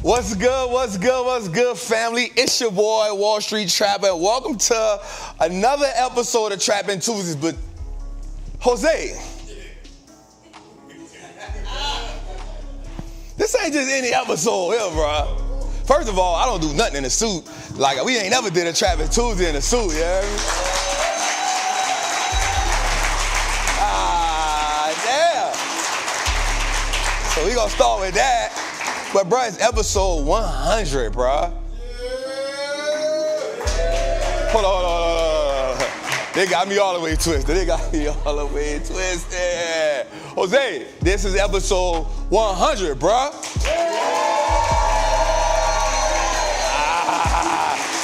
What's good, family? It's your boy, Wallstreet Trappin. Welcome to another episode of Trappin Tuesdays. But, Jose, this ain't just any episode here, bro. First of all, I don't do nothing in a suit. Like, we ain't never did a Trappin Tuesday in a suit, you hear me? Damn. So we gonna start with that. But bro, it's episode 100, bro. Hold on. They got me all the way twisted. Jose, this is episode 100, bro.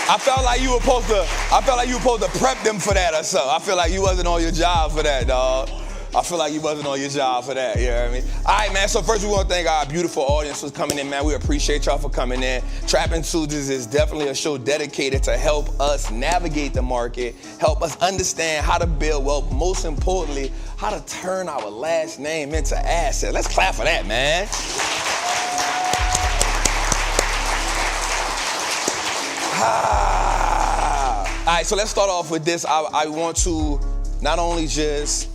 I felt like you were supposed to prep them for that or something. I feel like you wasn't on your job for that, dog. You know what I mean? All right, man, so first we want to thank our beautiful audience for coming in, man. We appreciate y'all for coming in. Trappin Tuesdays is definitely a show dedicated to help us navigate the market, help us understand how to build wealth, most importantly, how to turn our last name into assets. Let's clap for that, man. All right, so let's start off with this. I want to not only just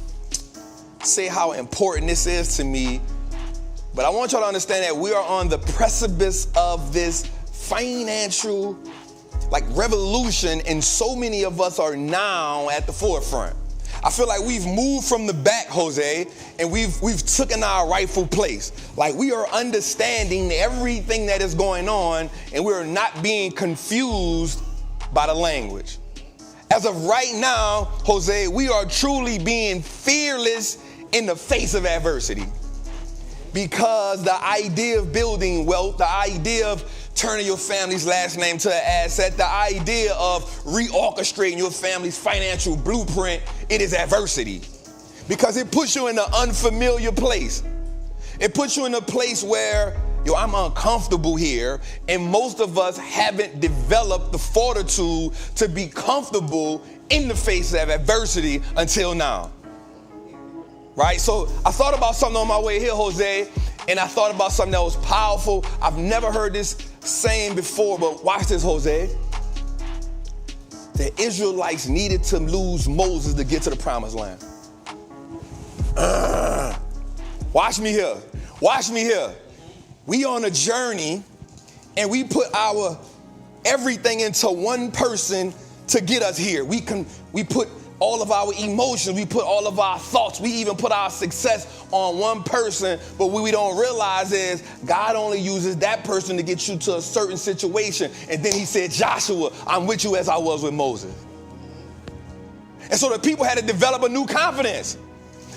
say how important this is to me, but I want y'all to understand that we are on the precipice of this financial revolution, and so many of us are now at the forefront. I feel like we've moved from the back, Jose, and we've taken our rightful place. Like, we are understanding everything that is going on, and we are not being confused by the language. As of right now, Jose, we are truly being fearless in the face of adversity, because the idea of building wealth, the idea of turning your family's last name to an asset, the idea of reorchestrating your family's financial blueprint, it is adversity, because it puts you in an unfamiliar place. It puts you in a place where, I'm uncomfortable here, and most of us haven't developed the fortitude to be comfortable in the face of adversity until now. Right? So I thought about something on my way here, Jose, and I thought about something that was powerful. I've never heard this saying before, but watch this, Jose. The Israelites needed to lose Moses to get to the promised land. Watch me here. We on a journey, and we put our everything into one person to get us here. We put all of our emotions, we put all of our thoughts, we even put our success on one person, but what we don't realize is God only uses that person to get you to a certain situation. And then he said, Joshua, I'm with you as I was with Moses. And so the people had to develop a new confidence.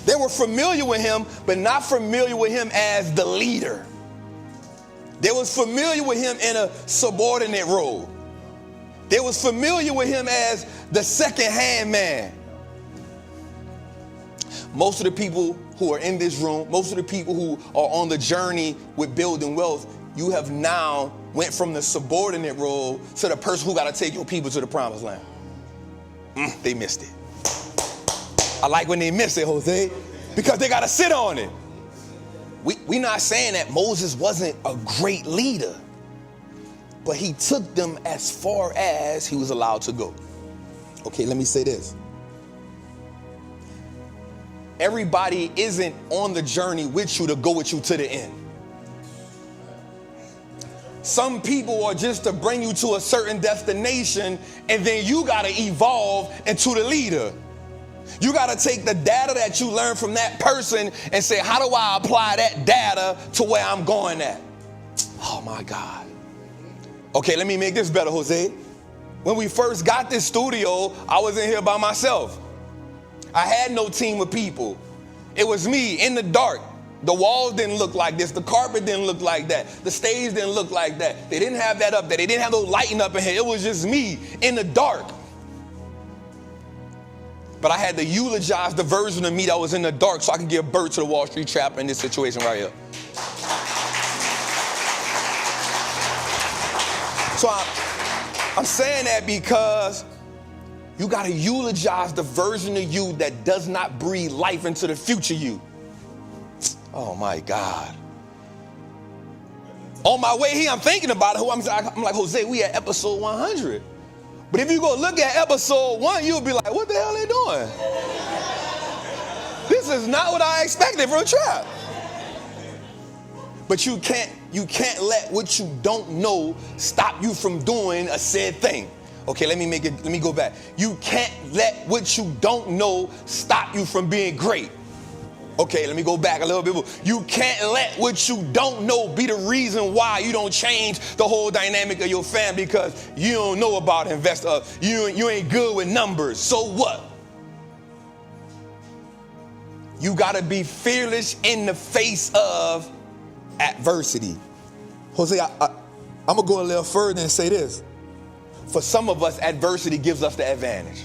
They were familiar with him, but not familiar with him as the leader. They was familiar with him in a subordinate role. They was familiar with him as the second-hand man. Most of the people who are in this room, most of the people who are on the journey with building wealth, you have now went from the subordinate role to the person who got to take your people to the promised land. They missed it. I like when they miss it, Jose, because they got to sit on it. We're not saying that Moses wasn't a great leader, but he took them as far as he was allowed to go. Okay, let me say this. Everybody isn't on the journey with you to go with you to the end. Some people are just to bring you to a certain destination, and then you got to evolve into the leader. You got to take the data that you learned from that person and say, how do I apply that data to where I'm going at? Oh my God. Okay, let me make this better, Jose. When we first got this studio, I was in here by myself. I had no team of people. It was me in the dark. The walls didn't look like this. The carpet didn't look like that. The stage didn't look like that. They didn't have that up there. They didn't have no lighting up in here. It was just me in the dark. But I had to eulogize the version of me that was in the dark so I could give birth to the Wallstreet Trapper in this situation right here. So I'm saying that because you got to eulogize the version of you that does not breathe life into the future you. Oh my God. On my way here, I'm thinking about it. I'm like, Jose, we at episode 100. But if you go look at episode 1, you'll be like, what the hell are they doing? This is not what I expected from a trap. But you can't let what you don't know stop you from doing a said thing. Okay, let me go back. You can't let what you don't know stop you from being great. Okay, let me go back a little bit more. You can't let what you don't know be the reason why you don't change the whole dynamic of your family, because you don't know about investor. You ain't good with numbers. So what? You got to be fearless in the face of adversity. Jose, I'm going to go a little further and say this. For some of us, adversity gives us the advantage.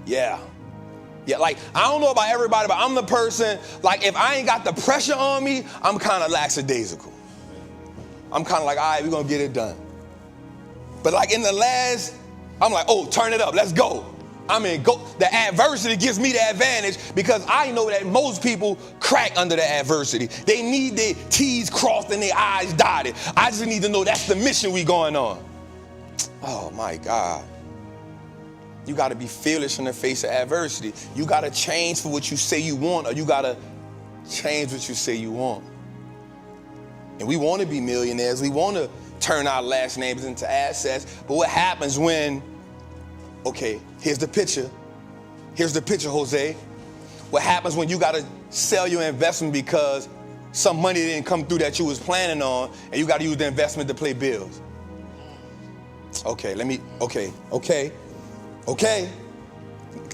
Yeah, like, I don't know about everybody, but I'm the person, like, if I ain't got the pressure on me, I'm kind of lackadaisical. I'm kind of like, all right, we're going to get it done. But like in the last, I'm like, oh, turn it up, let's go. The adversity gives me the advantage because I know that most people crack under the adversity. They need their T's crossed and their I's dotted. I just need to know that's the mission we going on. Oh my God. You got to be fearless in the face of adversity. You got to change for what you say you want, or you got to change what you say you want. And we want to be millionaires. We want to turn our last names into assets. But what happens when, okay, here's the picture. Here's the picture, Jose. What happens when you got to sell your investment because some money didn't come through that you was planning on, and you got to use the investment to pay bills? Okay.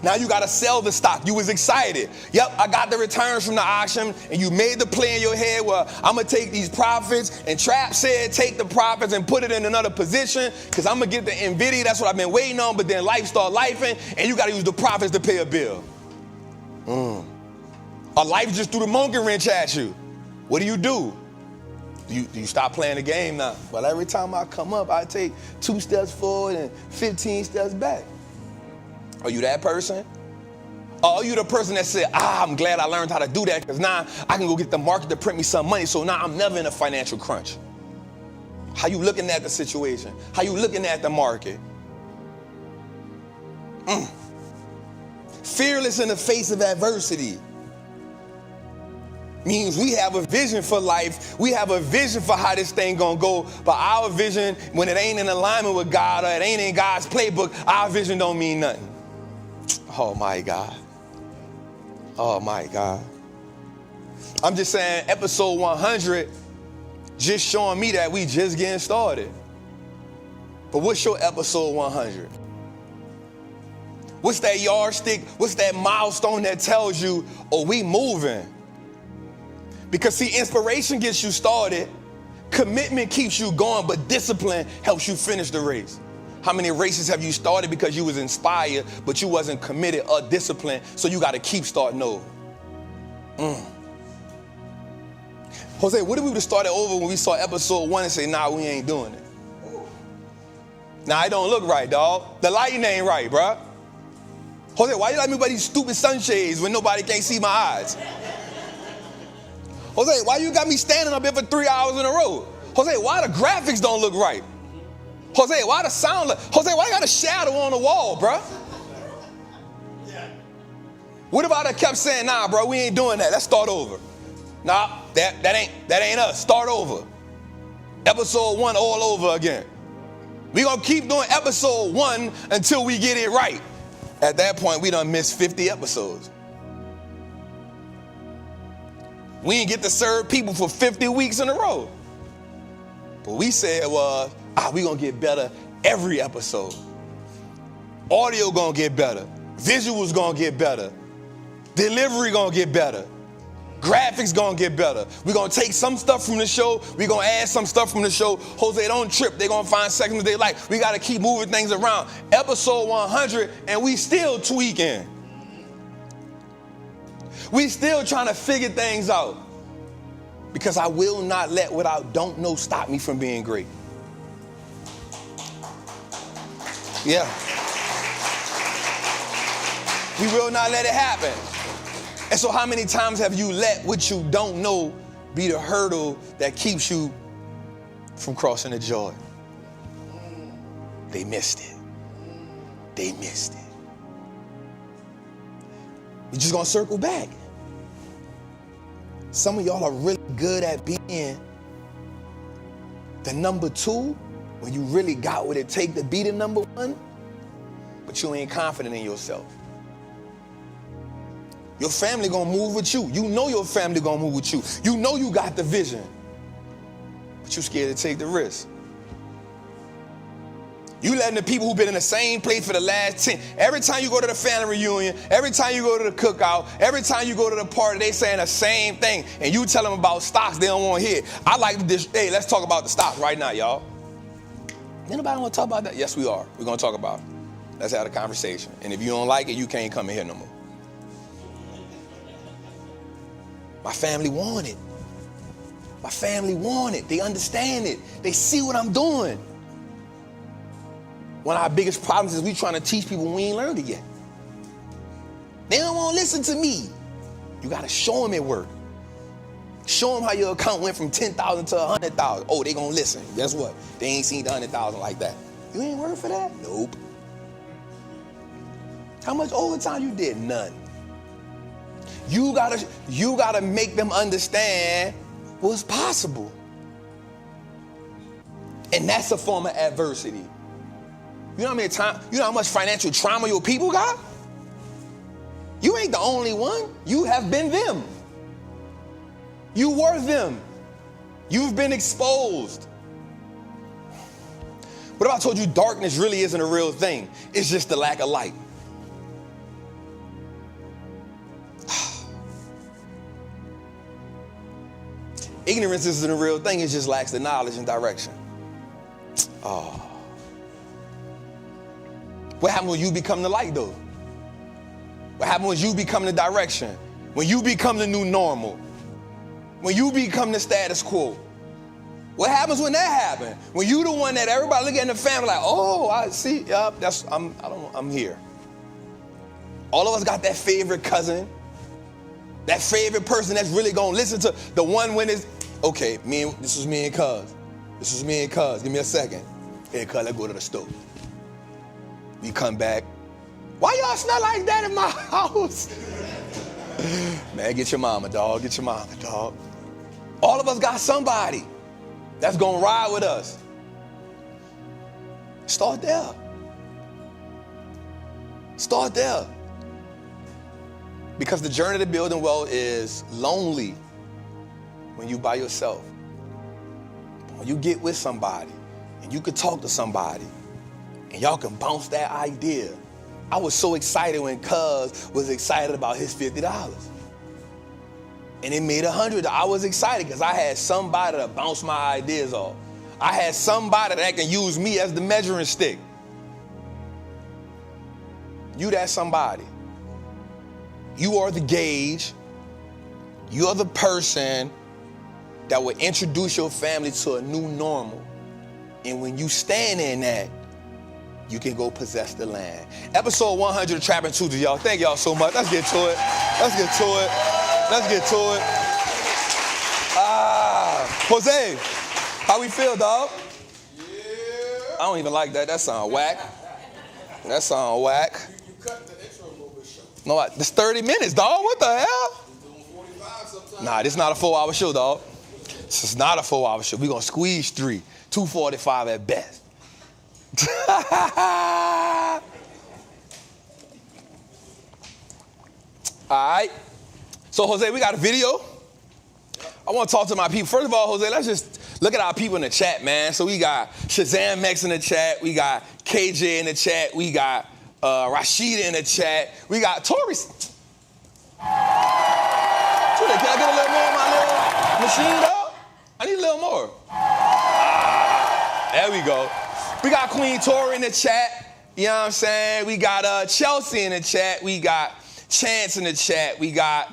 Now you got to sell the stock. You was excited. Yep, I got the returns from the auction, and you made the play in your head, well, I'm going to take these profits, and Trap said take the profits and put it in another position because I'm going to get the NVIDIA. That's what I've been waiting on, but then life start lifing, and you got to use the profits to pay a bill. Or life just threw the monkey wrench at you. What do? Do you stop playing the game now? Well, every time I come up, I take 2 steps forward and 15 steps back. Are you that person? Or are you the person that said, I'm glad I learned how to do that because now I can go get the market to print me some money, so now I'm never in a financial crunch? How you looking at the situation? How you looking at the market? Fearless in the face of adversity means we have a vision for life. We have a vision for how this thing gonna go. But our vision, when it ain't in alignment with God or it ain't in God's playbook, our vision don't mean nothing. Oh my God. Oh my God. I'm just saying, episode 100 just showing me that we just getting started. But what's your episode 100? What's that yardstick? What's that milestone that tells you, oh, we moving? Because see, inspiration gets you started, commitment keeps you going, but discipline helps you finish the race. How many races have you started because you was inspired, but you wasn't committed or disciplined, so you got to keep starting over? Jose, what if we would have started over when we saw episode 1 and say, nah, we ain't doing it? Nah, it don't look right, dog. The lighting ain't right, bruh. Jose, why you like me by these stupid sunshades when nobody can't see my eyes? Jose, why you got me standing up here for 3 hours in a row? Jose, why the graphics don't look right? Jose, why the sound Jose, why you got a shadow on the wall, bruh? What if I have kept saying, nah, bro, we ain't doing that. Let's start over. Nah, that ain't us. Start over. Episode 1 all over again. We gonna keep doing episode 1 until we get it right. At that point, we done missed 50 episodes. We didn't get to serve people for 50 weeks in a row. But we said, well, we gonna get better every episode. Audio gonna get better. Visuals gonna get better. Delivery gonna get better. Graphics gonna get better. We're gonna take some stuff from the show. We're gonna add some stuff from the show. Jose, don't trip. They're gonna find segments they like. We gotta keep moving things around. Episode 100, and we still tweaking. We still trying to figure things out. Because I will not let what I don't know stop me from being great. Yeah. We will not let it happen. And so how many times have you let what you don't know be the hurdle that keeps you from crossing the Jordan. They missed it. They missed it. We're just going to circle back. Some of y'all are really good at being the number 2 when you really got what it takes to be the number 1, but you ain't confident in yourself. Your family gonna move with you. You know your family gonna move with you. You know you got the vision, but you scared to take the risk. You letting the people who've been in the same place for the last 10, every time you go to the family reunion, every time you go to the cookout, every time you go to the party, they saying the same thing, and you tell them about stocks, they don't want to hear. I like this. Hey, let's talk about the stocks right now, y'all. Anybody want to talk about that? Yes, we are. We're gonna talk about it. Let's have a conversation. And if you don't like it, you can't come in here no more. My family want it. My family want it. They understand it. They see what I'm doing. One of our biggest problems is we trying to teach people we ain't learned it yet. They don't want to listen to me. You got to show them it work. Show them how your account went from 10,000 to 100,000. Oh, they going to listen. Guess what? They ain't seen the 100,000 like that. You ain't work for that? Nope. How much overtime you did? None. You gotta make them understand what's possible. And that's a form of adversity. You know how much financial trauma your people got? You ain't the only one. You have been them. You were them. You've been exposed. What if I told you darkness really isn't a real thing? It's just the lack of light. Ignorance isn't a real thing. It just lacks the knowledge and direction. Oh. What happens when you become the light, though? What happens when you become the direction? When you become the new normal? When you become the status quo? What happens when that happens? When you the one that everybody look at in the family like, oh, I see, yep, I'm here. All of us got that favorite cousin, that favorite person that's really gonna listen to the one when it's, okay, this is me and cuz. This is me and cuz. Give me a second. Hey, cuz, let's go to the store. We come back. Why y'all smell like that in my house? Man, get your mama, dog. Get your mama, dog. All of us got somebody that's gonna ride with us. Start there. Start there. Because the journey to building wealth is lonely when you by yourself. When you get with somebody and you can talk to somebody and y'all can bounce that idea. I was so excited when Cuz was excited about his $50. And it made $100. I was excited because I had somebody to bounce my ideas off. I had somebody that can use me as the measuring stick. You that somebody. You are the gauge. You are the person that will introduce your family to a new normal. And when you stand in that, you can go possess the land. Episode 100 of Trappin' Tuesday, y'all. Thank y'all so much. Let's get to it. Let's get to it. Let's get to it. Jose, how we feel, dog? Yeah. I don't even like that. That sound whack. That sound whack. You cut the intro a little bit short. No, it's 30 minutes, dog. What the hell? You're doing 45 sometimes. Nah, this is not a 4-hour show, dog. This is not a 4-hour show. We're going to squeeze 3. 2:45 at best. All right. So, Jose, we got a video. I want to talk to my people. First of all, Jose, let's just look at our people in the chat, man. So we got Shazam Mex in the chat. We got KJ in the chat. We got Rashida in the chat. We got Tori. Can I get a little more of my little machine, dog? I need a little more. There we go. We got Queen Tori in the chat. You know what I'm saying? We got Chelsea in the chat. We got Chance in the chat. We got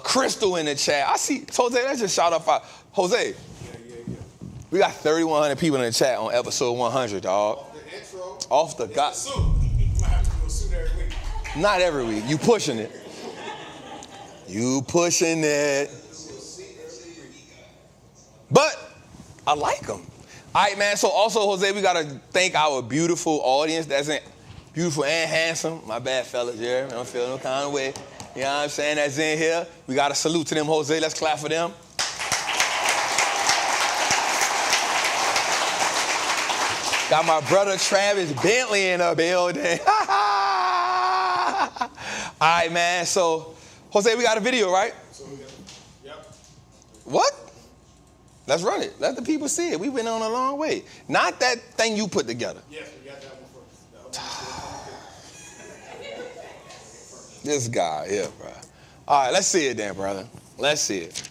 Crystal in the chat. I see, Jose, let's just shout out. Jose, Yeah. we got 3,100 people in the chat on episode 100, dog. Off the intro. Off the god. Suit. You might have to do a suit every week. Not every week. You pushing it. You pushing it. You'll see. I like them. All right, man. So also, Jose, we gotta thank our beautiful audience. That's beautiful and handsome. My bad, fellas. Yeah, I don't feel no kind of way. You know what I'm saying? That's in here. We got to salute to them, Jose. Let's clap for them. Got my brother Travis Bentley in the building. All right, man. So, Jose, we got a video, right? Yep. What? Let's run it. Let the people see it. We've been on a long way. Not that thing you put together. Yes, we got that one first. This guy, yeah, bro. All right, let's see it then, brother. Let's see it.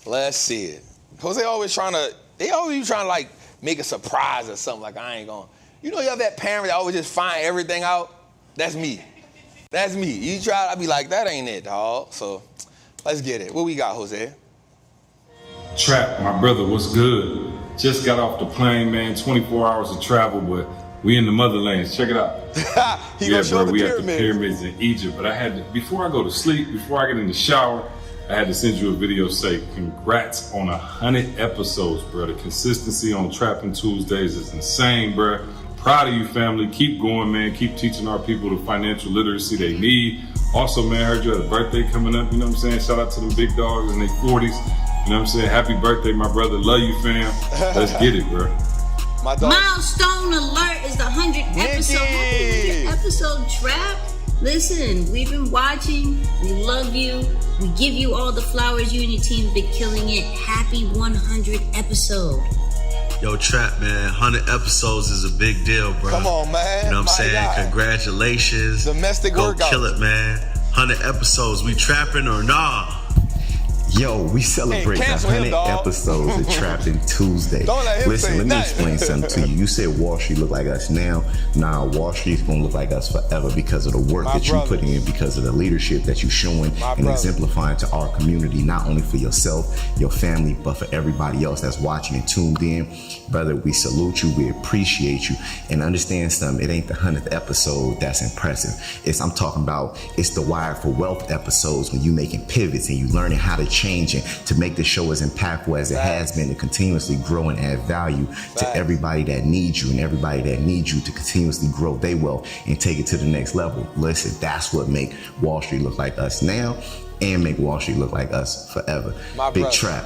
Let's see it. Jose always trying to like make a surprise or something, like I ain't gonna. You know you have that parent that always just find everything out? That's me. That's me. You try, I be like, that ain't it, dog. So let's get it. What we got, Jose? Trap, my brother, what's good? Just got off the plane, man. 24 hours of travel, but we in the motherlands. Check it out. He bro, we at the pyramids in Egypt. But I had to, before I go to sleep, before I get in the shower, I had to send you a video say, congrats on 100 episodes, bro. The consistency on Trappin Tuesdays is insane, bro. Proud of you, family. Keep going, man. Keep teaching our people the financial literacy they need. Also, man, I heard you had a birthday coming up. You know what I'm saying? Shout out to them big dogs in their 40s. You know what I'm saying? Happy birthday, my brother. Love you, fam. Let's get it, bro. My dog. Milestone alert is the 100th episode. Happy 100th episode, Trap. Listen, we've been watching. We love you. We give you all the flowers. You and your team have been killing it. Happy 100th episode. Yo, Trap, man, 100 episodes is a big deal, bro. Come on, man. You know what I'm saying? God. Congratulations. Domestic workout. Go kill it, man. 100 episodes. We trapping or nah? Yo, we celebrate 100 episodes of Trappin Tuesday. Listen, let me explain something to you. You said Wall Street look like us now. Nah, Wall Street's gonna look like us forever because of the work that you put in, because of the leadership that you're showing and exemplifying to our community, not only for yourself, your family, but for everybody else that's watching and tuned in. Brother, we salute you, we appreciate you, and understand something, it ain't the 100th episode that's impressive. I'm talking about, it's the Wired for Wealth episodes when you making pivots and you learning how to changing to make the show as impactful as it has been, to continuously grow and add value to everybody that needs you and everybody that needs you to continuously grow their wealth and take it to the next level. Listen, that's what make Wall Street look like us now and make Wall Street look like us forever. Big Trap.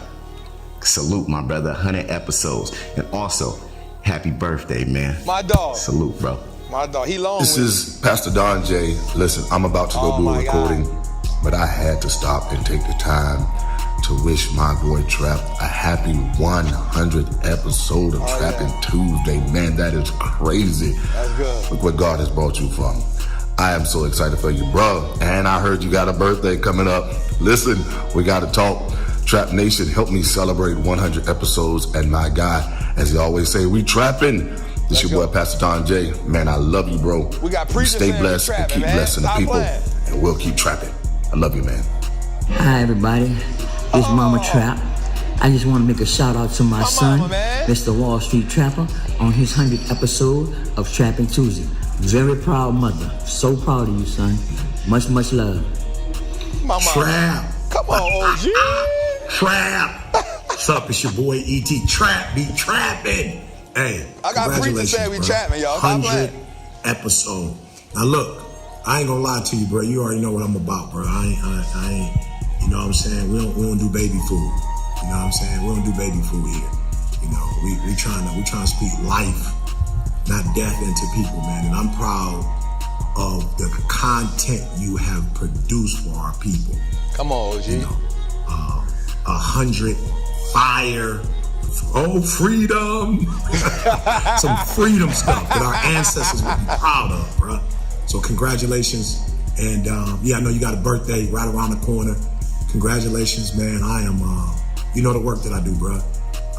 Salute, my brother. 100 episodes. And also, happy birthday, man. My dog. Salute, bro. My dog. He long. This is Pastor Don J. Listen, I'm about to go do a recording, but I had to stop and take the time to wish my boy Trap a happy 100th episode of Trappin Tuesday. Man, that is crazy. That's good. Look what God has brought you from. I am so excited for you, bro. And I heard you got a birthday coming up. Listen, we got to talk. Trap Nation, help me celebrate 100 episodes. And my guy, as you always say, we trapping. This your boy, Pastor Don J. Man, I love you, bro. We got preachers. Stay blessed and keep blessing the people. And we'll keep trapping. I love you, man. Hi, everybody. It's Mama Trap. I just want to make a shout out to my son, Mr. Wall Street Trapper, on his 100th episode of Trappin Tuesday. Very proud mother. So proud of you, son. Much, much love. Mama. Trap. Come on, OG. Trap. What's up? It's your boy E.T. Trap. Be trapping. Hey, I got preachers saying we trapping, y'all. 100 episode. Now look, I ain't gonna lie to you, bro. You already know what I'm about, bro. I ain't. You know what I'm saying? We don't do baby food. You know what I'm saying? We don't do baby food here. You know, we trying to speak life, not death, into people, man. And I'm proud of the content you have produced for our people. Come on, OG. You know, 100 fire. Oh, freedom. Some freedom stuff that our ancestors would be proud of, bro. So congratulations. And yeah, I know you got a birthday right around the corner. Congratulations, man. I am, you know the work that I do, bro.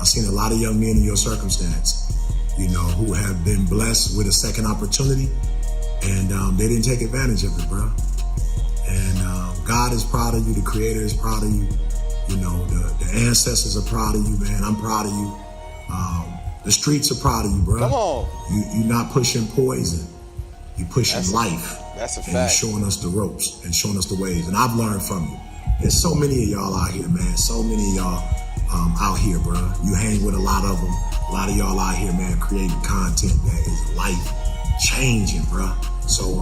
I've seen a lot of young men in your circumstance, you know, who have been blessed with a second opportunity, and they didn't take advantage of it, bro. And God is proud of you. The Creator is proud of you. You know, the ancestors are proud of you, man. I'm proud of you. The streets are proud of you, bro. Come on. You're not pushing poison. You're pushing life. That's a fact. And you're showing us the ropes and showing us the ways. And I've learned from you. There's so many of y'all out here, man. So many of y'all out here, bro. You hang with a lot of them. A lot of y'all out here, man, creating content that is life changing, bro. So,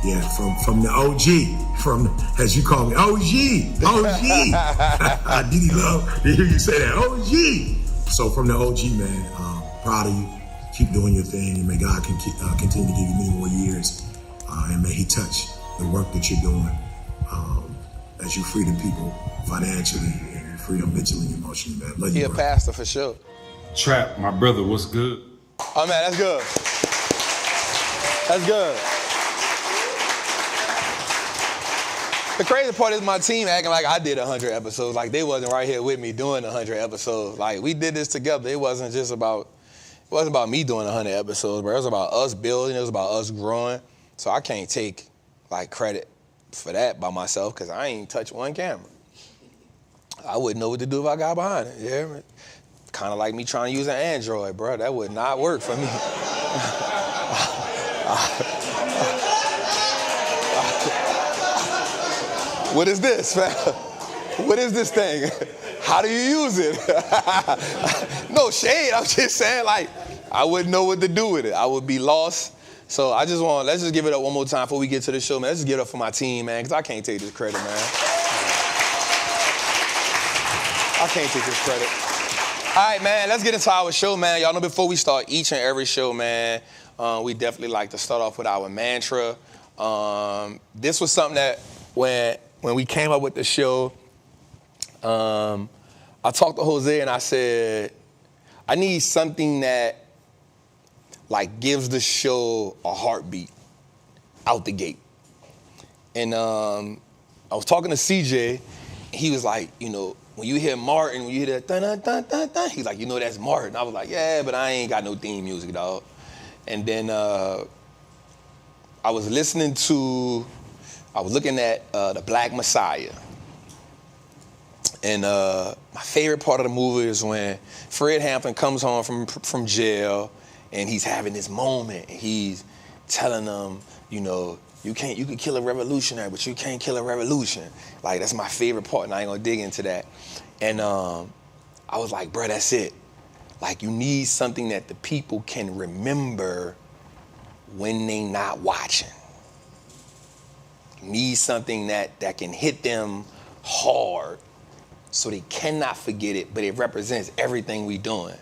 yeah, from the OG, as you call me, OG. I did love to hear you say that, OG. So from the OG, man, proud of you. Keep doing your thing, and may God continue to give you many more years, and may He touch the work that you're doing as you free the people financially and free them mentally and emotionally, man. Love you, He a pastor for sure. Trap, my brother, what's good? Oh, man, that's good. That's good. The crazy part is my team acting like I did 100 episodes, like they wasn't right here with me doing 100 episodes. Like, we did this together. It wasn't about me doing 100 episodes, but it was about us building. It was about us growing. So I can't take, like, credit for that by myself because I ain't touched one camera. I wouldn't know what to do if I got behind it. Yeah, kind of like me trying to use an Android, bro. That would not work for me. What is this, man? What is this thing? How do you use it? No shade, I'm just saying, like, I wouldn't know what to do with it. I would be lost. So let's just give it up one more time before we get to the show, man. Let's just give it up for my team, man, because I can't take this credit, man. I can't take this credit. All right, man, let's get into our show, man. Y'all know before we start each and every show, man, we definitely like to start off with our mantra. This was something that when we came up with the show, I talked to Jose and I said, I need something that like gives the show a heartbeat out the gate. And I was talking to CJ, he was like, you know, when you hear Martin, when you hear that dun dun dun dun dun, he's like, you know that's Martin. I was like, yeah, but I ain't got no theme music, dog. And then I was looking at the Black Messiah. And my favorite part of the movie is when Fred Hampton comes home from jail and he's having this moment. He's telling them, you know, you can kill a revolutionary, but you can't kill a revolution. Like, that's my favorite part, and I ain't gonna dig into that. And I was like, bro, that's it. Like, you need something that the people can remember when they not watching. You need something that can hit them hard so they cannot forget it, but it represents everything we doing.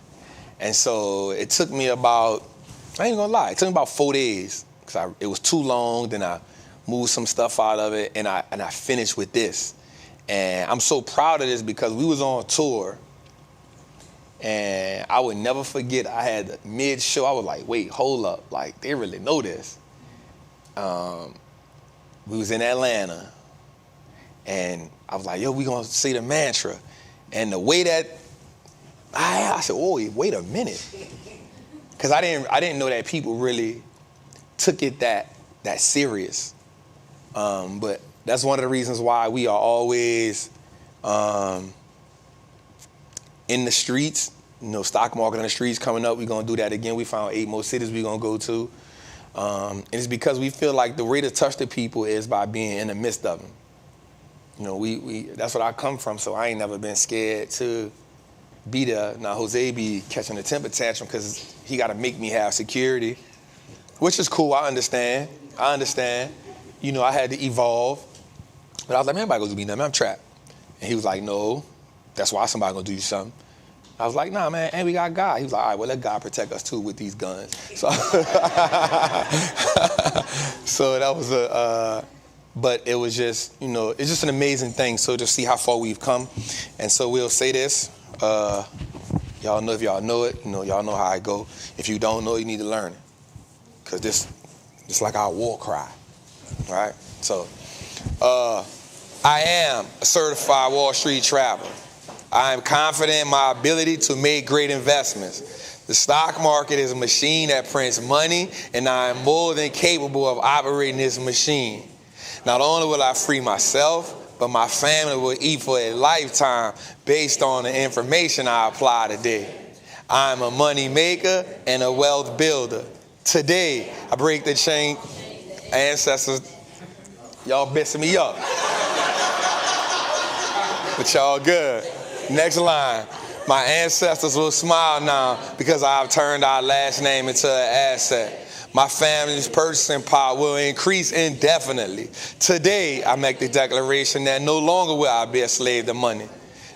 And so it took me about, I ain't gonna lie, it took me about 4 days, because it was too long, then I moved some stuff out of it, and I finished with this. And I'm so proud of this because we was on tour, and I would never forget, I had the mid-show, I was like, wait, hold up, like, they really know this. We was in Atlanta, and I was like, yo, we gonna say the mantra. And the way that, I said, oh, wait a minute. Because I didn't know that people really took it that serious. But that's one of the reasons why we are always in the streets. You know, stock market on the streets coming up. We're gonna do that again. We found 8 more cities we're gonna go to. And it's because we feel like the way to touch the people is by being in the midst of them. You know, we that's what I come from, so I ain't never been scared to be there. Now, Jose be catching a temper tantrum because he got to make me have security, which is cool. I understand. You know, I had to evolve. But I was like, man, everybody gonna do me nothing. I'm trapped. And he was like, no, that's why somebody gonna do you something. I was like, nah, man, and we got God. He was like, all right, well, let God protect us, too, with these guns. So, so that was but it was just, you know, it's just an amazing thing. So to see how far we've come. And so we'll say this. Y'all know if y'all know it, you know, y'all know how I go. If you don't know, you need to learn it. Because this like our war cry, right? So, I am a certified Wall Street trapper. I am confident in my ability to make great investments. The stock market is a machine that prints money, and I am more than capable of operating this machine. Not only will I free myself, but my family will eat for a lifetime based on the information I apply today. I'm a money maker and a wealth builder. Today, I break the chain. Ancestors, y'all messing me up. But y'all good. Next line. My ancestors will smile now because I've turned our last name into an asset. My family's purchasing power will increase indefinitely. Today, I make the declaration that no longer will I be a slave to money.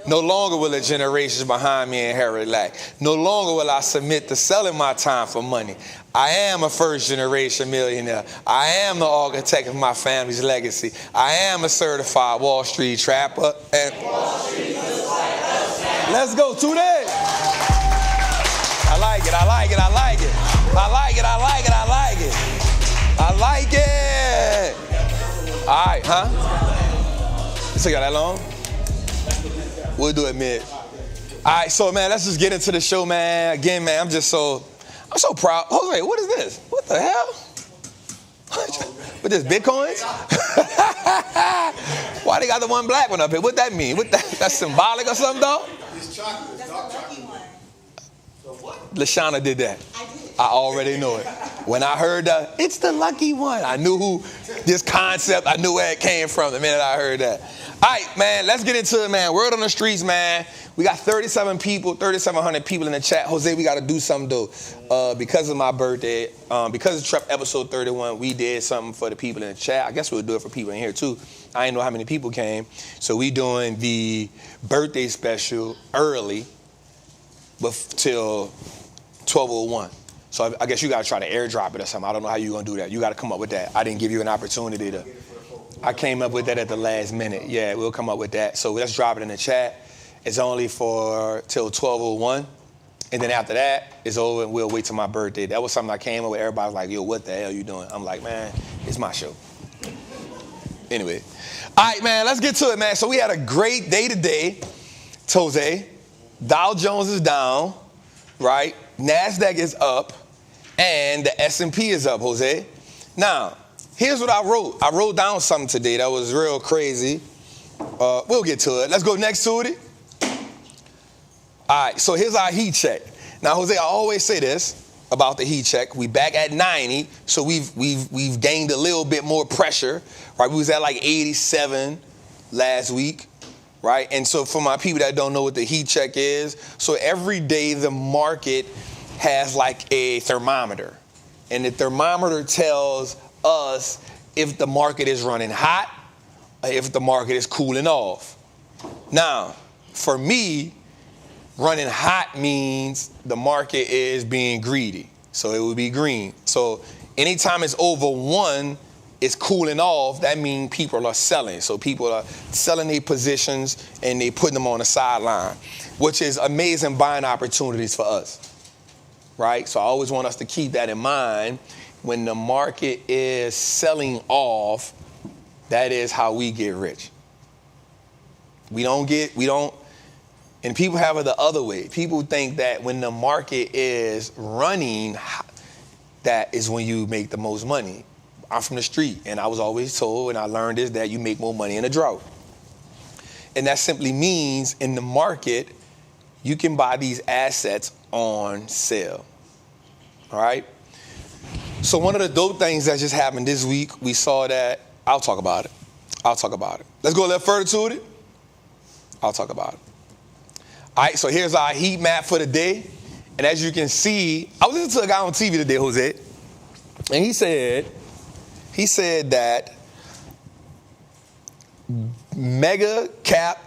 No longer will the generations behind me inherit lack. No longer will I submit to selling my time for money. I am a first-generation millionaire. I am the architect of my family's legacy. I am a certified Wall Street trapper. And let's go, today. I like it, I like it, I like it. I like it, I like it, I like it. I like it. All right, huh? So you got that long? We'll do it mid. All right, so man, let's just get into the show, man. Again, man, I'm so proud. Jose, what is this? What the hell? With this Bitcoins? Why they got the one black one up here? What that mean? That's symbolic or something, though? It's chocolate. It's dark chocolate. So what? Lashana did that. I already know it. When I heard that, it's the lucky one. I knew this concept, I knew where it came from the minute I heard that. All right, man, let's get into it, man. Word on the streets, man. We got 3,700 people in the chat. Jose, we got to do something, though. Because of my birthday, because of Trap episode 31, we did something for the people in the chat. I guess we'll do it for people in here, too. I didn't know how many people came. So we doing the birthday special early till 12:01. So I guess you got to try to airdrop it or something. I don't know how you're going to do that. You got to come up with that. I didn't give you an opportunity to. I came up with that at the last minute. Yeah, we'll come up with that. So let's drop it in the chat. It's only for till 12:01. And then after that, it's over and we'll wait till my birthday. That was something I came up with. Everybody's like, yo, what the hell are you doing? I'm like, man, it's my show. Anyway. All right, man, let's get to it, man. So we had a great day today, Jose. Dow Jones is down, right? NASDAQ is up. And the S&P is up, Jose. Now, here's what I wrote. I wrote down something today that was real crazy. We'll get to it. Let's go next to it. All right, so here's our heat check. Now, Jose, I always say this about the heat check. We back at 90, so we've gained a little bit more pressure, right? We was at like 87 last week, right? And so for my people that don't know what the heat check is, so every day the market has like a thermometer, and the thermometer tells us if the market is running hot or if the market is cooling off. Now, for me, running hot means the market is being greedy, so it would be green. So anytime it's over 1, it's cooling off. That means people are selling. So people are selling their positions and they putting them on the sideline, which is amazing buying opportunities for us. Right? So I always want us to keep that in mind. When the market is selling off, that is how we get rich. And people have it the other way. People think that when the market is running, that is when you make the most money. I'm from the street, and I was always told, and I learned this, that you make more money in a drought. And that simply means in the market, you can buy these assets on sale. All right? So one of the dope things that just happened this week, we saw that. I'll talk about it. Let's go a little further to it. I'll talk about it. All right, so here's our heat map for the day. And as you can see, I was listening to a guy on TV today, Jose, and he said that mega cap,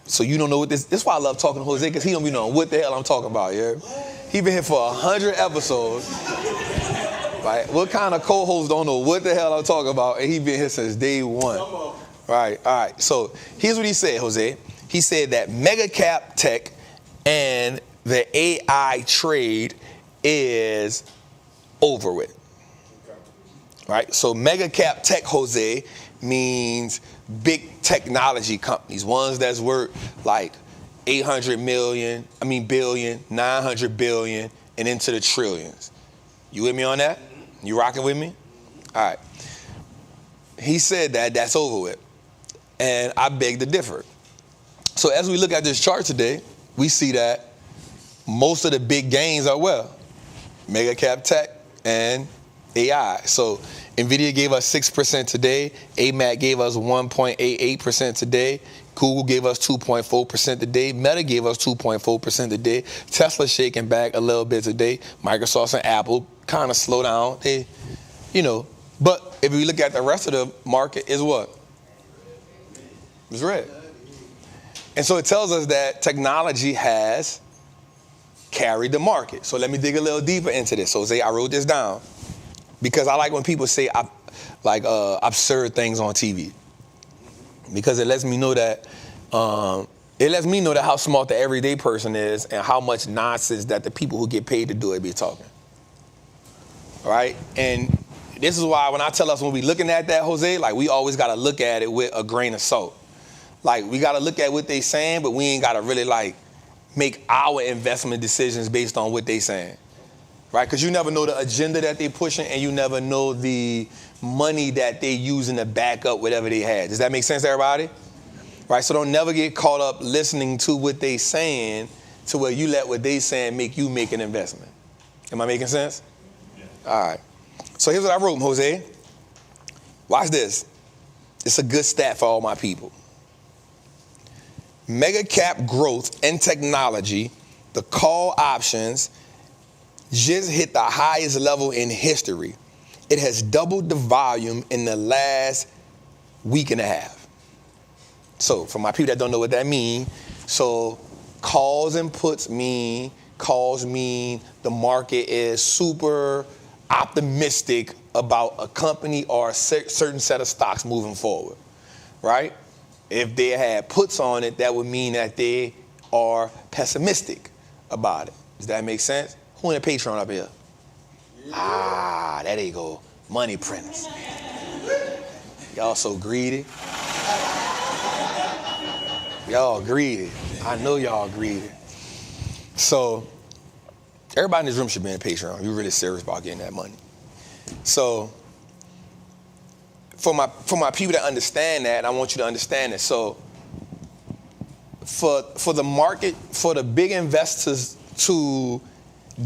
so you don't know what this is why I love talking to Jose, because he don't be knowing what the hell I'm talking about, yeah? He been here for 100 episodes. Right? What kind of co-host don't know what the hell I'm talking about, and he been here since day one. Right, all right. So here's what he said, Jose. He said that mega cap tech and the AI trade is over with. Right? So mega cap tech, Jose, means big technology companies, ones that's worth like 800 billion, 900 billion, and into the trillions. You with me on that? You rocking with me? All right. He said that that's over with. And I beg to differ. So as we look at this chart today, we see that most of the big gains are mega cap tech and AI. So NVIDIA gave us 6% today. AMAC gave us 1.88% today. Google gave us 2.4% today. Meta gave us 2.4% today. Tesla shaking back a little bit today. Microsoft and Apple kind of slow down. They, but if we look at the rest of the market, is what? It's red. And so it tells us that technology has carried the market. So let me dig a little deeper into this. So say I wrote this down because I like when people say absurd things on TV, because it lets me know that how smart the everyday person is and how much nonsense that the people who get paid to do it be talking. All right? And this is why when I tell us when we looking at that, Jose, like we always got to look at it with a grain of salt. Like we got to look at what they saying, but we ain't got to really like make our investment decisions based on what they saying, right? Because you never know the agenda that they pushing, and you never know the money that they using to back up whatever they had. Does that make sense to everybody? Right? So don't never get caught up listening to what they saying to where you let what they saying make you make an investment. Am I making sense? Yeah. All right. So here's what I wrote, Jose. Watch this. It's a good stat for all my people. Mega cap growth and technology, the call options just hit the highest level in history. It has doubled the volume in the last week and a half. So for my people that don't know what that means, so calls and puts mean the market is super optimistic about a company or a certain set of stocks moving forward, right? If they had puts on it, that would mean that they are pessimistic about it. Does that make sense? Who in the Patreon up here? Yeah. There you go. Money printers. Y'all so greedy. Y'all greedy. I know y'all greedy. So everybody in this room should be in Patreon. You're really serious about getting that money. So for my people that understand that, I want you to understand it. So for the market, for the big investors to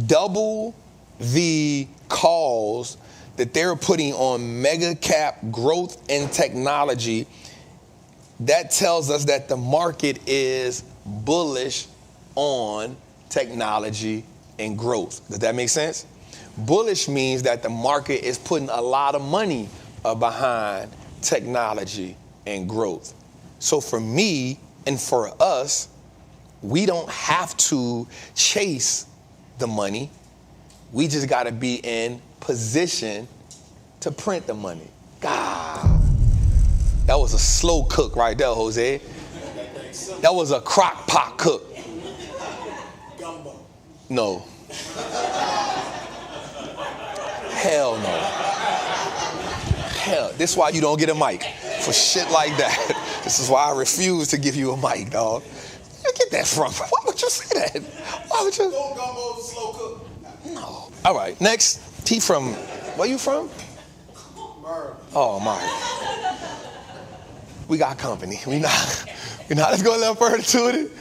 double the calls that they're putting on mega cap growth and technology, that tells us that the market is bullish on technology and growth. Does that make sense? Bullish means that the market is putting a lot of money behind technology and growth. So for me and for us, we don't have to chase the money. We just got to be in position to print the money. God, that was a slow cook right there, Jose. That was a crock pot cook. No. Hell no. Hell, this is why you don't get a mic for shit like that. This is why I refuse to give you a mic, dog. Where you get that from? Why would you say that? Why would you? Gumbo's slow cook. No. All right, next. He from, where you from? Oh, my. We got company. We not. Let's go a little further to it.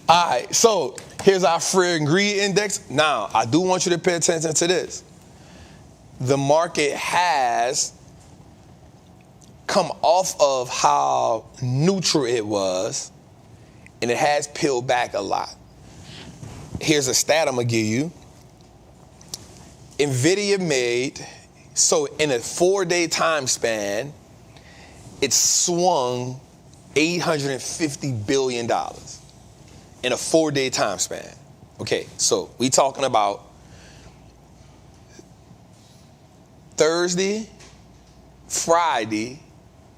All right, so here's our free ingredient index. Now, I do want you to pay attention to this. The market has come off of how neutral it was, and it has peeled back a lot. Here's a stat I'm gonna give you. NVIDIA made, so in a 4-day time span, it swung $850 billion in a 4-day time span. Okay, so we talking about Thursday, Friday,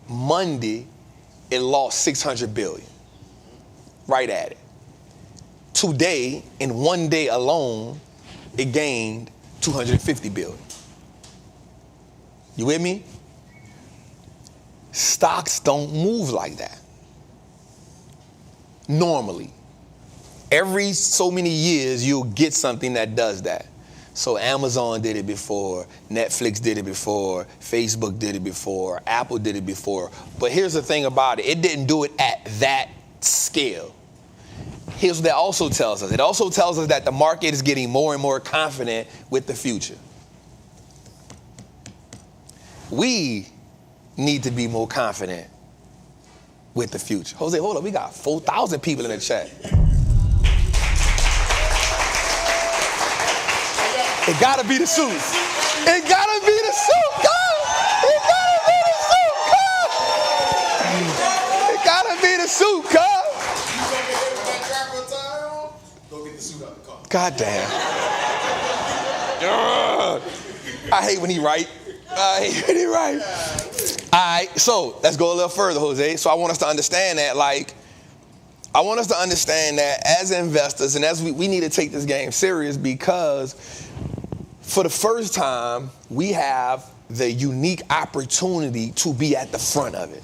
Monday, it lost 600 billion. Right at it. Today, in 1 day alone, it gained 250 billion. You with me? Stocks don't move like that. Normally. Every so many years, you'll get something that does that. So Amazon did it before, Netflix did it before, Facebook did it before, Apple did it before. But here's the thing about it. It didn't do it at that scale. Here's what that also tells us. It also tells us that the market is getting more and more confident with the future. we need to be more confident with the future. Jose, hold up, we got 4,000 people in the chat. It gotta be the suit. It gotta be the suit, God. It gotta be the suit, God. It gotta be the suit, God. Go get the suit out the car. God damn. I hate when he right. I hate when he right. All right, so let's go a little further, Jose. So I want us to understand that, as investors, and as we need to take this game serious, because for the first time, we have the unique opportunity to be at the front of it.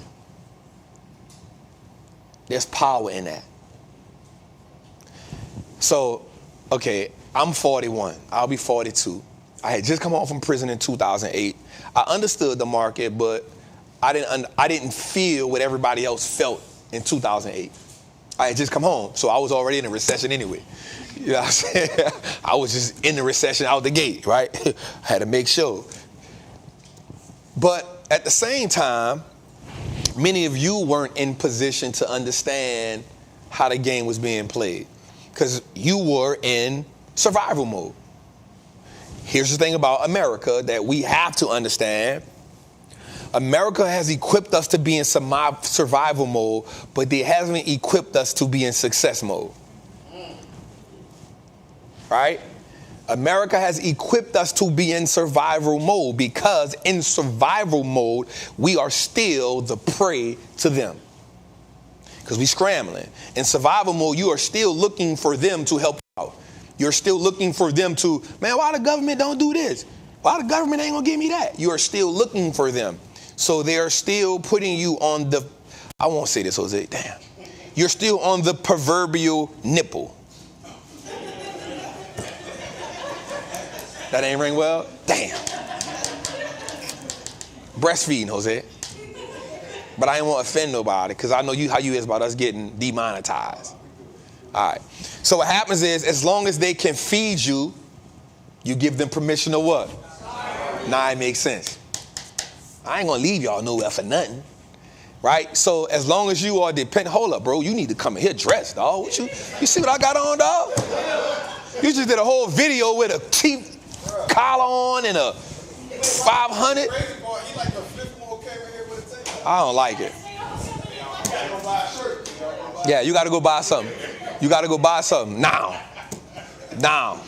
There's power in that. So, okay, I'm 41. I'll be 42. I had just come home from prison in 2008. I understood the market, but I didn't feel what everybody else felt in 2008. I had just come home, so I was already in a recession anyway. You know what I'm saying? I was just in the recession out the gate, right? I had to make sure. But at the same time, many of you weren't in position to understand how the game was being played because you were in survival mode. Here's the thing about America that we have to understand. America has equipped us to be in survival mode, but it hasn't equipped us to be in success mode. Right? America has equipped us to be in survival mode because in survival mode, we are still the prey to them. Because we're scrambling. In survival mode, you are still looking for them to help out. You're still looking for them to, man, why the government don't do this? Why the government ain't gonna give me that? You are still looking for them. So they are still putting you on the, I won't say this, Jose, damn. You're still on the proverbial nipple. That ain't ring well? Damn. Breastfeeding, Jose. But I ain't want to offend nobody because I know how you is about us getting demonetized. All right. So what happens is, as long as they can feed you, you give them permission to what? Now it makes sense. I ain't going to leave y'all nowhere for nothing. Right? So as long as you are dependent, hold up, bro. You need to come in here dressed, dog. You see what I got on, dog? You just did a whole video with a cheap collar on and a 500. I don't like it. Yeah, you got to go buy something. You got to go buy something now. Now.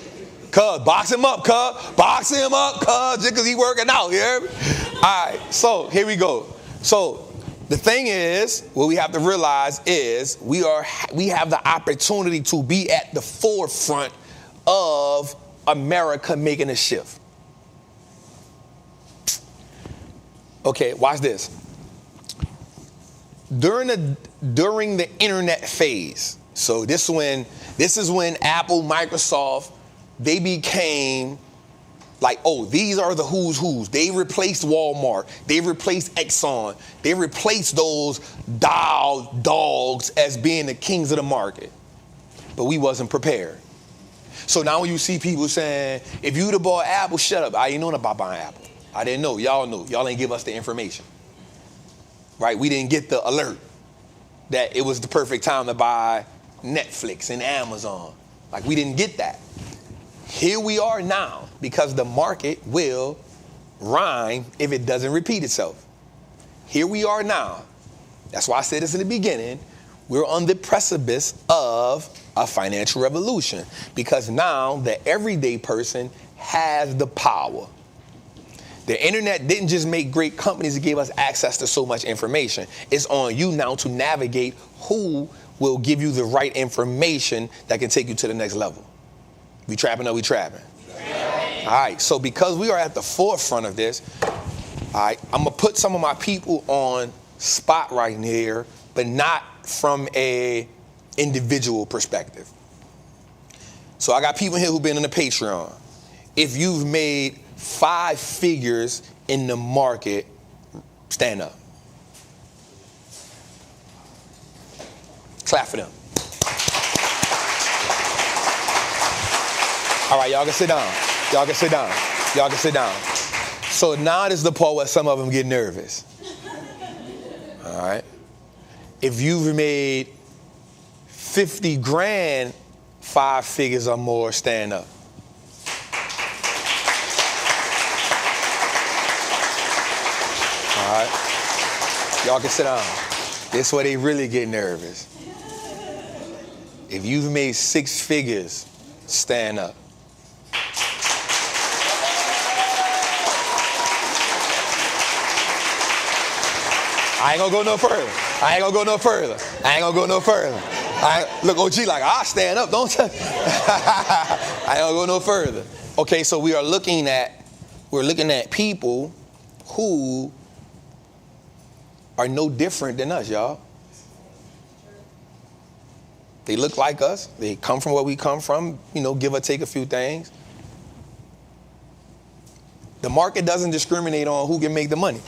Cuz, box him up, cuz. Box him up, cuz, just because he working out, you hear me? All right, so here we go. So the thing is, what we have to realize is we have the opportunity to be at the forefront of America making a shift. Okay, watch this. During the internet phase, so this is when Apple, Microsoft, they became like, oh, these are the who's who's. They replaced Walmart. They replaced Exxon. They replaced those dogs as being the kings of the market. But we wasn't prepared. So now when you see people saying, if you'd have bought Apple, shut up. I ain't known about buying Apple. I didn't know. Y'all knew. Y'all ain't give us the information. Right? We didn't get the alert that it was the perfect time to buy Netflix and Amazon. Like, we didn't get that. Here we are now because the market will rhyme if it doesn't repeat itself. Here we are now. That's why I said this in the beginning. We're on the precipice of a financial revolution because now the everyday person has the power. The internet didn't just make great companies, it gave us access to so much information. It's on you now to navigate who will give you the right information that can take you to the next level. We trapping or we trapping? All right, so because we are at the forefront of this, all right, I'm going to put some of my people on spot right here, but not from a individual perspective. So I got people here who've been on the Patreon. If you've made 5 figures in the market, stand up. Clap for them. All right, y'all can sit down. Y'all can sit down. Y'all can sit down. So now this is the part where some of them get nervous. All right. If you've made 50 grand, 5 figures or more, stand up. All right. Y'all can sit down. This is where they really get nervous. If you've made 6 figures, stand up. I ain't gonna go no further. Look, OG like, I'll stand up, don't touch. I ain't gonna go no further. Okay, so we're looking at people who are no different than us, y'all. They look like us. They come from where we come from, give or take a few things. The market doesn't discriminate on who can make the money.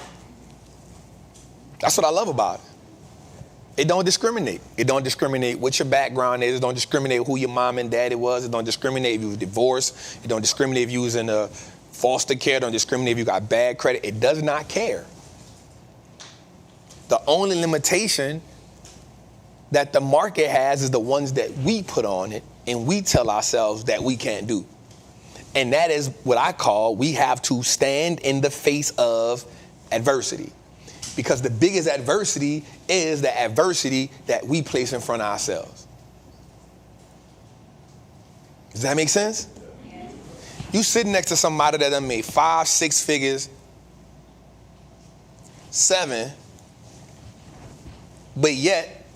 That's what I love about it. It don't discriminate. It don't discriminate what your background is. It don't discriminate who your mom and daddy was. It don't discriminate if you were divorced. It don't discriminate if you was in a foster care. It don't discriminate if you got bad credit. It does not care. The only limitation that the market has is the ones that we put on it and we tell ourselves that we can't do. And that is what I call, we have to stand in the face of adversity. Because the biggest adversity is the adversity that we place in front of ourselves. Does that make sense? You sitting next to somebody that done made 5, 6 figures, 7, but yet,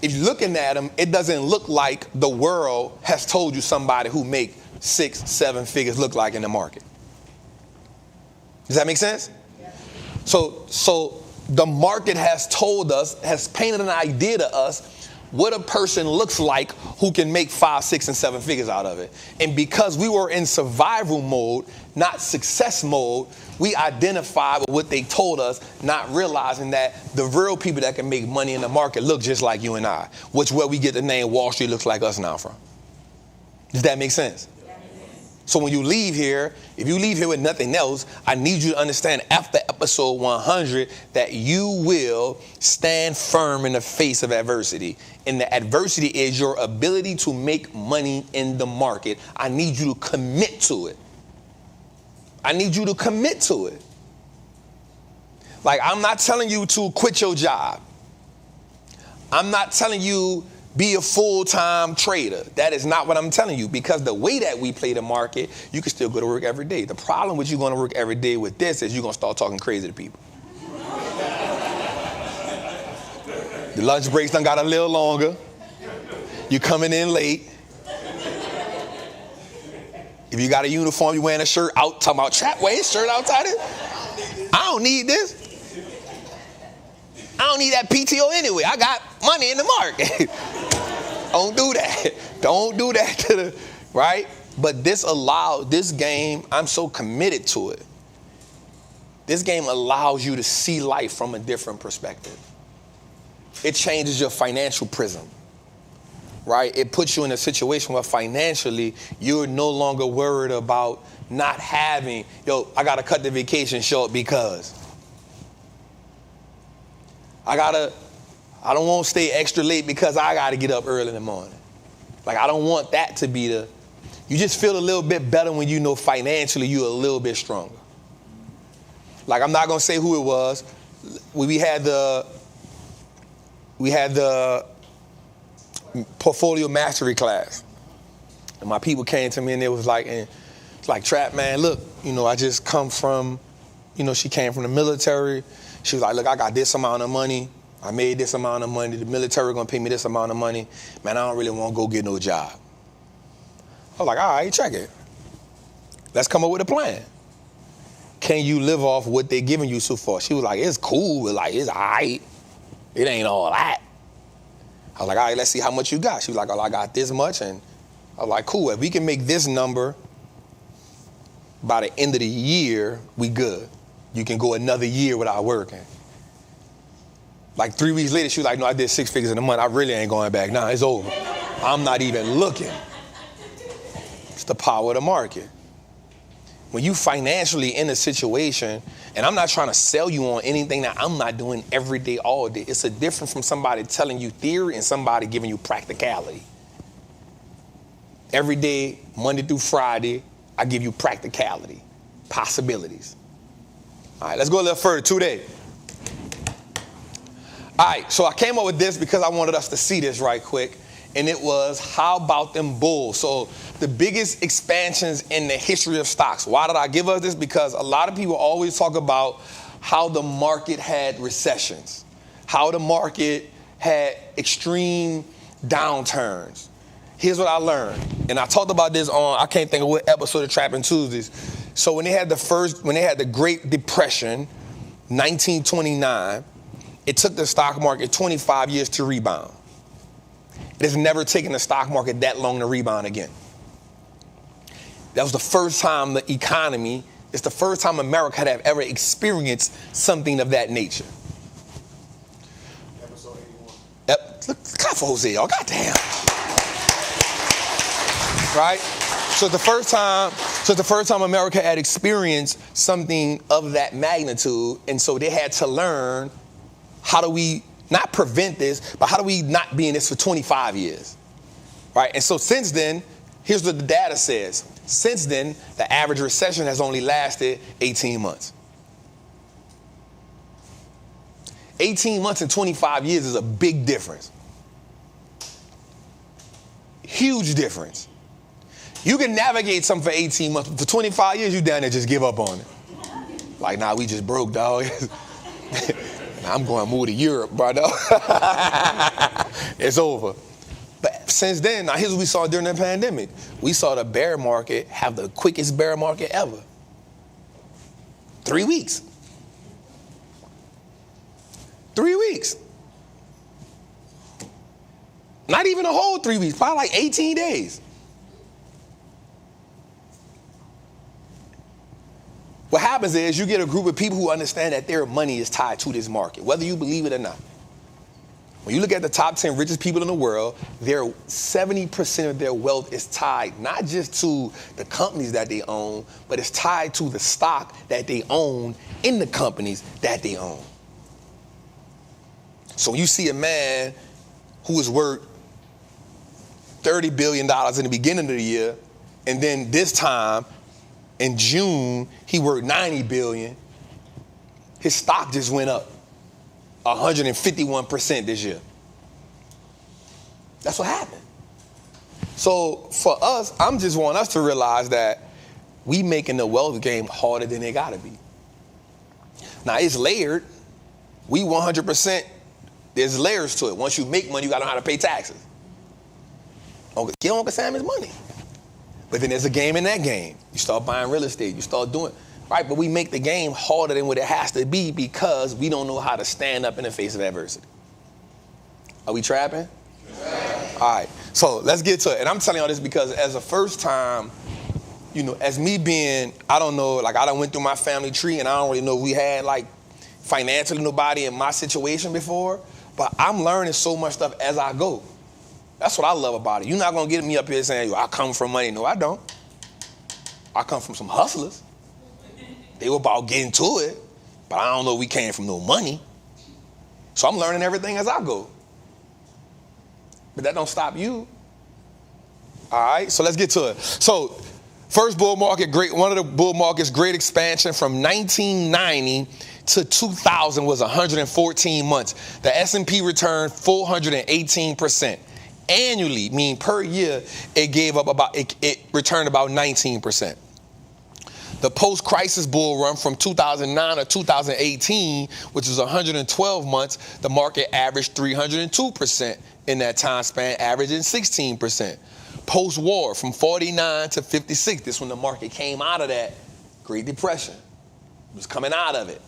if you're looking at them, it doesn't look like the world has told you somebody who make 6, 7 figures look like in the market. Does that make sense? So the market has told us, has painted an idea to us what a person looks like who can make 5, 6, and 7 figures out of it. And because we were in survival mode, not success mode, we identified with what they told us, not realizing that the real people that can make money in the market look just like you and I, which where we get the name Wall Street looks like us now from. Does that make sense? So when you leave here, if you leave here with nothing else, I need you to understand after episode 100 that you will stand firm in the face of adversity. And the adversity is your ability to make money in the market. I need you to commit to it. Like, I'm not telling you to quit your job. I'm not telling you be a full-time trader. That is not what I'm telling you, because the way that we play the market, you can still go to work every day. The problem with you going to work every day with this is you're going to start talking crazy to people. The lunch breaks done got a little longer. You're coming in late. If you got a uniform, you're wearing a shirt out, talking about trap wear his shirt outside it. I don't need this. I don't need that PTO anyway. I got money in the market. Don't do that. Don't do that to the, right? But this game, I'm so committed to it. This game allows you to see life from a different perspective. It changes your financial prism, right? It puts you in a situation where financially, you're no longer worried about not having, I got to cut the vacation short because I don't want to stay extra late because I got to get up early in the morning. Like, I don't want that to be you just feel a little bit better when you know financially you're a little bit stronger. Like, I'm not going to say who it was. We had the portfolio mastery class. And my people came to me and it was like, Trap, man, look, I just come from, she came from the military. She was like, look, I got this amount of money. I made this amount of money. The military going to pay me this amount of money. Man, I don't really want to go get no job. I was like, all right, check it. Let's come up with a plan. Can you live off what they're giving you so far? She was like, it's cool, but like, it's all right. It ain't all that. I was like, all right, let's see how much you got. She was like, oh, I got this much. And I was like, cool. If we can make this number by the end of the year, we good. You can go another year without working. Like 3 weeks later, she was like, no, I did 6 figures in a month. I really ain't going back. Nah, it's over. I'm not even looking. It's the power of the market. when you financially in a situation, and I'm not trying to sell you on anything that I'm not doing every day, all day. It's a difference from somebody telling you theory and somebody giving you practicality. Every day, Monday through Friday, I give you practicality, possibilities. All right, let's go a little further today. All right, so I came up with this because I wanted us to see this right quick. And it was, how about them bulls? So the biggest expansions in the history of stocks. Why did I give us this? Because a lot of people always talk about how the market had recessions, how the market had extreme downturns. Here's what I learned. And I talked about this on, I can't think of what episode of Trappin Tuesdays. So when they had the Great Depression, 1929, it took the stock market 25 years to rebound. It has never taken the stock market that long to rebound again. That was the first time the economy, it's the first time America had ever experienced something of that nature. Episode 81. Yep, look, clap for Jose, y'all, goddamn. Right? So it's the first time America had experienced something of that magnitude, and so they had to learn, how do we not prevent this, but how do we not be in this for 25 years, right? And so since then, here's what the data says. Since then, the average recession has only lasted 18 months. 18 months and 25 years is a big difference. Huge difference. You can navigate something for 18 months, but for 25 years, you down there just give up on it. Like, nah, we just broke, dog. I'm going to move to Europe, brother. It's over. But since then, now here's what we saw during the pandemic. We saw the bear market have the quickest bear market ever. 3 weeks. 3 weeks. Not even a whole 3 weeks, probably like 18 days. What happens is you get a group of people who understand that their money is tied to this market, whether you believe it or not. When you look at the top 10 richest people in the world, 70% of their wealth is tied not just to the companies that they own, but it's tied to the stock that they own in the companies that they own. So when you see a man who is worth $30 billion in the beginning of the year, and then this time, in June, he worth $90 billion. His stock just went up 151% this year. That's what happened. So for us, I'm just want us to realize that we making the wealth game harder than it gotta be. Now it's layered. We 100%, there's layers to it. Once you make money, you gotta know how to pay taxes. Get Uncle Sammy's money. But then there's a game in that game. You start buying real estate, you start doing, right? But we make the game harder than what it has to be because we don't know how to stand up in the face of adversity. Are we trapping? Yeah. All right, so let's get to it. And I'm telling y'all this because as a first time, as me being, I don't know, like I done went through my family tree and I don't really know if we had like financially nobody in my situation before, but I'm learning so much stuff as I go. That's what I love about it. You're not going to get me up here saying, yo, I come from money. No, I don't. I come from some hustlers. They were about getting to it, but I don't know we came from no money. So I'm learning everything as I go. But that don't stop you. All right, so let's get to it. So first bull market, one of the bull markets, great expansion from 1990 to 2000 was 114 months. The S&P returned 418%. Annually, meaning per year, it returned about 19%. The post-crisis bull run from 2009 to 2018, which was 112 months, the market averaged 302% in that time span, averaging 16%. Post-war, from 49 to 56, this when the market came out of that Great Depression. It was coming out of it.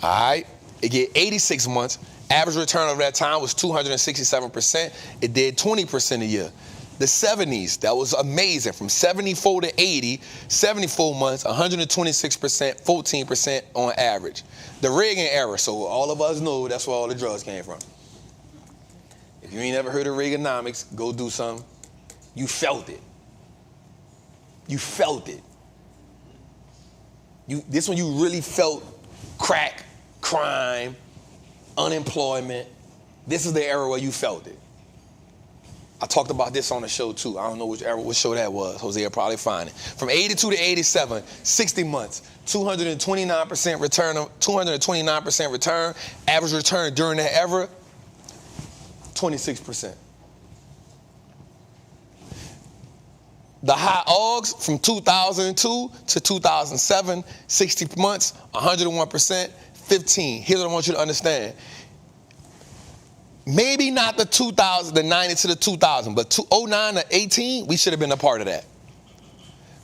All right, it get 86 months. Average return over that time was 267%. It did 20% a year. The 70s, that was amazing. From 74 to 80, 74 months, 126%, 14% on average. The Reagan era, so all of us know that's where all the drugs came from. If you ain't ever heard of Reaganomics, go do something. You felt it. You felt it. This when you really felt crack, crime, unemployment. This is the era where you felt it. I talked about this on the show too. I don't know what show that was. Jose will probably find it. From 82 to 87, 60 months, 229% return. 229% return. Average return during that era, 26%. The high AUGs from 2002 to 2007, 60 months, 101%, 15. Here's what I want you to understand. Maybe not the 90 to the 2000, but 09 to 18, we should have been a part of that.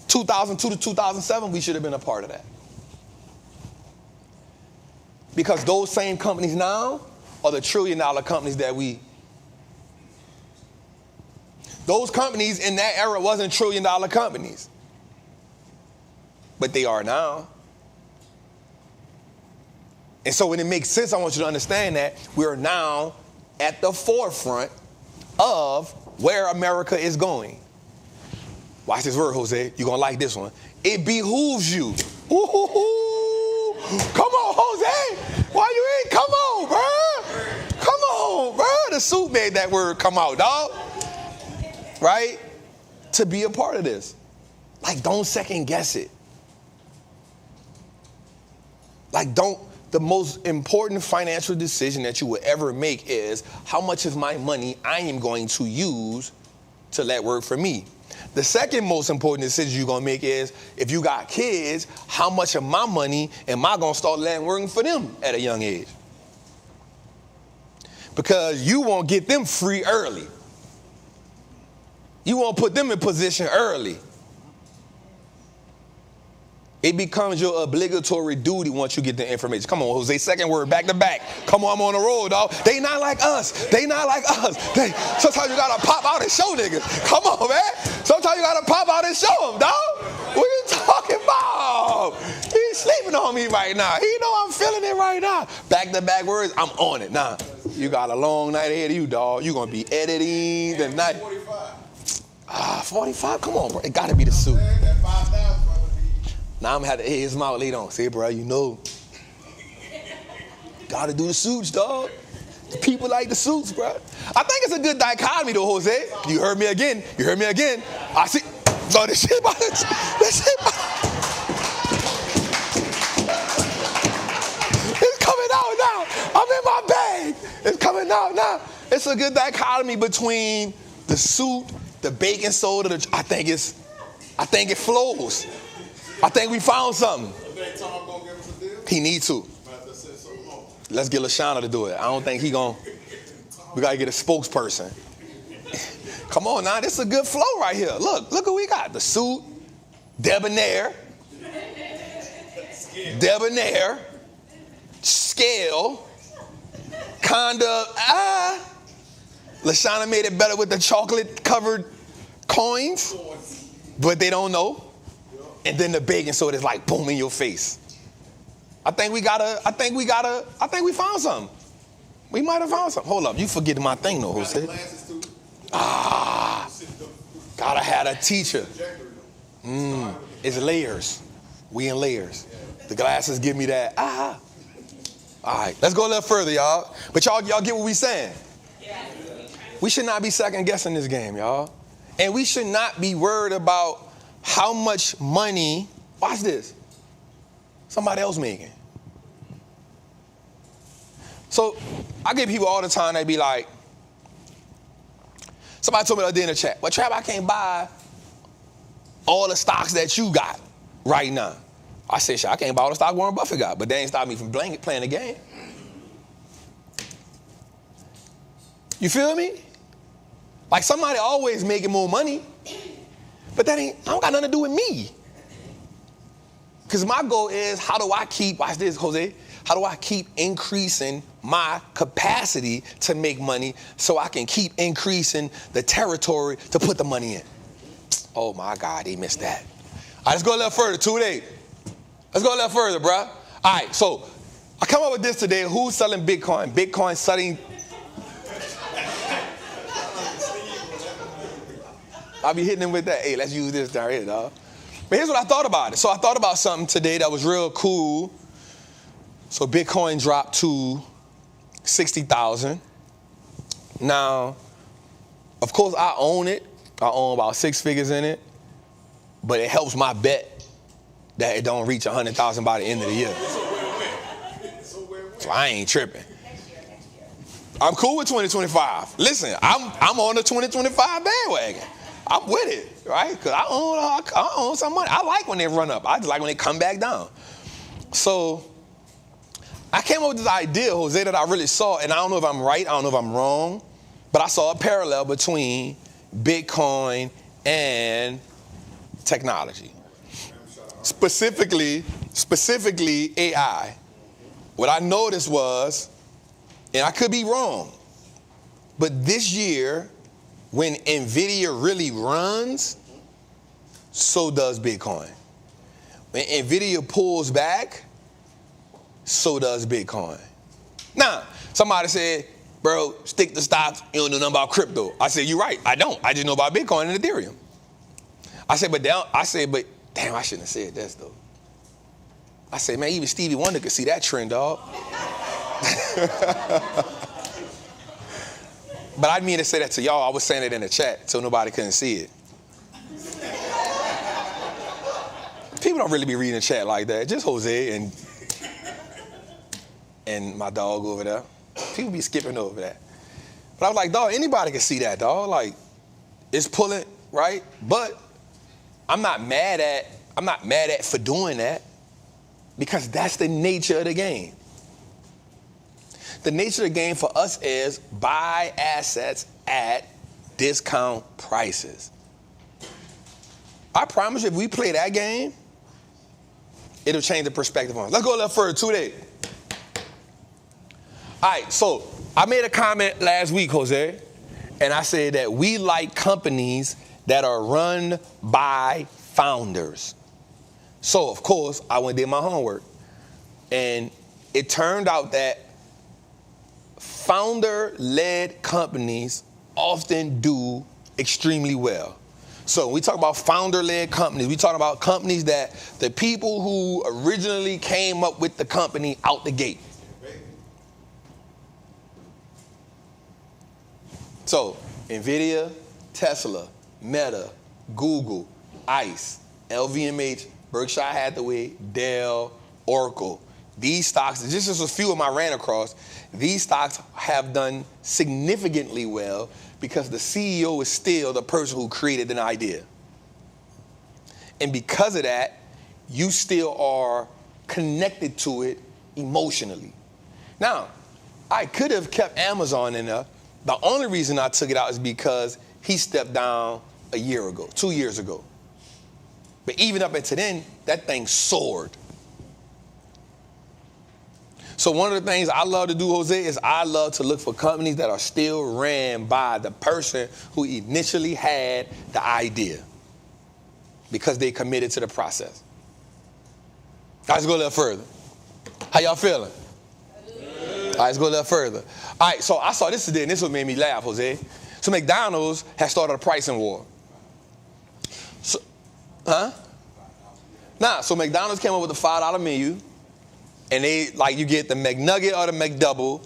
2002 to 2007, we should have been a part of that. Because those same companies now are the trillion-dollar companies that those companies in that era wasn't trillion-dollar companies. But they are now. And so when it makes sense, I want you to understand that we're now at the forefront of where America is going. Watch this word, Jose. You're going to like this one. It behooves you. Ooh, come on, Jose. Why you ain't? Come on, bro. Come on, bro. The suit made that word come out, dog. Right? To be a part of this. Like, don't second guess it. Like, the most important financial decision that you will ever make is how much of my money I am going to use to let work for me. The second most important decision you're going to make is, if you got kids, how much of my money am I going to start letting work for them at a young age? Because you won't get them free early. You won't put them in position early. It becomes your obligatory duty once you get the information. Come on, Jose, second word, back to back. Come on, I'm on the road, dog. They not like us. Sometimes you gotta pop out and show niggas. Come on, man. Sometimes you gotta pop out and show them, dog. What you talking about? He's sleeping on me right now. He know I'm feeling it right now. Back to back words, I'm on it. Nah, you got a long night ahead of you, dog. You gonna be editing the night. 45? Come on, bro. It gotta be the suit. Now I'm gonna have to hit his mouth later on. Say, bro, you know, gotta do the suits, dog. People like the suits, bro. I think it's a good dichotomy, though, Jose. You heard me again. I see. So this shit about it. It's coming out now. I'm in my bag. It's coming out now. It's a good dichotomy between the suit, the baking soda. I think it flows. I think we found something. He needs to. Let's get LaShawna to do it. I don't think he gonna. We gotta get a spokesperson. Come on now, this is a good flow right here. Look what we got. The suit, debonair, scale, conduct. LaShawna made it better with the chocolate-covered coins, but they don't know. And then the baking soda is like boom in your face. I think we found something. We might have found something. Hold up, you forgetting my thing though, Jose. Gotta have a teacher. It's layers. We in layers. The glasses give me that. All right, let's go a little further, y'all. But y'all get what we saying. We should not be second guessing this game, y'all. And we should not be worried about how much money, watch this, somebody else making. So I get people all the time, they be like, somebody told me the other day in the chat, well, Trap, I can't buy all the stocks that you got right now. I said, shit, I can't buy all the stock Warren Buffett got, but they ain't stopped me from playing the game. You feel me? Like somebody always making more money. But I don't got nothing to do with me. Because my goal is, how do I keep, watch this, Jose, how do I keep increasing my capacity to make money so I can keep increasing the territory to put the money in? Oh my God, they missed that. All right, let's go a little further, 2 to 8. Let's go a little further, bro. All right, so I come up with this today. Who's selling Bitcoin? Bitcoin selling. I'll be hitting him with that. Hey, let's use this down here, dog. But here's what I thought about it. So I thought about something today that was real cool. So Bitcoin dropped to 60,000. Now, of course, I own it. I own about 6 figures in it. But it helps my bet that it don't reach 100,000 by the end of the year. So I ain't tripping. I'm cool with 2025. Listen, I'm on the 2025 bandwagon. I'm with it, right? Because I own some money. I like when they run up. I just like when they come back down. So I came up with this idea, Jose, that I really saw, and I don't know if I'm right, I don't know if I'm wrong, but I saw a parallel between Bitcoin and technology. Specifically AI. What I noticed was, and I could be wrong, but this year, when NVIDIA really runs, so does Bitcoin. When NVIDIA pulls back, so does Bitcoin. Now, somebody said, bro, stick to stocks, you don't know nothing about crypto. I said, you're right, I don't. I just know about Bitcoin and Ethereum. I said, but damn, I shouldn't have said this, though. I said, man, even Stevie Wonder could see that trend, dog. But I didn't mean to say that to y'all. I was saying it in the chat so nobody couldn't see it. People don't really be reading the chat like that. Just Jose and my dog over there. People be skipping over that. But I was like, dog, anybody can see that, dog. Like, it's pulling, right? But I'm not mad at for doing that because that's the nature of the game. The nature of the game for us is buy assets at discount prices. I promise you, if we play that game, it'll change the perspective on it. Let's go a little further today. All right, so I made a comment last week, Jose, and I said that we like companies that are run by founders. So, of course, I went and did my homework. And it turned out that founder-led companies often do extremely well. So when we talk about founder-led companies, we talk about companies that the people who originally came up with the company out the gate. So NVIDIA, Tesla, Meta, Google, ICE, LVMH, Berkshire Hathaway, Dell, Oracle. These stocks, this is a few of them I ran across, these stocks have done significantly well because the CEO is still the person who created an idea. And because of that, you still are connected to it emotionally. Now, I could have kept Amazon in there. The only reason I took it out is because he stepped down a year ago, 2 years ago. But even up until then, that thing soared. So one of the things I love to do, Jose, is I love to look for companies that are still ran by the person who initially had the idea because they committed to the process. Let's go a little further. How y'all feeling? All right, let's go a little further. All right, so I saw this today, and this what made me laugh, Jose. So McDonald's has started a pricing war. So, so McDonald's came up with a $5 menu. And you get the McNugget or the McDouble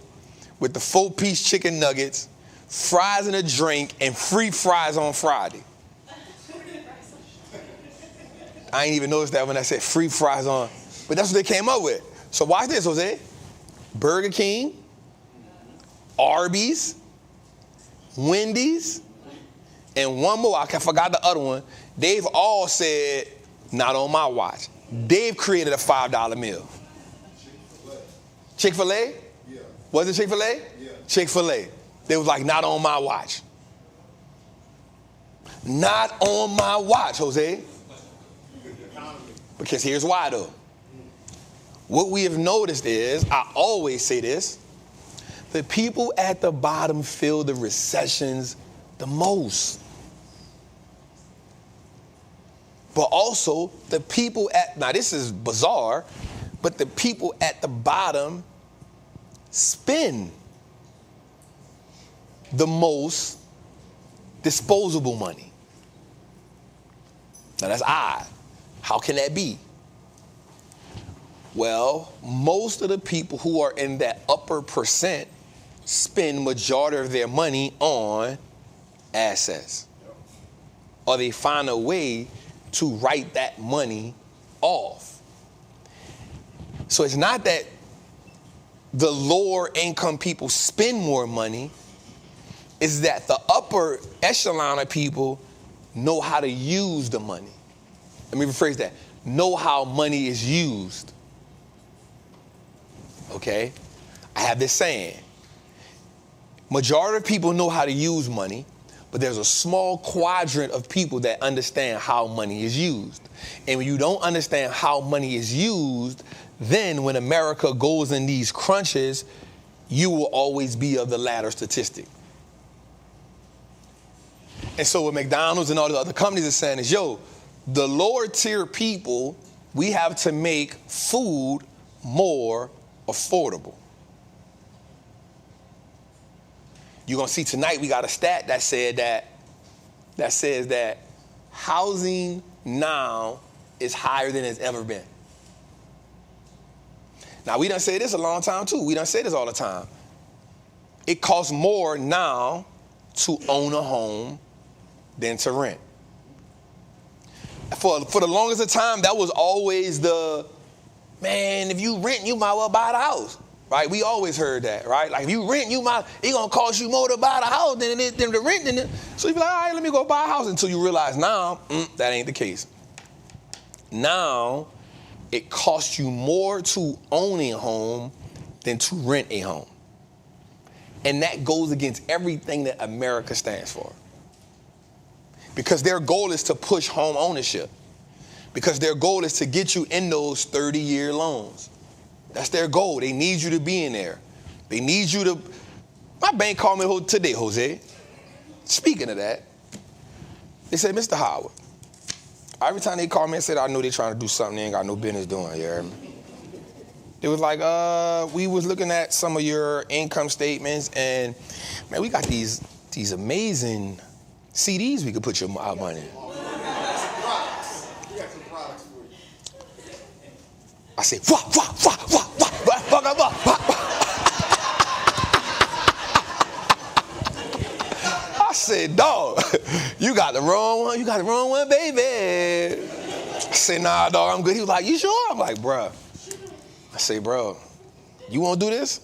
with the 4-piece chicken nuggets, fries and a drink, and free fries on Friday. I ain't even noticed that when I said free fries on, but that's what they came up with. So watch this, Jose. Burger King, Arby's, Wendy's, and one more, I forgot the other one. They've all said, not on my watch. They've created a $5 meal. Chick-fil-A? Yeah. Was it Chick-fil-A? Yeah. Chick-fil-A. They was like, not on my watch. Not on my watch, Jose. Because here's why, though. What we have noticed is, I always say this, the people at the bottom feel the recessions the most. But also, the people now this is bizarre, but the people at the bottom spend the most disposable money. Now that's odd. How can that be? Well, most of the people who are in that upper percent spend majority of their money on assets. Or they find a way to write that money off. So it's not that the lower income people spend more money, it's that the upper echelon of people know how to use the money. Let me rephrase that. Know how money is used. Okay? I have this saying. Majority of people know how to use money, but there's a small quadrant of people that understand how money is used. And when you don't understand how money is used, then when America goes in these crunches, you will always be of the latter statistic. And so what McDonald's and all the other companies are saying is, yo, the lower tier people, we have to make food more affordable. You're gonna see tonight we got a stat that says that housing now is higher than it's ever been. Now we done say this a long time too. We done say this all the time. It costs more now to own a home than to rent. For the longest of time, that was always the, man, if you rent, you might well buy the house. Right? We always heard that, right? Like if you rent, it's gonna cost you more to buy the house than the rent. So you be like, all right, let me go buy a house, until you realize now, that ain't the case. Now, it costs you more to own a home than to rent a home. And that goes against everything that America stands for. Because their goal is to push home ownership. Because their goal is to get you in those 30-year loans. That's their goal. They need you to be in there. They need you to. My bank called me today, Jose. Speaking of that, they said, Mr. Howard, every time they call me and said, I know they're trying to do something they ain't got no business doing, you hear me? It was like, we was looking at some of your income statements, and man, we got these amazing CDs we could put your money in. I said, I said, dog, you got the wrong one. You got the wrong one, baby. I said, nah, dog, I'm good. He was like, you sure? I'm like, bruh. I say, bro, you want to do this?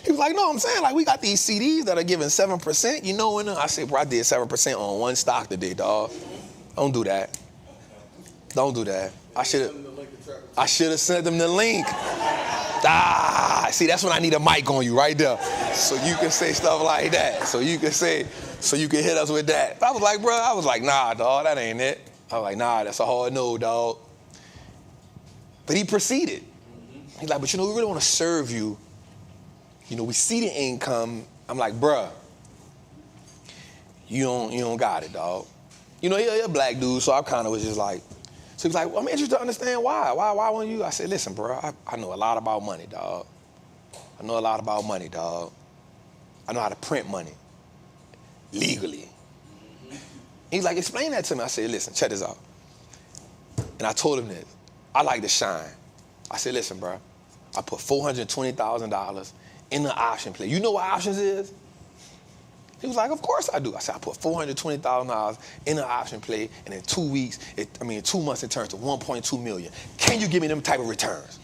He was like, no, I'm saying, like, we got these CDs that are giving 7%, you know, and I said, bro, I did 7% on one stock today, dog. Don't do that. Don't do that. I should have sent them the link. See, that's when I need a mic on you right there. So you can say stuff like that. So you can hit us with that. I was like, nah, dog, that ain't it. I was like, nah, that's a hard no, dog. But he proceeded. He's like, but we really want to serve you. We see the income. I'm like, bruh, you don't got it, dog. You're a black dude, so I kind of was just like, so he was like, well, I'm interested to understand why. Why won't you? I said, listen, bro, I know a lot about money, dog. I know how to print money legally. He's like, explain that to me. I said, listen, check this out. And I told him this. I like to shine. I said, listen, bro, I put $420,000 in the option play. You know what options is? He was like, of course I do. I said, I put $420,000 in an option play, and in 2 months it turns to $1.2 million. Can you give me them type of returns?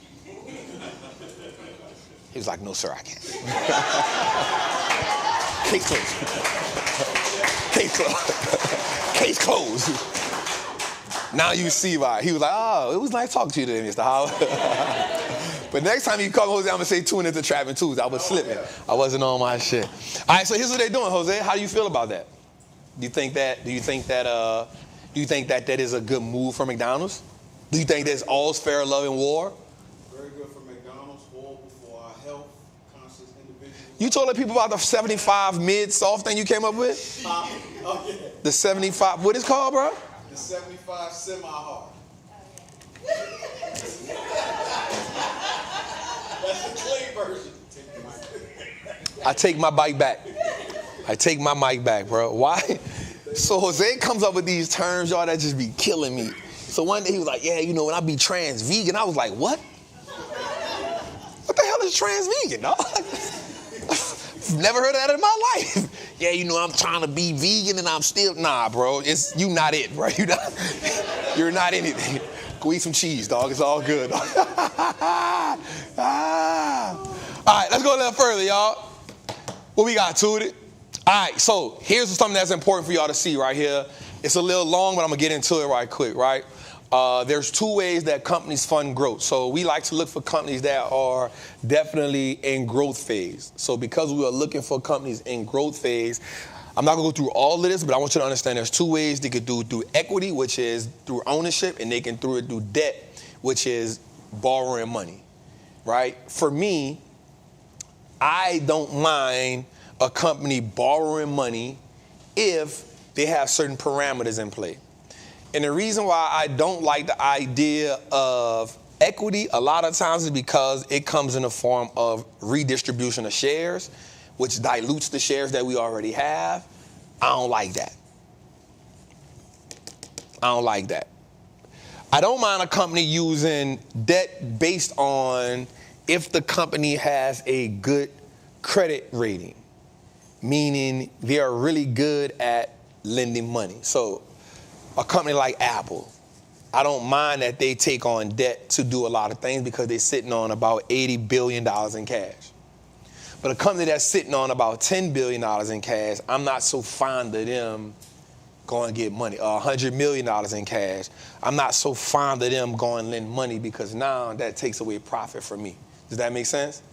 He was like, no, sir, I can't. Case closed. Case closed. Now you see why. He was like, oh, it was nice talking to you today, Mr. Howard. But next time you call Jose, I'm going to say tune into Trappin Tuesday. I was slipping. I wasn't on my shit. All right, so here's what they're doing, Jose. How do you feel about that? Do you think that that is a good move for McDonald's? Do you think that's all's fair, love, and war? Very good for McDonald's, horrible for our health-conscious individuals. You told the people about the 75 mid-soft thing you came up with? Oh, yeah. The 75, what is it called, bro? The 75 semi-hard. That's the clean version. I take my bike back. I take my mic back, bro. Why? So Jose comes up with these terms, y'all, that just be killing me. So one day he was like, yeah, you know, when I be trans vegan, I was like, what? What the hell is trans vegan, dog? Never heard of that in my life. Yeah, you know, I'm trying to be vegan and I'm still, nah, bro, you not it, bro. You're not anything. Go eat some cheese, dog. It's all good. All right, let's go a little further, y'all. What we got, Tootie? All right, so here's something that's important for y'all to see right here. It's a little long, but I'm going to get into it right quick, right? There's two ways that companies fund growth. So we like to look for companies that are definitely in growth phase. So because we are looking for companies in growth phase, I'm not going to go through all of this, but I want you to understand there's two ways they could do through equity, which is through ownership, and they can do it through debt, which is borrowing money, right? For me, I don't mind a company borrowing money if they have certain parameters in play. And the reason why I don't like the idea of equity a lot of times is because it comes in the form of redistribution of shares, which dilutes the shares that we already have. I don't like that. I don't like that. I don't mind a company using debt based on if the company has a good credit rating, meaning they are really good at lending money. So a company like Apple, I don't mind that they take on debt to do a lot of things because they're sitting on about $80 billion in cash. But a company that's sitting on about $10 billion in cash, I'm not so fond of them going to get money. $100 million in cash, I'm not so fond of them going to lend money because now that takes away profit from me. Does that make sense?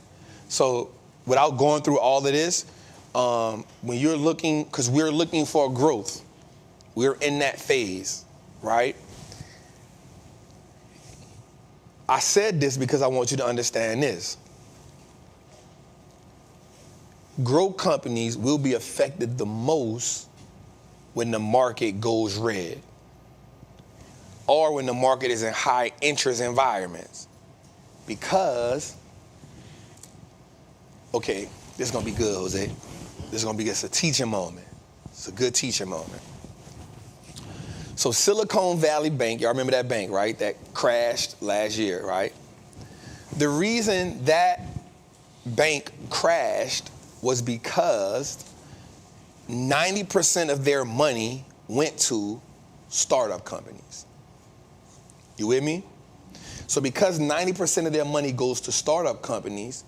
So without going through all of this, when you're looking, because we're looking for growth, we're in that phase, right? I said this because I want you to understand this. Growth companies will be affected the most when the market goes red or when the market is in high interest environments. Because, okay, this is going to be good, Jose. This is going to be just a teaching moment. It's a good teaching moment. So Silicon Valley Bank, y'all remember that bank, right? That crashed last year, right? The reason that bank crashed was because 90% of their money went to startup companies. You with me? So because 90% of their money goes to startup companies,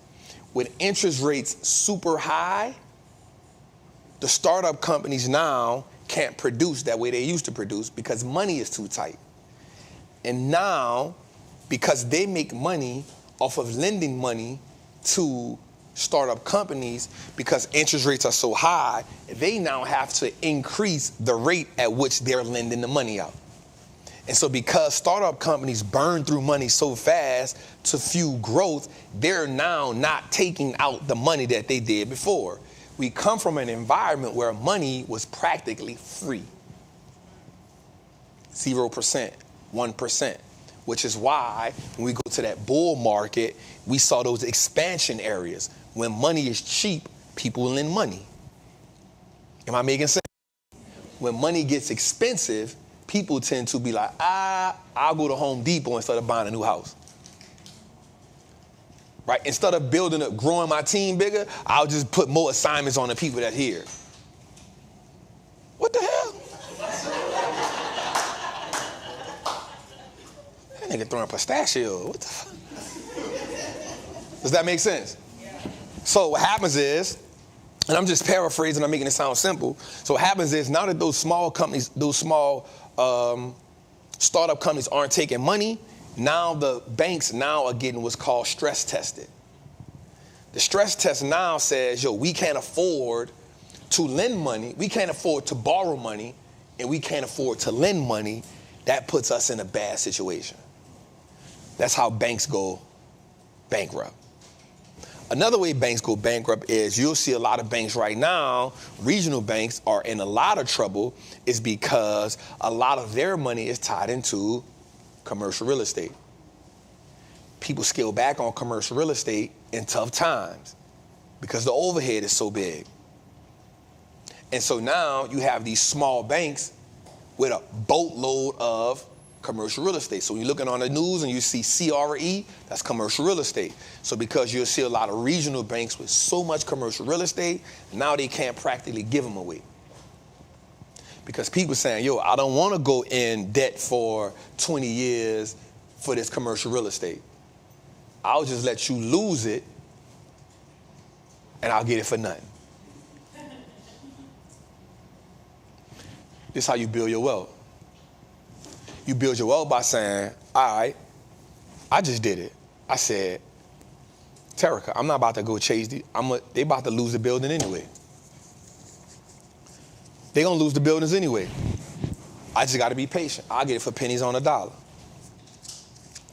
with interest rates super high, the startup companies now can't produce that way they used to produce because money is too tight. And now, because they make money off of lending money to startup companies, because interest rates are so high, they now have to increase the rate at which they're lending the money out. And so because startup companies burn through money so fast to fuel growth, they're now not taking out the money that they did before. We come from an environment where money was practically free. 0%, 1%, which is why when we go to that bull market, we saw those expansion areas. When money is cheap, people lend money. Am I making sense? When money gets expensive, people tend to be like, I'll go to Home Depot instead of buying a new house. Right? Instead of growing my team bigger, I'll just put more assignments on the people that's here. What the hell? That nigga throwing pistachio. What the fuck? Does that make sense? So what happens is, and I'm just paraphrasing, I'm making it sound simple. So what happens is now that those small companies, those small startup companies aren't taking money, now the banks now are getting what's called stress tested. The stress test now says, we can't afford to lend money, we can't afford to borrow money, and we can't afford to lend money. That puts us in a bad situation. That's how banks go bankrupt. Another way banks go bankrupt is you'll see a lot of banks right now, regional banks are in a lot of trouble, is because a lot of their money is tied into commercial real estate. People scale back on commercial real estate in tough times because the overhead is so big. And so now you have these small banks with a boatload of commercial real estate. So when you're looking on the news and you see CRE, that's commercial real estate. So because you'll see a lot of regional banks with so much commercial real estate, now they can't practically give them away. Because people saying, yo, I don't want to go in debt for 20 years for this commercial real estate. I'll just let you lose it and I'll get it for nothing. This is how you build your wealth. You build your wealth by saying, all right, I just did it. I said, Terica, I'm not about to go chase they about to lose the building anyway. They're going to lose the buildings anyway. I just got to be patient. I'll get it for pennies on a dollar.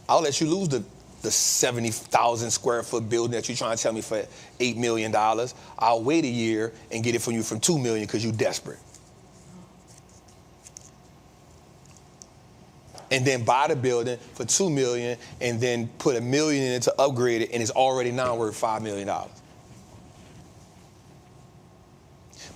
I'll let you lose the 70,000 square foot building that you're trying to tell me for $8 million. I'll wait a year and get it from you for $2 million because you're desperate. And then buy the building for $2 million and then put $1 million in it to upgrade it, and it's already now worth $5 million.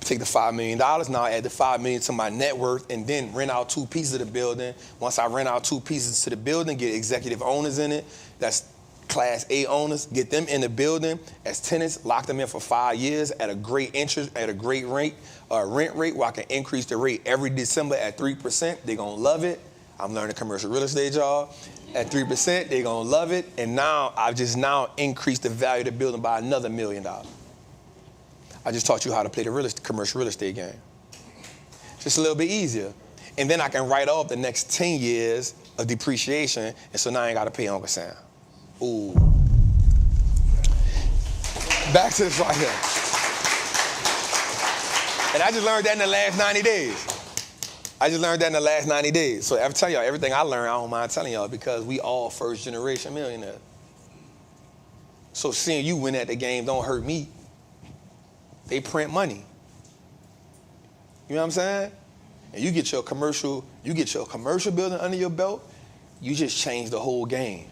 Take the $5 million, now add the $5 million to my net worth, and then rent out 2 pieces of the building. Once I rent out 2 pieces to the building, get executive owners in it, that's Class A owners, get them in the building as tenants, lock them in for 5 years at a great interest, at a great rate, rent rate, where I can increase the rate every December at 3%. They're going to love it. I'm learning commercial real estate, y'all. At 3%, they're going to love it. And now I've just increased the value of the building by another $1 million. I just taught you how to play the commercial real estate game. Just a little bit easier. And then I can write off the next 10 years of depreciation, and so now I ain't got to pay Uncle Sam. Ooh. Back to this right here. And I just learned that in the last 90 days. So I tell y'all, everything I learned, I don't mind telling y'all, because we all first generation millionaires. So seeing you win at the game don't hurt me. They print money. You know what I'm saying? And you get your commercial building under your belt, you just change the whole game.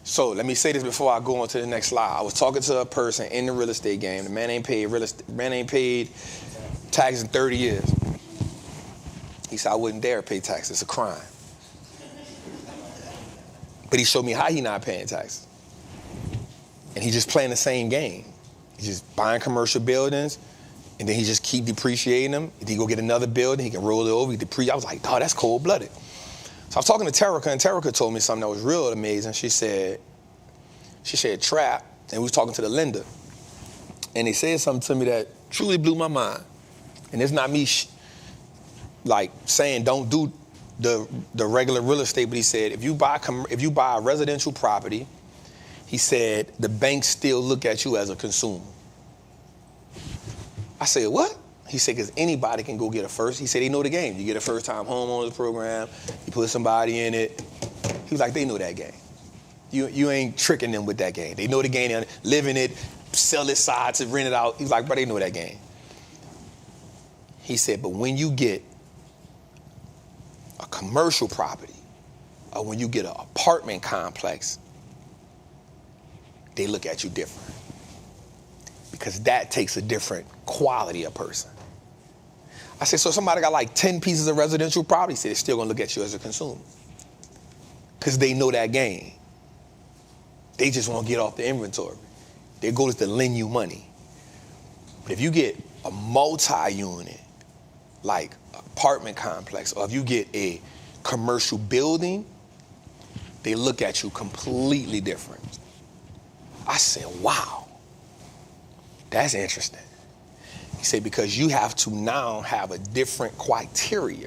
So let me say this before I go on to the next slide. I was talking to a person in the real estate game. The man ain't paid taxes in 30 years. He said, I wouldn't dare pay taxes. It's a crime. But he showed me how he not paying taxes. And he just playing the same game. He's just buying commercial buildings, and then he just keep depreciating them. If he go get another building, he can roll it over, I was like, dog, that's cold-blooded. So I was talking to Terica, and Terica told me something that was real amazing. She said, Trap, and we was talking to the lender. And they said something to me that truly blew my mind. And it's not me saying don't do the regular real estate, but he said, if you buy a residential property, he said, the banks still look at you as a consumer. I said, what? He said, because anybody can go get a first. He said, they know the game. You get a first-time homeowners program, you put somebody in it. He was like, they know that game. You ain't tricking them with that game. They know the game, they live in it, sell this side to rent it out. He was like, bro, they know that game. He said, but when you get a commercial property, or when you get an apartment complex, they look at you different, because that takes a different quality of person. I said, so somebody got like 10 pieces of residential property, said they're still gonna look at you as a consumer, because they know that game. They just want to get off the inventory. Their goal is to lend you money. But if you get a multi-unit, like apartment complex, or if you get a commercial building, they look at you completely different. I said, wow, that's interesting. He said, because you have to now have a different criteria.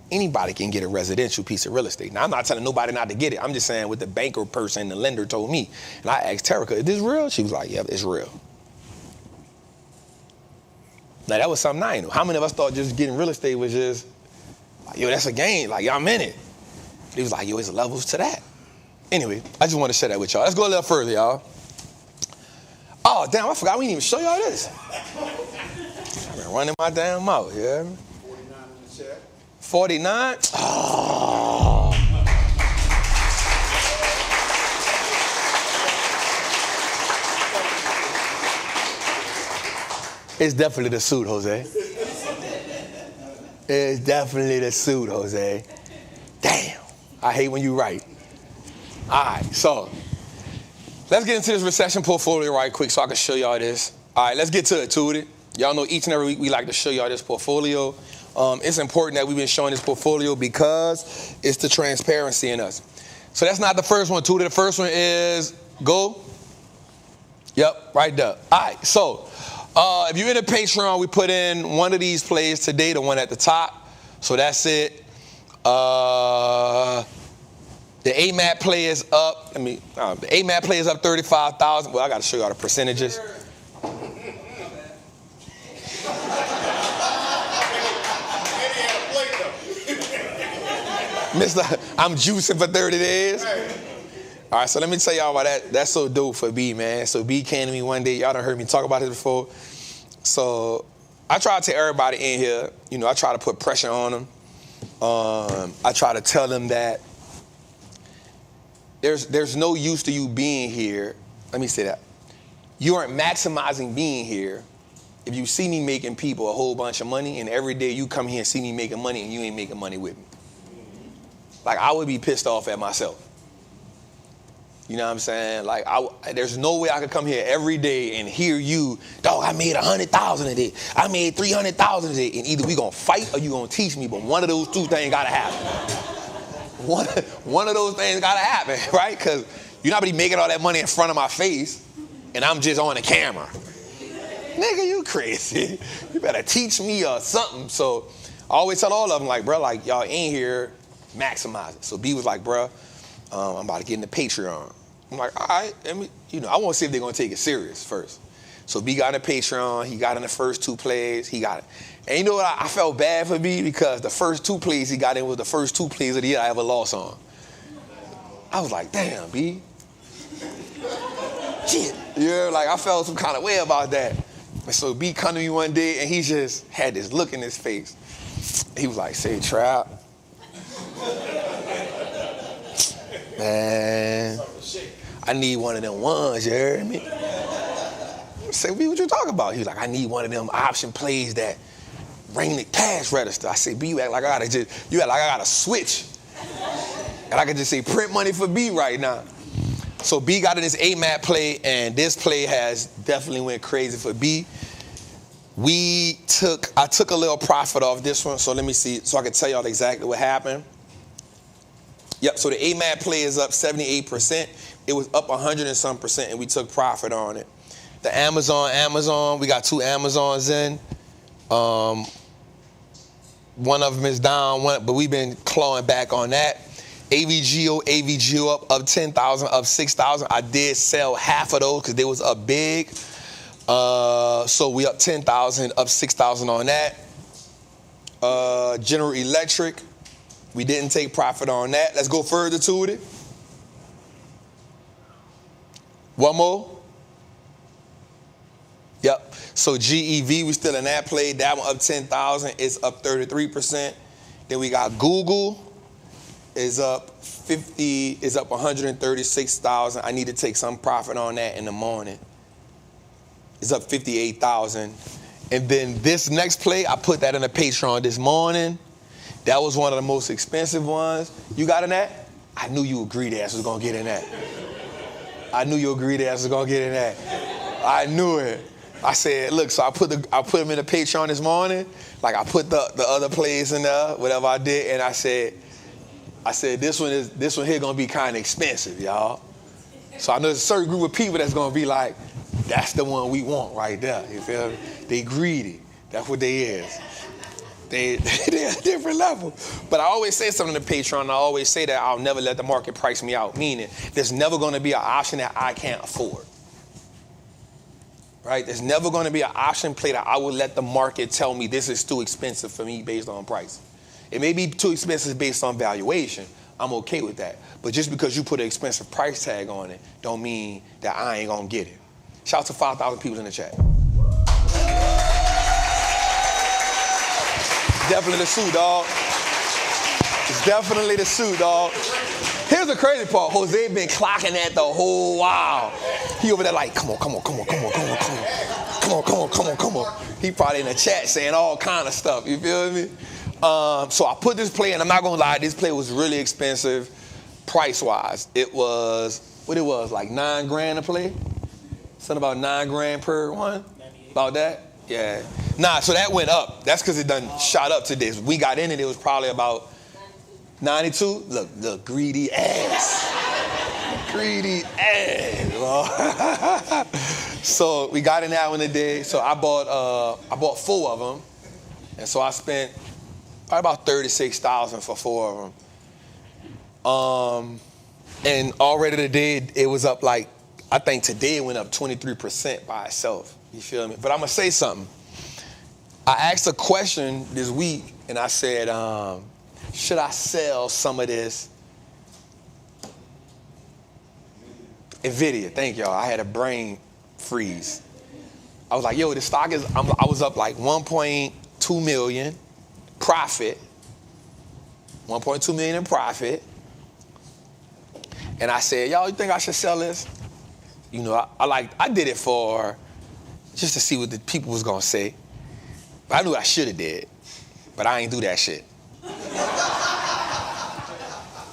Anybody can get a residential piece of real estate. Now, I'm not telling nobody not to get it. I'm just saying what the banker person, the lender told me. And I asked Terica, is this real? She was like, yeah, it's real. Now, that was something I knew. How many of us thought just getting real estate was just, like, yo, that's a game. Like, y'all in it. He was like, yo, there's levels to that. Anyway, I just want to share that with y'all. Let's go a little further, y'all. Oh, damn, I forgot we didn't even show y'all this. I've been running my damn mouth, yeah? 49 in the chat. 49? Oh. It's definitely the suit, Jose. It's definitely the suit, Jose. Damn. I hate when you right. All right, so let's get into this recession portfolio right quick so I can show y'all this. All right, let's get to it, Tootie. Y'all know each and every week we like to show y'all this portfolio. It's important that we've been showing this portfolio because it's the transparency in us. So that's not the first one, Tootie. The first one is go. Yep, right there. All right, so if you're in the Patreon, we put in one of these plays today, the one at the top. So that's it. The AMAT play is up. The AMAT play is up 35,000. Well, I got to show y'all the percentages. Mister, I'm juicing for 30 days. All right, so let me tell y'all about that. That's so dope for B, man. So B came to me one day. Y'all done heard me talk about this before. So I try to tell everybody in here, I try to put pressure on them. I try to tell them that there's no use to you being here. Let me say that. You aren't maximizing being here if you see me making people a whole bunch of money and every day you come here and see me making money and you ain't making money with me. Like, I would be pissed off at myself. You know what I'm saying? Like, there's no way I could come here every day and hear you, dog, I made 100,000 a day. I made 300,000 a day. And either we gonna fight or you gonna teach me, but one of those two things gotta happen. One of those things gotta happen, right? Because you're not gonna be making all that money in front of my face and I'm just on the camera. Nigga, you crazy. You better teach me or something. So I always tell all of them, like, bro, like, y'all ain't here maximizing. So B was like, bro, I'm about to get in the Patreon. I'm like, all right, I want to see if they're going to take it serious first. So B got in the Patreon. He got in the first two plays. He got it. And you know what? I felt bad for B because the first two plays he got in was the first two plays of the year I ever lost on. I was like, damn, B. Shit. Yeah, like, I felt some kind of way about that. And so B come to me one day, and he just had this look in his face. He was like, say, Trap. Man, I need one of them ones, you heard me? I said, B, what you talking about? He was like, I need one of them option plays that ring the cash register. I said, B, you act like I gotta switch. And I could just say print money for B right now. So B got in this AMAT play, and this play has definitely went crazy for B. I took a little profit off this one, so let me see, so I can tell y'all exactly what happened. Yep, so the AMAT play is up 78%. It was up 100 and some percent, and we took profit on it. The Amazon, we got two Amazons in. One of them is down, but we've been clawing back on that. AVGO up 10,000, up 6,000. I did sell half of those because they was up big. So we up 10,000, up 6,000 on that. General Electric. We didn't take profit on that. Let's go further to it. One more. Yep. So GEV, we still in that play. That one up 10,000. It's up 33%. Then we got Google. Is up 50. Is up 136,000. I need to take some profit on that in the morning. It's up 58,000. And then this next play, I put that in the Patreon this morning. That was one of the most expensive ones. You got in that? I knew you greedy ass was gonna get in that. I knew your greedy ass was gonna get in that. I knew it. I said, look, so I put them in the Patreon this morning. Like, I put the other plays in there, whatever I did, and I said this one here gonna be kind of expensive, y'all. So I know there's a certain group of people that's gonna be like, that's the one we want right there. You feel me? They greedy. That's what they is. They're a different level. But I always say something in the Patreon. I always say that I'll never let the market price me out. Meaning, there's never going to be an option that I can't afford. Right? There's never going to be an option play that I will let the market tell me this is too expensive for me based on price. It may be too expensive based on valuation. I'm okay with that. But just because you put an expensive price tag on it, don't mean that I ain't going to get it. Shout out to 5,000 people in the chat. Definitely the suit, dog. It's definitely the suit, dog. Here's the crazy part. Jose been clocking that the whole while. He over there like, come on. come on. He probably in the chat saying all kind of stuff, you feel me? So I put this play, and I'm not gonna lie, this play was really expensive price-wise. It was, like $9,000 a play? Something about $9,000 per one? About that? Yeah. Nah, so that went up. That's because it done shot up to this. We got in it, it was probably about 92. Look, greedy ass. Greedy ass. So we got in that one today. So I bought 4 of them. And so I spent probably about $36,000 for 4 of them. And already today, it was up like, I think today it went up 23% by itself. You feel me? But I'm going to say something. I asked a question this week, and I said, should I sell some of this? NVIDIA, thank y'all. I had a brain freeze. I was like, yo, the stock is, I was up like 1.2 million profit. 1.2 million in profit. And I said, y'all, you think I should sell this? You know, I did it for, just to see what the people was gonna say. But I knew I should have did, but I ain't do that shit.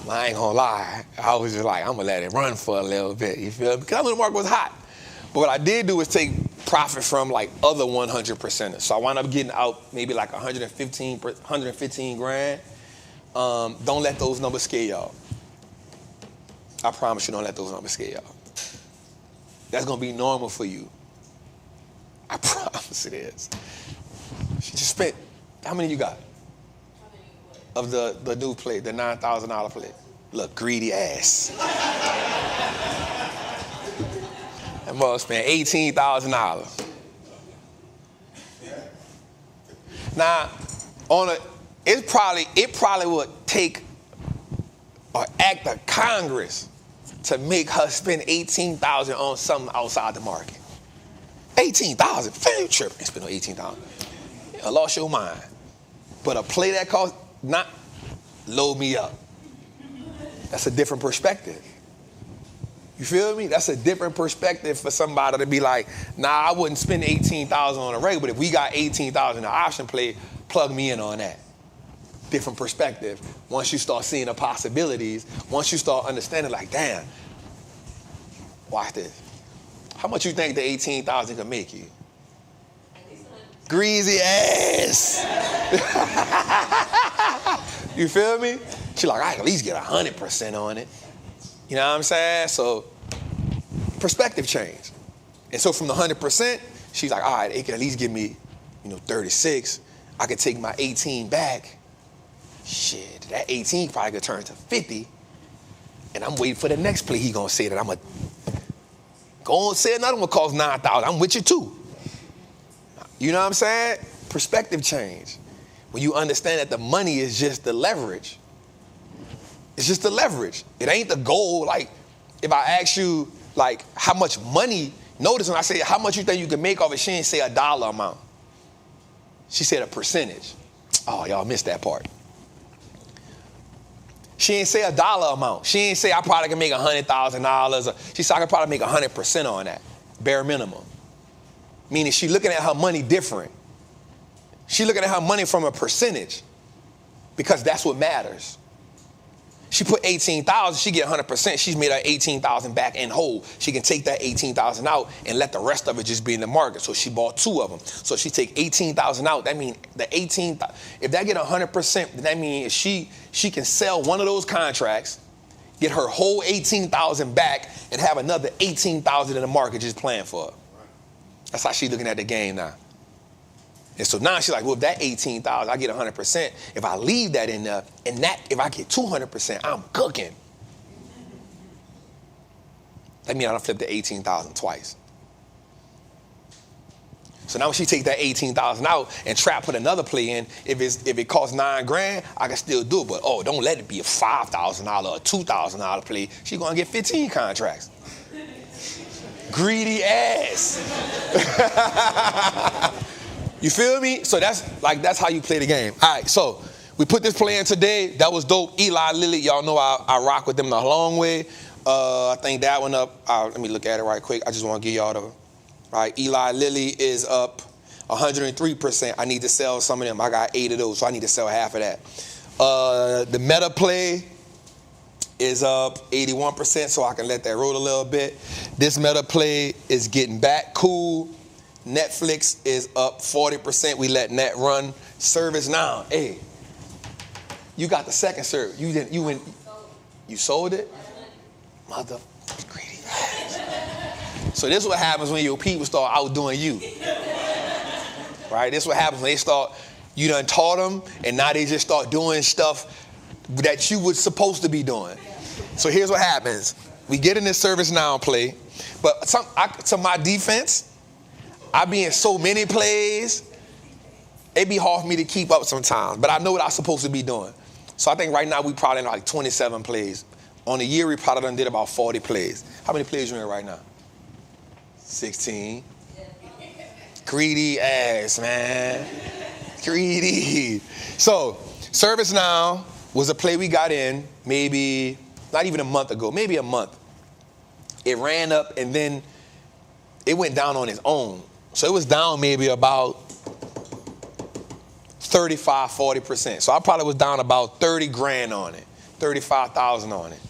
I ain't gonna lie. I was just like, I'm gonna let it run for a little bit, you feel me? Because I knew the market was hot. But what I did do was take profit from like other 100%ers. So I wound up getting out maybe like 115 grand. Don't let those numbers scare y'all. I promise you, don't let those numbers scare y'all. That's gonna be normal for you. I promise it is. She just spent, how many you got? Of the new plate, the $9,000 plate. Look, greedy ass. That mother spent $18,000. Now, it probably would take an act of Congress to make her spend $18,000 on something outside the market. $18,000, you tripping? You spend on $18,000. I lost your mind. But a play that costs, not load me up. That's a different perspective. You feel me? That's a different perspective for somebody to be like, nah, I wouldn't spend $18,000 on a regular, but if we got $18,000 in an option play, plug me in on that. Different perspective. Once you start seeing the possibilities, once you start understanding, like, damn, watch this. How much you think the $18,000 can make you? Greasy ass. You feel me? She like, I can at least get 100% on it. You know what I'm saying? So perspective change. And so from the 100%, she's like, all right, it can at least give me, 36. I could take my 18 back. Shit, that 18 probably could turn to 50. And I'm waiting for the next play he gonna say that I'm gonna go and say another one costs $9,000. I'm with you too. You know what I'm saying? Perspective change. When you understand that the money is just the leverage. It's just the leverage. It ain't the goal. Like, if I ask you, like, how much money, notice when I say how much you think you can make off it, she didn't say a dollar amount. She said a percentage. Oh, y'all missed that part. She didn't say a dollar amount. She didn't say I probably can make $100,000. She said I can probably make 100% on that, bare minimum. Meaning she looking at her money different. She looking at her money from a percentage because that's what matters. She put $18,000, she get 100%. She's made her $18,000 back in whole. She can take that $18,000 out and let the rest of it just be in the market. So she bought 2 of them. So she take $18,000 out. That means the 18, if that get 100%, then that means she can sell one of those contracts, get her whole $18,000 back, and have another $18,000 in the market just playing for her. That's how she's looking at the game now. And so now she's like, well, if that $18,000, I get 100%. If I leave that in there, and that, if I get 200%, I'm cooking. That means I don't flip the $18,000 twice. So now when she take that $18,000 out and Trap put another play in, if it costs $9,000, I can still do it. But don't let it be a $5,000 or $2,000 play. She's gonna get 15 contracts. Greedy ass. You feel me? So that's how you play the game. All right, so we put this play in today. That was dope. Eli Lilly, y'all know I rock with them the long way. I think that one up. Let me look at it right quick. I just want to give y'all the right? Eli Lilly is up 103%. I need to sell some of them. I got 8 of those, so I need to sell half of that. The Meta play is up 81%, so I can let that roll a little bit. This Meta play is getting back cool. Netflix is up 40%. We letting that run. ServiceNow, hey, you got the second service. You sold it? Mother greedy ass. So this is what happens when your people start outdoing you. Right? This is what happens when they start, you done taught them, and now they just start doing stuff that you were supposed to be doing. So here's what happens. We get in this ServiceNow play, but to my defense, I be in so many plays, it be hard for me to keep up sometimes, but I know what I'm supposed to be doing. So I think right now we probably in like 27 plays. On the year, we probably done did about 40 plays. How many plays you in right now? 16. Greedy ass, man. Greedy. So ServiceNow was a play we got in maybe, not even a month ago, maybe a month. It ran up and then it went down on its own. So it was down maybe about 35, 40%. So I probably was down about 30 grand on it, 35,000 on it.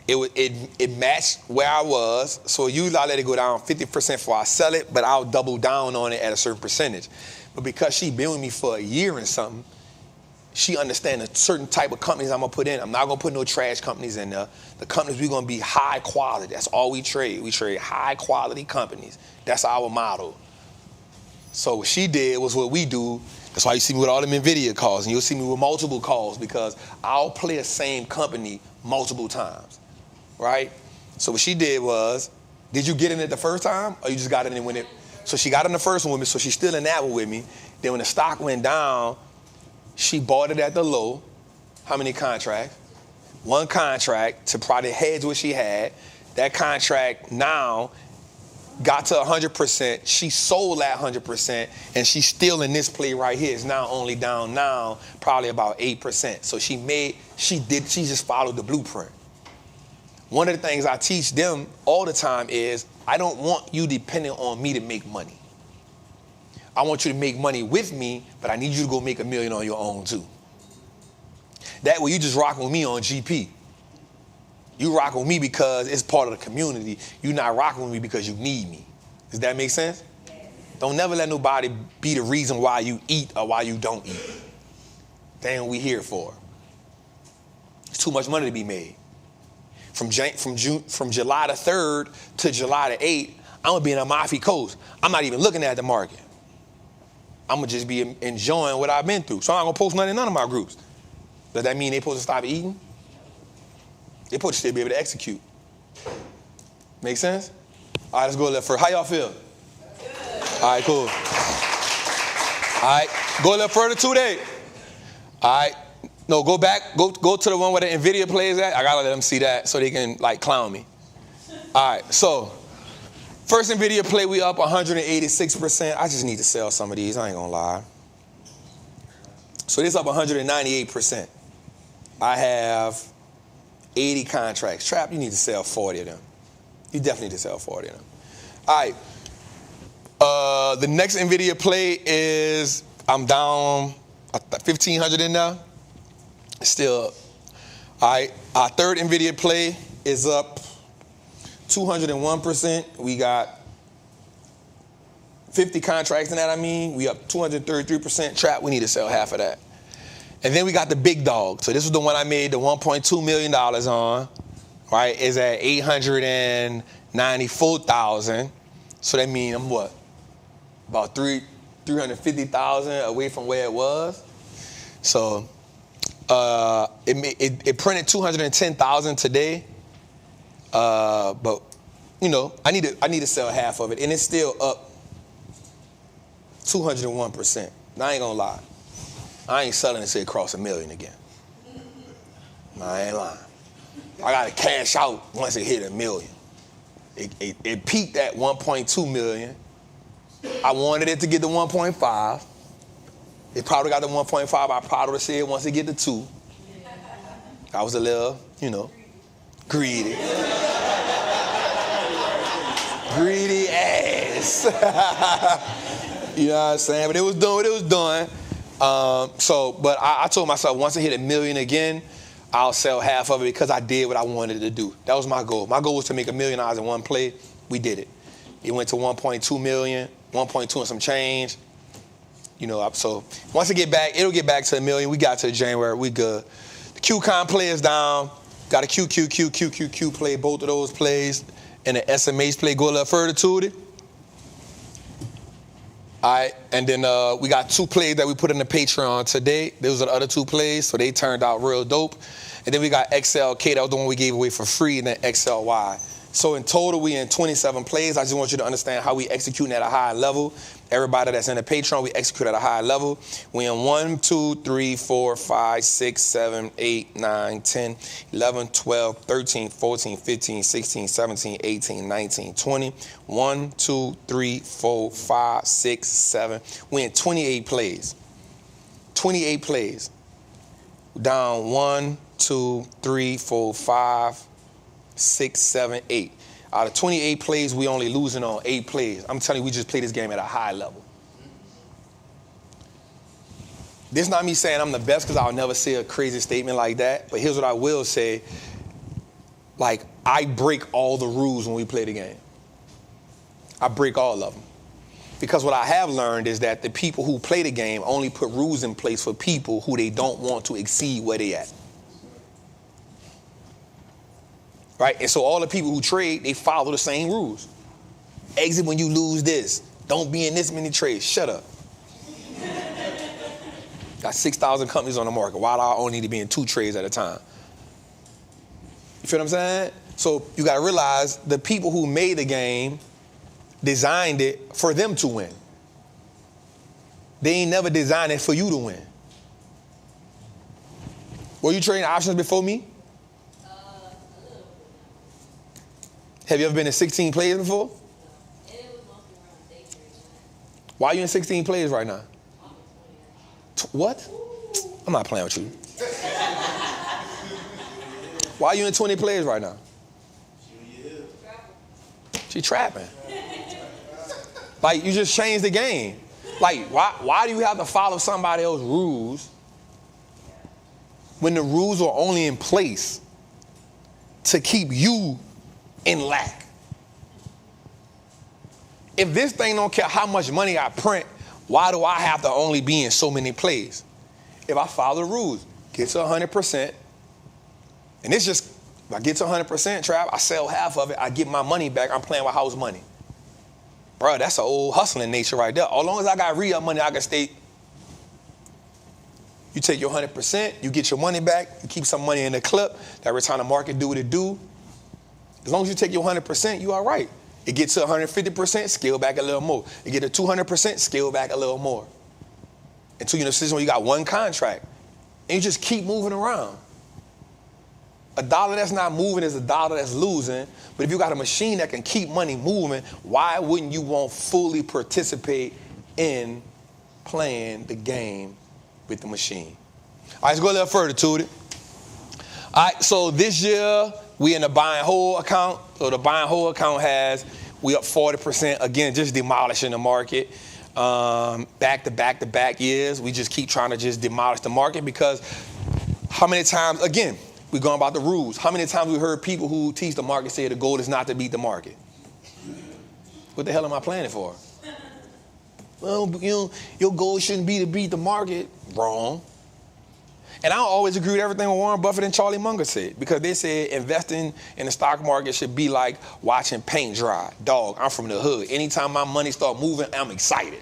It matched where I was, so usually I let it go down 50% before I sell it, but I'll double down on it at a certain percentage. But because she been with me for a year and something, she understands a certain type of companies I'm gonna put in. I'm not gonna put no trash companies in there. The companies we're gonna be high quality. That's all we trade. We trade high quality companies. That's our model. So what she did was what we do. That's why you see me with all them NVIDIA calls, and you'll see me with multiple calls because I'll play the same company multiple times. Right? So what she did was, did you get in it the first time, or you just got in it when it? So she got in the first one with me, so she's still in that one with me. Then when the stock went down, she bought it at the low. How many contracts? One contract to probably hedge what she had. That contract now got to 100%. She sold that 100%, and she's still in this play right here. It's now only down now probably about 8%. So she just followed the blueprint. One of the things I teach them all the time is I don't want you dependent on me to make money. I want you to make money with me, but I need you to go make $1 million on your own too. That way you just rocking with me on GP. You rocking with me because it's part of the community. You're not rocking with me because you need me. Does that make sense? Don't never let nobody be the reason why you eat or why you don't eat. That ain't what we here for. There's too much money to be made. From July the 3rd to July the 8th, I'm going to be in Amalfi Coast. I'm not even looking at the market. I'm going to just be enjoying what I've been through. So I'm not going to post nothing in none of my groups. Does that mean they're supposed to stop eating? They're supposed to still be able to execute. Make sense? All right, let's go a little further. How y'all feel? All right, cool. All right, go a little further today. All right. No, go back. Go to the one where the NVIDIA plays at. I got to let them see that so they can, like, clown me. All right, so first NVIDIA play, we up 186%. I just need to sell some of these. I ain't going to lie. So this up 198%. I have 80 contracts. Trap, you need to sell 40 of them. You definitely need to sell 40 of them. All right. The next NVIDIA play is I'm down 1,500 in now. Still up. All right. Our third NVIDIA play is up 201%. We got 50 contracts in that, we up 233%. Trap, we need to sell half of that. And then we got the big dog. So this is the one I made the $1.2 million on, right? Is at 894,000. So that means I'm what? About 350,000 away from where it was. So it printed 210,000 today. But I need to sell half of it, and it's still up 201%. Now, I ain't gonna lie. I ain't selling until it cross $1 million again. I ain't lying. I gotta cash out once it hit $1 million. It peaked at 1.2 million. I wanted it to get to 1.5. It probably got to 1.5. I probably would have said once it get to 2. I was a little, greedy. Greedy ass. Yes. You know what I'm saying? But it was doing what it was doing. But I told myself once I hit $1 million again, I'll sell half of it because I did what I wanted to do. That was my goal. My goal was to make $1 million in one play. We did it. It went to 1.2 million, 1.2 and some change. You know, so once it get back, it'll get back to $1 million. We got to January, we good. The QCon play is down. Got a QQQ play, both of those plays, and the SMH play. Go a little further to it. All right, and then we got 2 plays that we put in the Patreon today. Those are the other 2 plays, so they turned out real dope. And then we got XLK, that was the one we gave away for free, and then XLY. So in total, we in 27 plays. I just want you to understand how we executing at a high level. Everybody that's in the Patreon, we execute at a high level. We in 1, 2, 3, 4, 5, 6, 7, 8, 9, 10, 11, 12, 13, 14, 15, 16, 17, 18, 19, 20. 1, 2, 3, 4, 5, 6, 7. We in 28 plays. 28 plays. Down 1, 2, 3, 4, 5, 6, 7, 8. Out of 28 plays, we only losing on 8 plays. I'm telling you, we just play this game at a high level. This is not me saying I'm the best because I'll never say a crazy statement like that. But here's what I will say. Like, I break all the rules when we play the game. I break all of them. Because what I have learned is that the people who play the game only put rules in place for people who they don't want to exceed where they at. Right? And so all the people who trade, they follow the same rules. Exit when you lose this. Don't be in this many trades. Shut up. Got 6,000 companies on the market. Why do I only need to be in 2 trades at a time? You feel what I'm saying? So you got to realize the people who made the game designed it for them to win. They ain't never designed it for you to win. Were you trading options before me? Have you ever been in 16 plays before? Why are you in 16 plays right now? What? I'm not playing with you. Why are you in 20 plays right now? She trapping. Like, you just changed the game. Like, why do you have to follow somebody else's rules when the rules are only in place to keep you in lack? If this thing don't care how much money I print, why do I have to only be in so many plays? If I follow the rules, get to 100%, and it's just, if I get to 100%, Trav, I sell half of it, I get my money back, I'm playing with house money. Bro, that's an old hustling nature right there. As long as I got re-up money, I can stay. You take your 100%, you get your money back, you keep some money in the clip, that every time the market do what it do. As long as you take your 100%, you all right. It gets to 150%, scale back a little more. It get to 200%, scale back a little more. Until you're in a position where you got one contract. And you just keep moving around. A dollar that's not moving is a dollar that's losing. But if you got a machine that can keep money moving, why wouldn't you want to fully participate in playing the game with the machine? All right, let's go a little further to it. All right, so this year, we in the buy and hold account. So the buy and hold account we up 40%. Again, just demolishing the market. Back-to-back years, we just keep trying to just demolish the market because how many times, again, we're going about the rules. How many times we heard people who teach the market say the goal is not to beat the market? What the hell am I planning for? Well, your goal shouldn't be to beat the market. Wrong. And I don't always agree with everything Warren Buffett and Charlie Munger said because they said investing in the stock market should be like watching paint dry. Dog, I'm from the hood. Anytime my money start moving, I'm excited.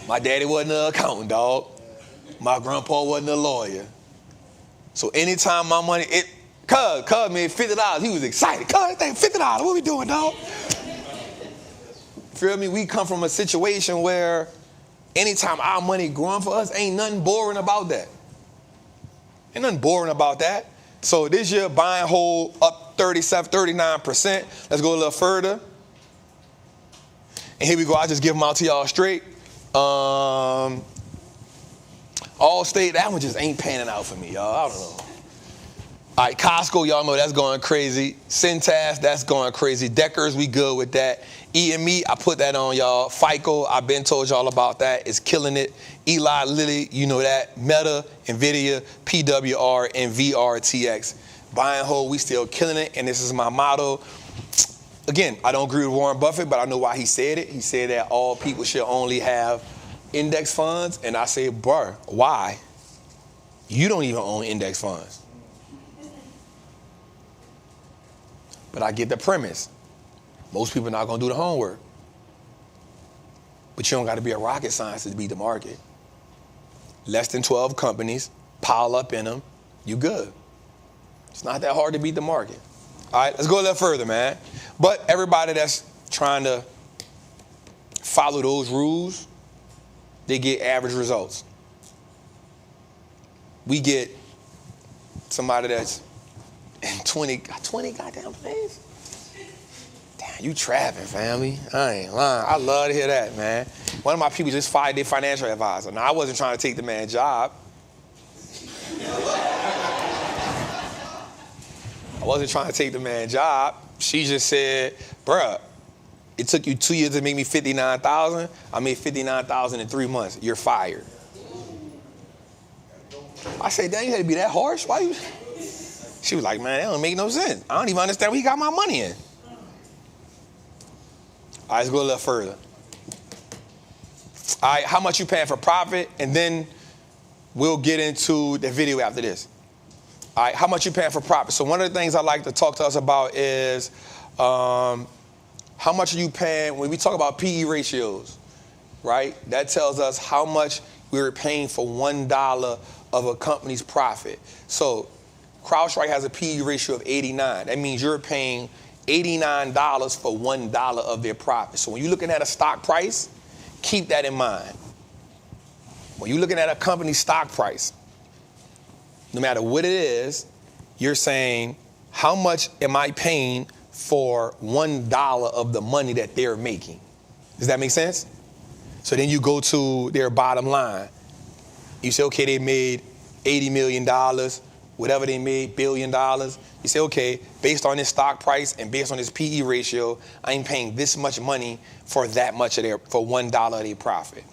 My daddy wasn't an accountant, dog. My grandpa wasn't a lawyer. So anytime my money, Cuz made $50, he was excited. Cuz, $50, what we doing, dog? Feel me? We come from a situation where anytime our money growing for us, ain't nothing boring about that. Ain't nothing boring about that. So this year, buy and hold up 39%. Let's go a little further. And here we go. I'll just give them out to y'all straight. Allstate, that one just ain't panning out for me, y'all. I don't know. All right, Costco, y'all know that's going crazy. Cintas, that's going crazy. Deckers, we good with that. E&Me, I put that on y'all. FICO, I've been told y'all about that. It's killing it. Eli Lilly, you know that. Meta, NVIDIA, PWR, and VRTX. Buy and hold, we still killing it, and this is my motto. Again, I don't agree with Warren Buffett, but I know why he said it. He said that all people should only have index funds, and I say, bruh, why? You don't even own index funds. But I get the premise. Most people are not going to do the homework. But you don't got to be a rocket scientist to beat the market. Less than 12 companies, pile up in them, you good. It's not that hard to beat the market. All right, let's go a little further, man. But everybody that's trying to follow those rules, they get average results. We get somebody that's in 20 goddamn plays. Damn, you trapping, family. I ain't lying. I love to hear that, man. One of my people just fired their financial advisor. Now, I wasn't trying to take the man's job. She just said, bruh, it took you 2 years to make me $59,000. I made $59,000 in 3 months. You're fired. I said, damn, you had to be that harsh? Why you? She was like, man, that don't make no sense. I don't even understand where he got my money in. All right, let's go a little further. All right, how much you paying for profit? And then we'll get into the video after this. All right, how much you paying for profit? So one of the things I like to talk to us about is how much are you paying when we talk about PE ratios, right? That tells us how much we're paying for $1 of a company's profit. So CrowdStrike has a PE ratio of 89. That means you're paying $89 for $1 of their profit. So when you're looking at a stock price, keep that in mind. When you're looking at a company's stock price, no matter what it is, you're saying, how much am I paying for $1 of the money that they're making? Does that make sense? So then you go to their bottom line. You say, okay, they made $80 million, whatever they made, $1 billion. You say, okay, based on this stock price and based on this PE ratio, I'm paying this much money for that much of for $1 of their profit.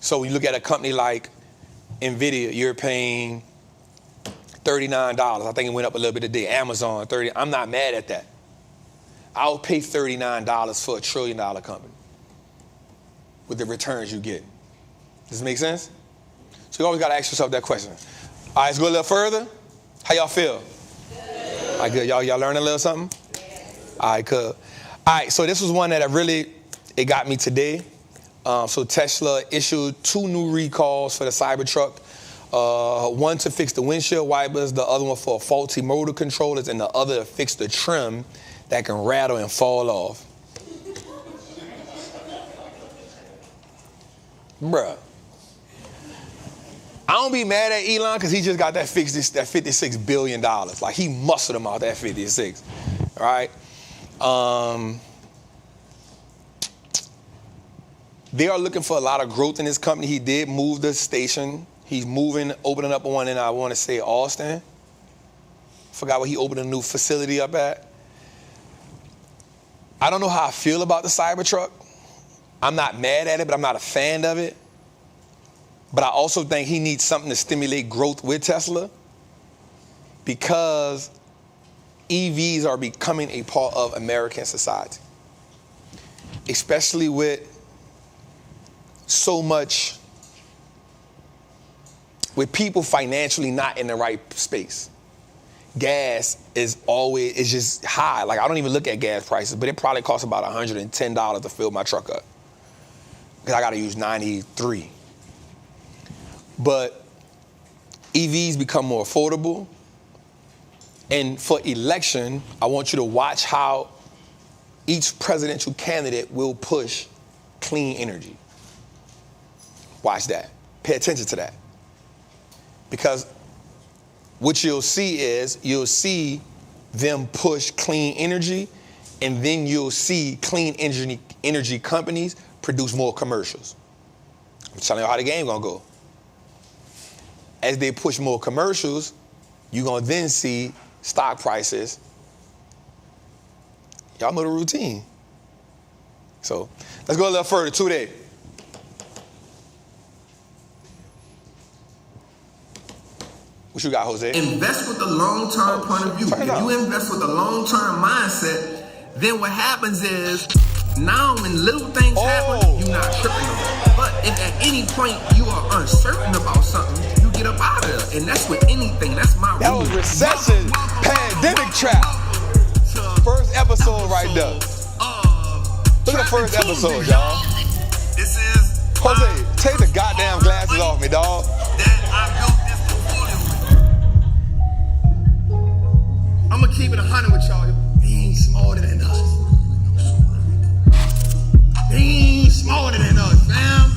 So when you look at a company like NVIDIA, you're paying $39. I think it went up a little bit today. Amazon, $30. I'm not mad at that. I'll pay $39 for a $1 trillion company with the returns you get. Does it make sense? So you always got to ask yourself that question. All right, let's go a little further. How y'all feel? Good. All right, good. Y'all learning a little something? All right, cool. All right, so this was one that it got me today. So Tesla issued 2 new recalls for the Cybertruck. One to fix the windshield wipers, the other one for faulty motor controllers, and the other to fix the trim that can rattle and fall off. Bruh. I don't be mad at Elon because he just got that $56 billion. Like, he muscled him out that 56, right? They are looking for a lot of growth in this company. He did move the station. He's opening up one in, I want to say, Austin. Forgot where he opened a new facility up at. I don't know how I feel about the Cybertruck. I'm not mad at it, but I'm not a fan of it. But I also think he needs something to stimulate growth with Tesla, because EVs are becoming a part of American society, especially with so much, with people financially not in the right space. Gas is just high. Like, I don't even look at gas prices, but it probably costs about $110 to fill my truck up, because I got to use 93. But EVs become more affordable. And for election, I want you to watch how each presidential candidate will push clean energy. Watch that. Pay attention to that. Because what you'll see them push clean energy, and then you'll see clean energy companies produce more commercials. I'm telling you how the game gonna go. As they push more commercials, you're going to then see stock prices. Y'all know the routine. So let's go a little further. 2 days. What you got, Jose? Invest with a long-term point of view. If you invest with a long-term mindset, then what happens is, now when little things happen, you're not tripping on it. But if at any point you are uncertain about something, you get up out of there. And that's with anything. That's my rule. That was Recession Pandemic Trap. First episode right there. Look at the first episode, y'all. This is Jose, take the goddamn glasses off me, dog. I'm gonna keep it 100 with y'all. They ain't smarter than us. They ain't smarter than us, fam.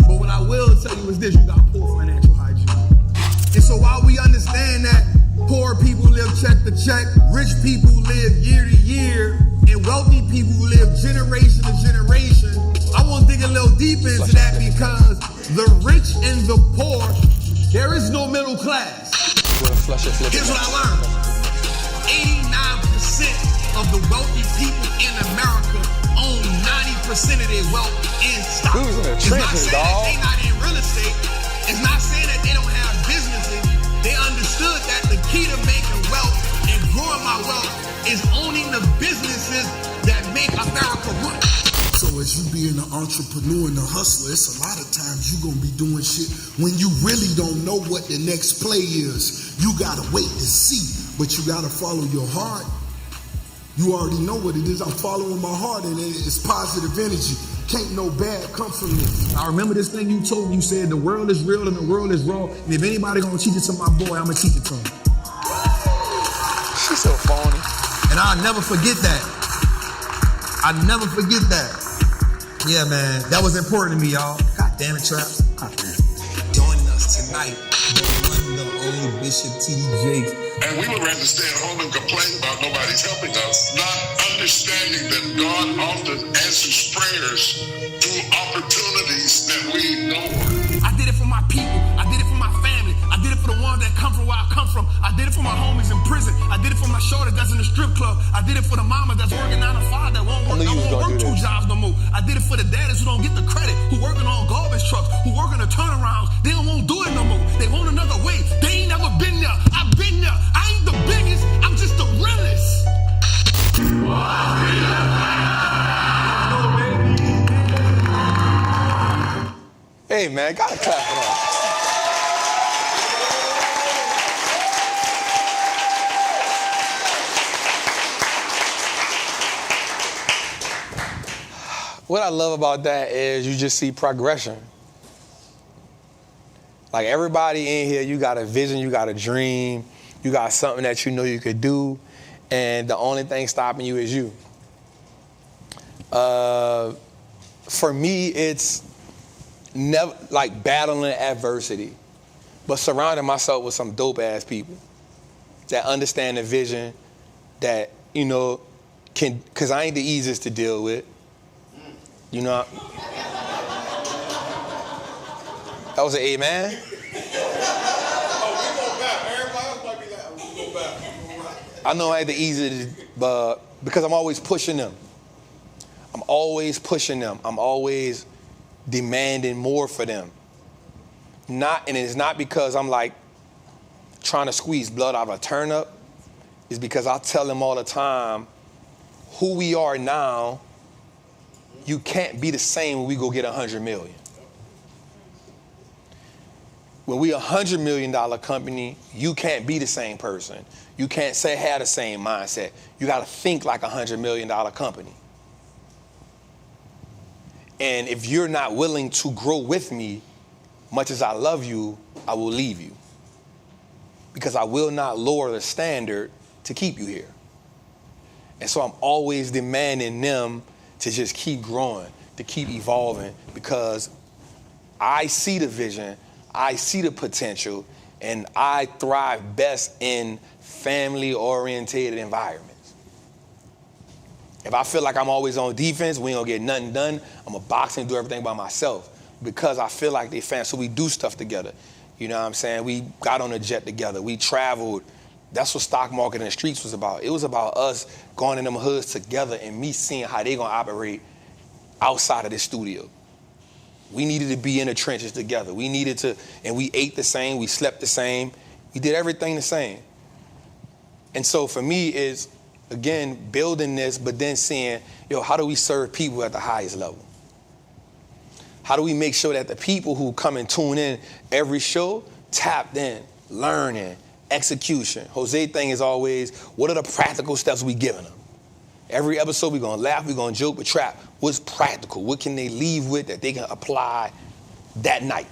But what I will tell you is this: you got poor financial hygiene. And so while we understand that poor people live check to check, rich people live year to year, and wealthy people live generation to generation, I want to dig a little deep into that because the rich and the poor, there is no middle class. Here's what I learned. 89% of the wealthy people in America own 90% of their wealth in stock. It's not saying that they not in real estate. It's not saying that they don't have businesses. They understood that the key to making wealth and growing my wealth is owning the businesses that make America run. So as you being an entrepreneur and a hustler, it's a lot of times you're going to be doing shit when you really don't know what the next play is. You got to wait to see, but you got to follow your heart. You already know what it is. I'm following my heart, and it's positive energy. Can't no bad come from this. I remember this thing you told me. You said the world is real and the world is raw. And if anybody going to teach it to my boy, I'm going to teach it to him. She's so phony. And I'll never forget that. I'll never forget that. Yeah, man, that was important to me, y'all. God damn it, Traps. Joining us tonight, the old Bishop T.D. Jakes. And we would rather stay at home and complain about nobody's helping us, not understanding that God often answers prayers through opportunities that we ignore. I did it for my people. I did it for my family. I did it for the ones that come from where I come from. I did it for my homies in prison. I did it for my shorty that's in the strip club. I did it for the mama that's working 9 to 5 that won't work 2 jobs no more. I did it for the daddies who don't get the credit, who working on garbage trucks, who working the turnarounds. They don't want to do it no more. They want another way. They ain't never been there. I've been there. I ain't the biggest. I'm just the realest. Hey, man, gotta clap it up. What I love about that is you just see progression. Like everybody in here, you got a vision, you got a dream, you got something that you know you could do, and the only thing stopping you is you. For me, it's never like battling adversity, but surrounding myself with some dope ass people that understand the vision, that, you know, can, cause I ain't the easiest to deal with. You know, that was an amen. I know I ain't the easiest, but because I'm always pushing them. I'm always pushing them. I'm always demanding more for them. And it's not because I'm like trying to squeeze blood out of a turnip. It's because I tell them all the time, who we are now, you can't be the same when we go get 100 million. When we a $100 million company, you can't be the same person. You can't have the same mindset. You got to think like a $100 million company. And if you're not willing to grow with me, much as I love you, I will leave you. Because I will not lower the standard to keep you here. And so I'm always demanding them to just keep growing, to keep evolving, because I see the vision, I see the potential, and I thrive best in family-oriented environments. If I feel like I'm always on defense, we ain't gonna get nothing done, I'm gonna box and do everything by myself because I feel like they fans. So we do stuff together. You know what I'm saying? We got on a jet together. We traveled, That's what stock market in the streets was about. It was about us going in them hoods together and me seeing how they gonna operate outside of this studio. We needed to be in the trenches together. We needed to, and we ate the same, we slept the same, we did everything the same. And so for me is, again, building this, but then seeing, how do we serve people at the highest level? How do we make sure that the people who come and tune in every show, tapped in, learning, execution? Jose thing is always, what are the practical steps we giving them? Every episode we're gonna laugh, we're gonna joke, but Trap, what's practical? What can they leave with that they can apply that night?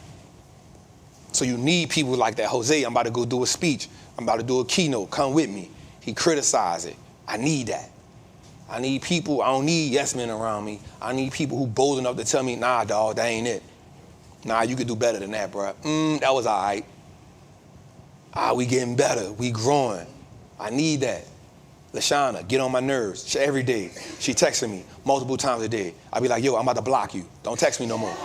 So you need people like that. Jose, I'm about to go do a speech. I'm about to do a keynote, come with me. He criticized it. I need that. I need people, I don't need yes men around me. I need people who bold enough to tell me, nah, dog, that ain't it. Nah, you could do better than that, bro. That was all right. We getting better, we growing. I need that. LaShawna, get on my nerves every day. She texting me multiple times a day. I be like, yo, I'm about to block you. Don't text me no more.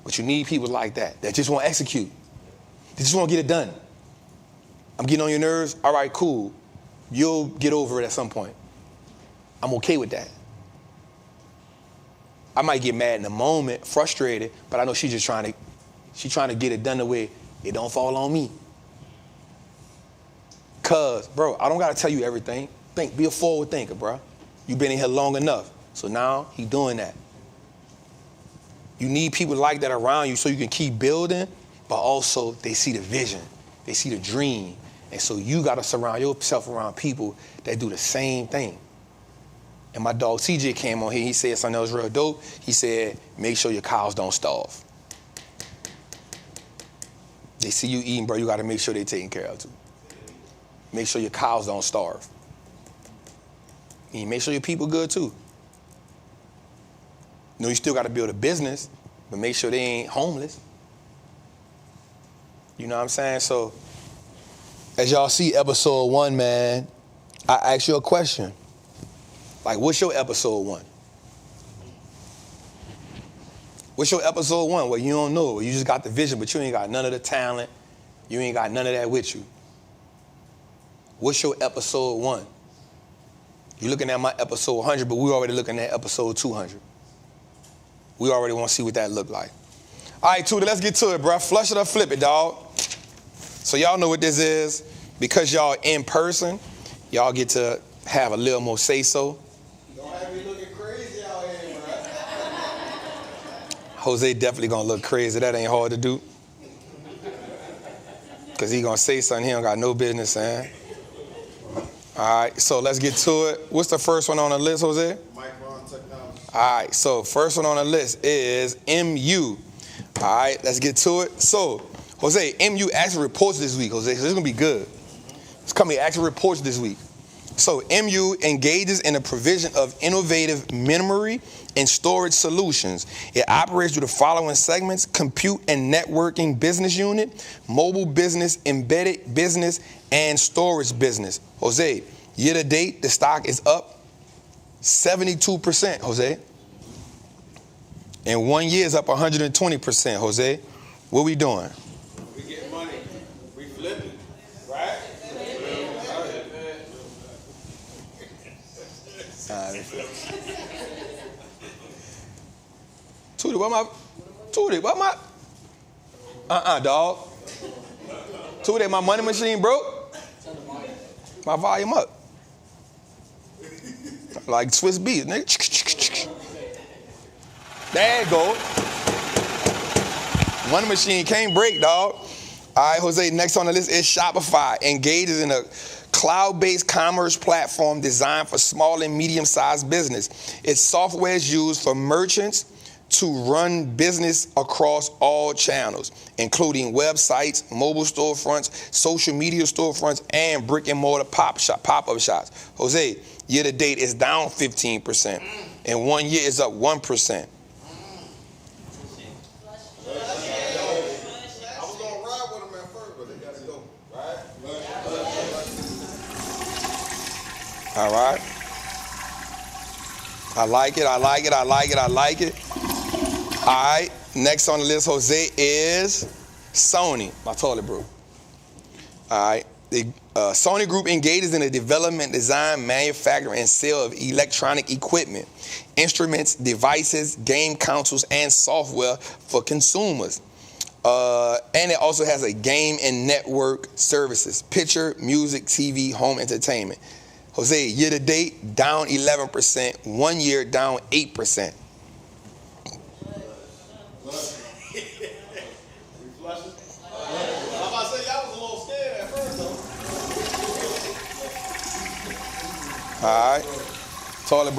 But you need people like that just want to execute. They just want to get it done. I'm getting on your nerves. All right, cool. You'll get over it at some point. I'm okay with that. I might get mad in the moment, frustrated, but I know she's trying to get it done the way it don't fall on me. Cause, bro, I don't gotta tell you everything. Be a forward thinker, bro. You've been in here long enough. So now he doing that. You need people like that around you so you can keep building, but also they see the vision, they see the dream. And so you gotta surround yourself around people that do the same thing. And my dog TJ came on here, he said something that was real dope. He said, make sure your cows don't starve. They see you eating, bro, you gotta make sure they're taken care of too. Make sure your cows don't starve. And make sure your people good too. You still gotta build a business, but make sure they ain't homeless. You know what I'm saying? So, as y'all see episode 1, man, I asked you a question. Like, what's your episode 1? What's your episode 1? Well, you don't know. You just got the vision, but you ain't got none of the talent. You ain't got none of that with you. What's your episode 1? You're looking at my episode 100, but we're already looking at episode 200. We already want to see what that look like. All right, Tudor, let's get to it, bro. Flush it or flip it, dog. So y'all know what this is. Because y'all in person, y'all get to have a little more say-so. Don't have me looking crazy out here, bro. Jose definitely gonna look crazy. That ain't hard to do. Because he gonna say something he don't got no business saying. All right, so let's get to it. What's the first one on the list, Jose? Micron Technology. All right, so first one on the list is MU. All right, let's get to it. So, Jose, MU actually reports this week, Jose, so this is going to be good. This company actually reports this week. So, MU engages in the provision of innovative memory and storage solutions. It operates through the following segments: compute and networking business unit, mobile business, embedded business, and storage business. Jose, year to date, the stock is up 72%, Jose. And 1 year is up 120%, Jose. What we doing? We getting money. We flipping, right? Tootie, what my? Dog. Tootie, my money machine broke. My volume up. Like Swiss beats, nigga. There you go. Money machine can't break, dog. All right, Jose, next on the list is Shopify. Engages in a cloud-based commerce platform designed for small and medium-sized business. Its software is used for merchants to run business across all channels, including websites, mobile storefronts, social media storefronts, and brick-and-mortar pop-up shops. Jose, year-to-date is down 15%, and 1 year is up 1%. All right. I like it. All right. Next on the list, Jose, is Sony. My toilet broke. All right. The Sony Group engages in the development, design, manufacture, and sale of electronic equipment, instruments, devices, game consoles, and software for consumers. And it also has a game and network services, picture, music, TV, home entertainment. Jose, year to date, down 11%. 1 year, down 8%. All right. Toilet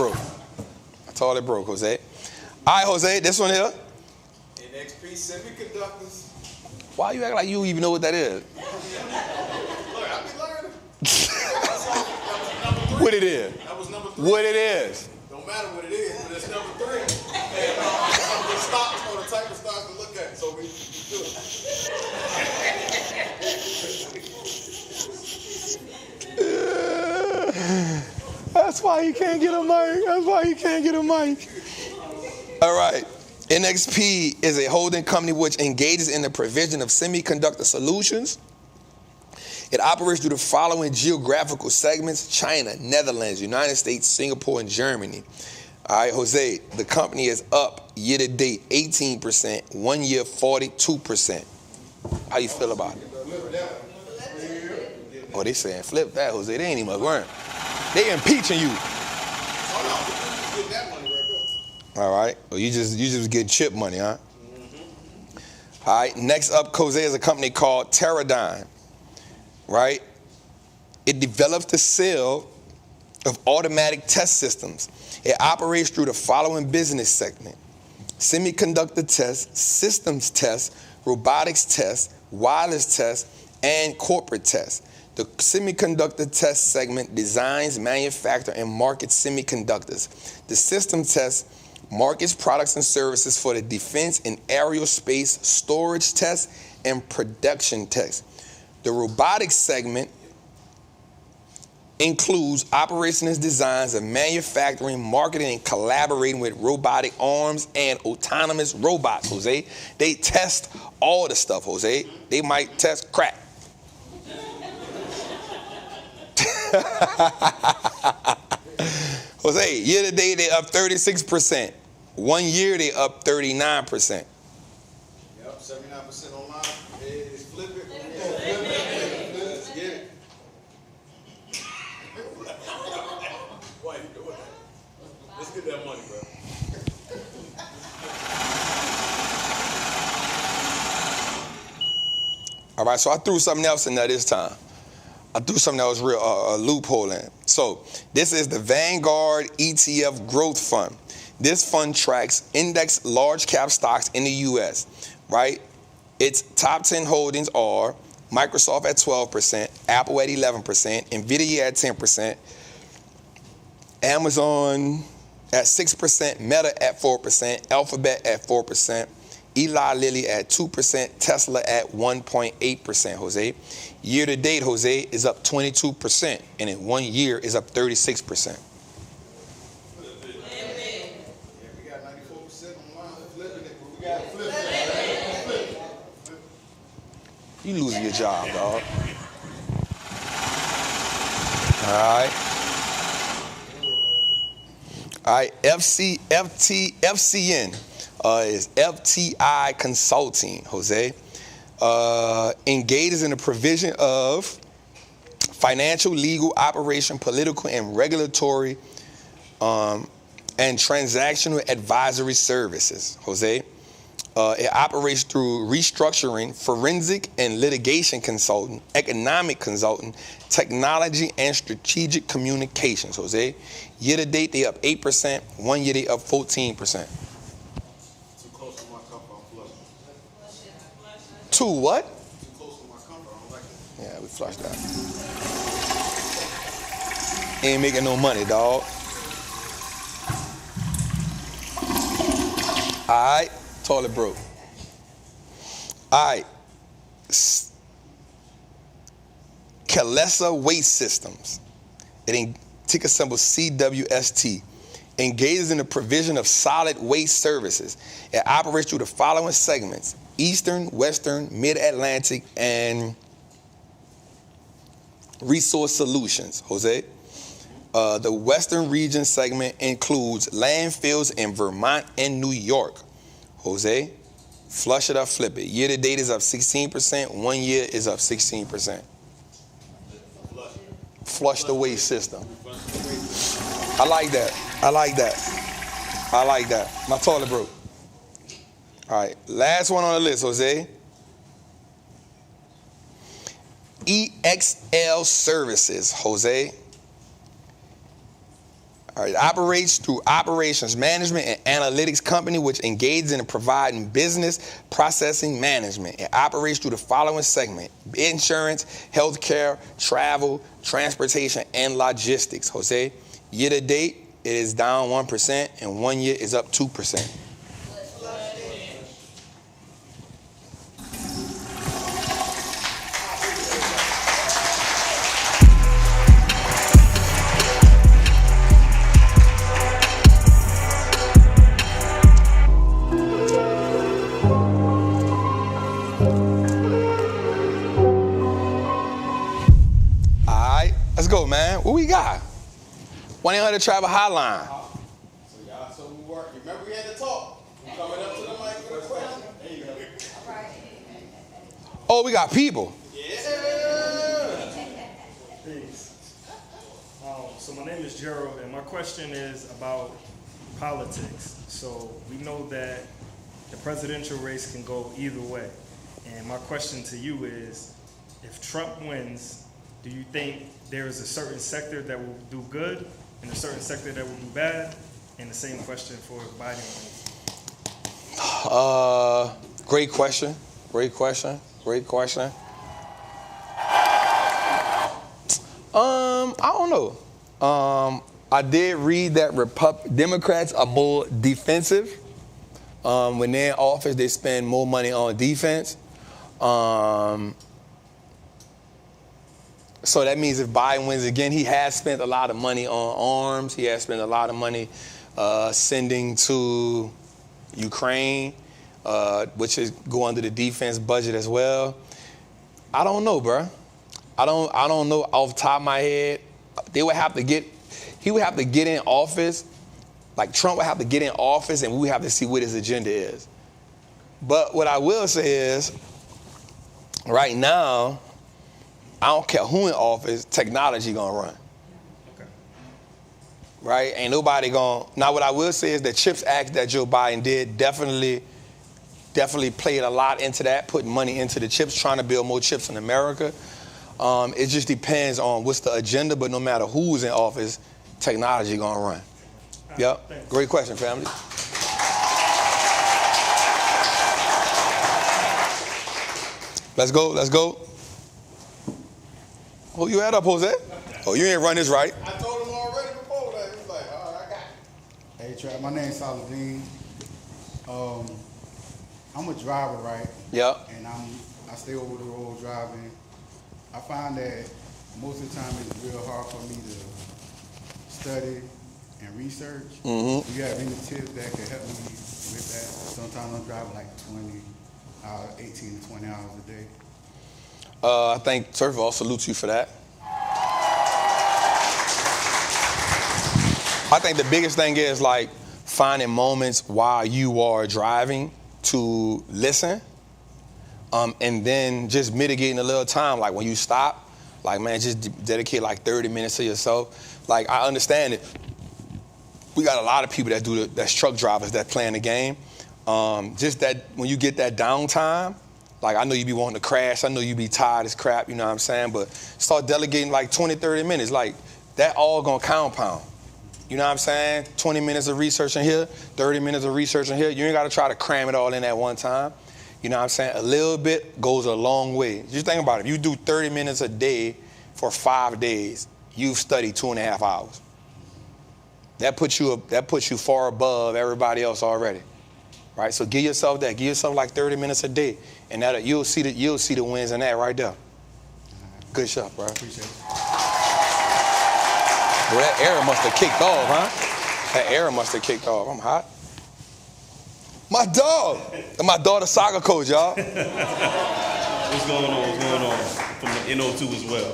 broke, Jose. All right, Jose, this one here. NXP Semiconductors. Why you act like you even know what that is? Look, I be learning. What it is? That was number 3. What it is? Don't matter what it is, but it's number 3. And the stocks are the type of stocks to look at, so we do it. That's why you can't get a mic. All right. NXP is a holding company which engages in the provision of semiconductor solutions. It operates through the following geographical segments: China, Netherlands, United States, Singapore, and Germany. All right, Jose, the company is up year to date 18%, 1 year 42%. How you feel about it? Oh, they saying flip that, Jose. They ain't even learn. They impeaching you. All right. Well, you just get chip money, huh? All right. Next up, Jose, is a company called Teradyne. Right? It develops the sale of automatic test systems. It operates through the following business segment: semiconductor tests, systems tests, robotics tests, wireless tests, and corporate tests. The semiconductor test segment designs, manufactures, and markets semiconductors. The system test markets products and services for the defense and aerospace, storage tests, and production tests. The robotics segment includes operations designs of manufacturing, marketing, and collaborating with robotic arms and autonomous robots, Jose. They test all the stuff, Jose. They might test crack. Jose, year to date, they up 36%. 1 year, they up 39%. Yep, 79% online. It's flip it. Let's get it. Why you doing that? Let's get that money, bro. All right, so I threw something else in there this time. I threw something that was real, a loophole in. So this is the Vanguard ETF Growth Fund. This fund tracks index large cap stocks in the U.S., right? Its top 10 holdings are Microsoft at 12%, Apple at 11%, Nvidia at 10%, Amazon at 6%, Meta at 4%, Alphabet at 4%, Eli Lilly at 2%, Tesla at 1.8%, Jose. Year to date, Jose, is up 22%, and in 1 year is up 36%. We got 94% online. Flipping it, but we got to flip it. You losing your job, dog. All right, FCN is FTI Consulting, Jose. Engages in the provision of financial, legal, operation, political, and regulatory and transactional advisory services, Jose. It operates through restructuring, forensic and litigation consultant, economic consultant, technology, and strategic communications, Jose. Year to date, they up 8%. 1 year, they up 14%. Too what? Too close to my comfort. I don't like it. Yeah, we flushed that. Ain't making no money, dog. All right, toilet broke. All right. Kalesa Waste Systems. It ticker symbol CWST. Engages in the provision of solid waste services. It operates through the following segments: Eastern, Western, Mid-Atlantic, and Resource Solutions, Jose. The Western Region segment includes landfills in Vermont and New York. Jose, flush it or flip it. Year to date is up 16%. 1 year is up 16%. Flush the waste system. I like that. I like that. I like that. My toilet broke. All right, last one on the list, Jose. EXL Services, Jose. All right, it operates through operations management and analytics company, which engages in providing business processing management. It operates through the following segment: insurance, healthcare, travel, transportation, and logistics. Jose, year to date, it is down 1%, and 1 year is up 2%. Let's go, man. What we got? 1-800-TRAVEL hotline. So y'all, so we work. Remember we had to talk. We coming up to the mic for the question. There you go. All right. Oh, we got people. Yeah. Peace. So my name is Gerald, and my question is about politics. So we know that the presidential race can go either way. And my question to you is, if Trump wins, do you think there is a certain sector that will do good and a certain sector that will do bad? And the same question for Biden. Great question. Great question. Great question. I don't know. I did read that Democrats are more defensive. When they're in office, they spend more money on defense. So that means if Biden wins again, he has spent a lot of money on arms. He has spent a lot of money sending to Ukraine, which is go under the defense budget as well. I don't know, bro. I don't know off the top of my head. He would have to get in office. Like Trump would have to get in office, and we would have to see what his agenda is. But what I will say is, right now, I don't care who in office, technology gonna run. Okay. Right? Ain't nobody gonna. Now what I will say is the CHIPS Act that Joe Biden did definitely played a lot into that, putting money into the chips, trying to build more chips in America. It just depends on what's the agenda, but no matter who's in office, technology gonna run. Yep. Thanks. Great question, family. Let's go. Let's go. Oh, you had up, Jose? Oh, you ain't run this right. I told him already before that. He was like, all right, I got it. Hey, Trap, my name's Saladin. I'm a driver, right? Yep. And I stay over the road driving. I find that most of the time it's real hard for me to study and research. Mm-hmm. Do you have any tips that could help me with that? Sometimes I'm driving like 18 to 20 hours a day. I think, first of all, salute you for that. I think the biggest thing is like finding moments while you are driving to listen, and then just mitigating a little time. Like when you stop, like, man, just dedicate like 30 minutes to yourself. Like, I understand it. We got a lot of people that's truck drivers that play in the game. Just that when you get that downtime, like I know you be wanting to crash, I know you be tired as crap, you know what I'm saying? But start delegating like 20, 30 minutes. Like that all gonna compound. You know what I'm saying? 20 minutes of research in here, 30 minutes of research in here. You ain't gotta try to cram it all in at one time. You know what I'm saying? A little bit goes a long way. Just think about it. If you do 30 minutes a day for 5 days, you've studied 2.5 hours. That puts you far above everybody else already. Right? So give yourself that. Give yourself like 30 minutes a day. And that you'll see the wins in that right there. Good shot, bro. Appreciate it. Well, that error must have kicked off, huh? That error must have kicked off. I'm hot. My dog. My daughter's soccer coach, y'all. What's going on? What's going on? From the NO2 as well.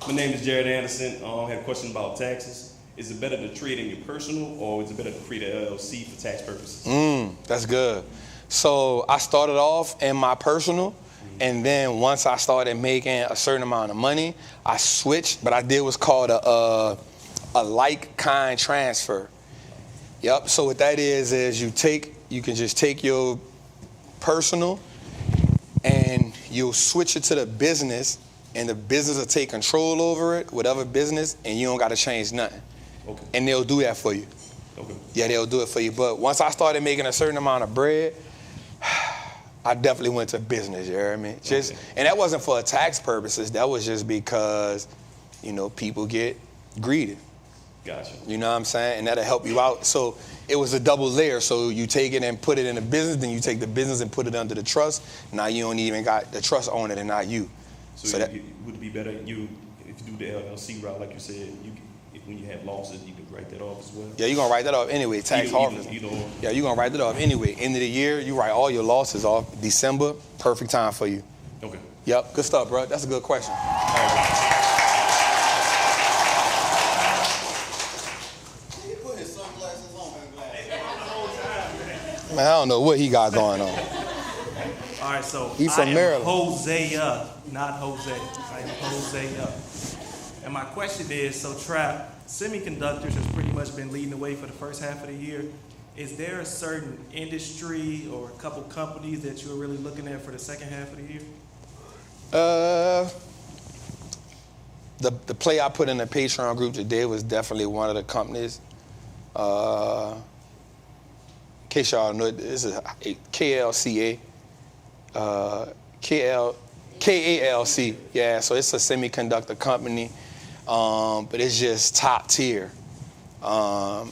My name is Jared Anderson. I had a question about taxes. Is it better to treat in your personal, or is it better to create an LLC for tax purposes? That's good. So I started off in my personal, and then once I started making a certain amount of money, I switched. But I did what's called a like kind transfer. Yep. So what that is you can just take your personal and you'll switch it to the business, and the business will take control over it, whatever business, and you don't got to change nothing. Okay. And they'll do that for you. Okay. Yeah, they'll do it for you. But once I started making a certain amount of bread, I definitely went to business, you hear me? And that wasn't for tax purposes. That was just because, people get greedy. Gotcha. You know what I'm saying? And that'll help you out. So it was a double layer. So you take it and put it in a business, then you take the business and put it under the trust. Now you don't even got the trust on it and not you. So would it be better if you do the LLC route, like you said, when you have losses, you can write that off as well? Yeah, you're going to write that off anyway, tax harvest. Yeah, you're going to write that off anyway. End of the year, you write all your losses off. December, perfect time for you. Okay. Yep, good stuff, bro. That's a good question. Man, I don't know what he got going on. All right, so He's from Maryland. Hosea, not Jose. I am Hosea. And my question is, so Trap, semiconductors has pretty much been leading the way for the first half of the year. Is there a certain industry or a couple companies that you're really looking at for the second half of the year? The play I put in the Patreon group today was definitely one of the companies. In case y'all know, this is KLCA. KALC. Yeah, so it's a semiconductor company, but it's just top tier. I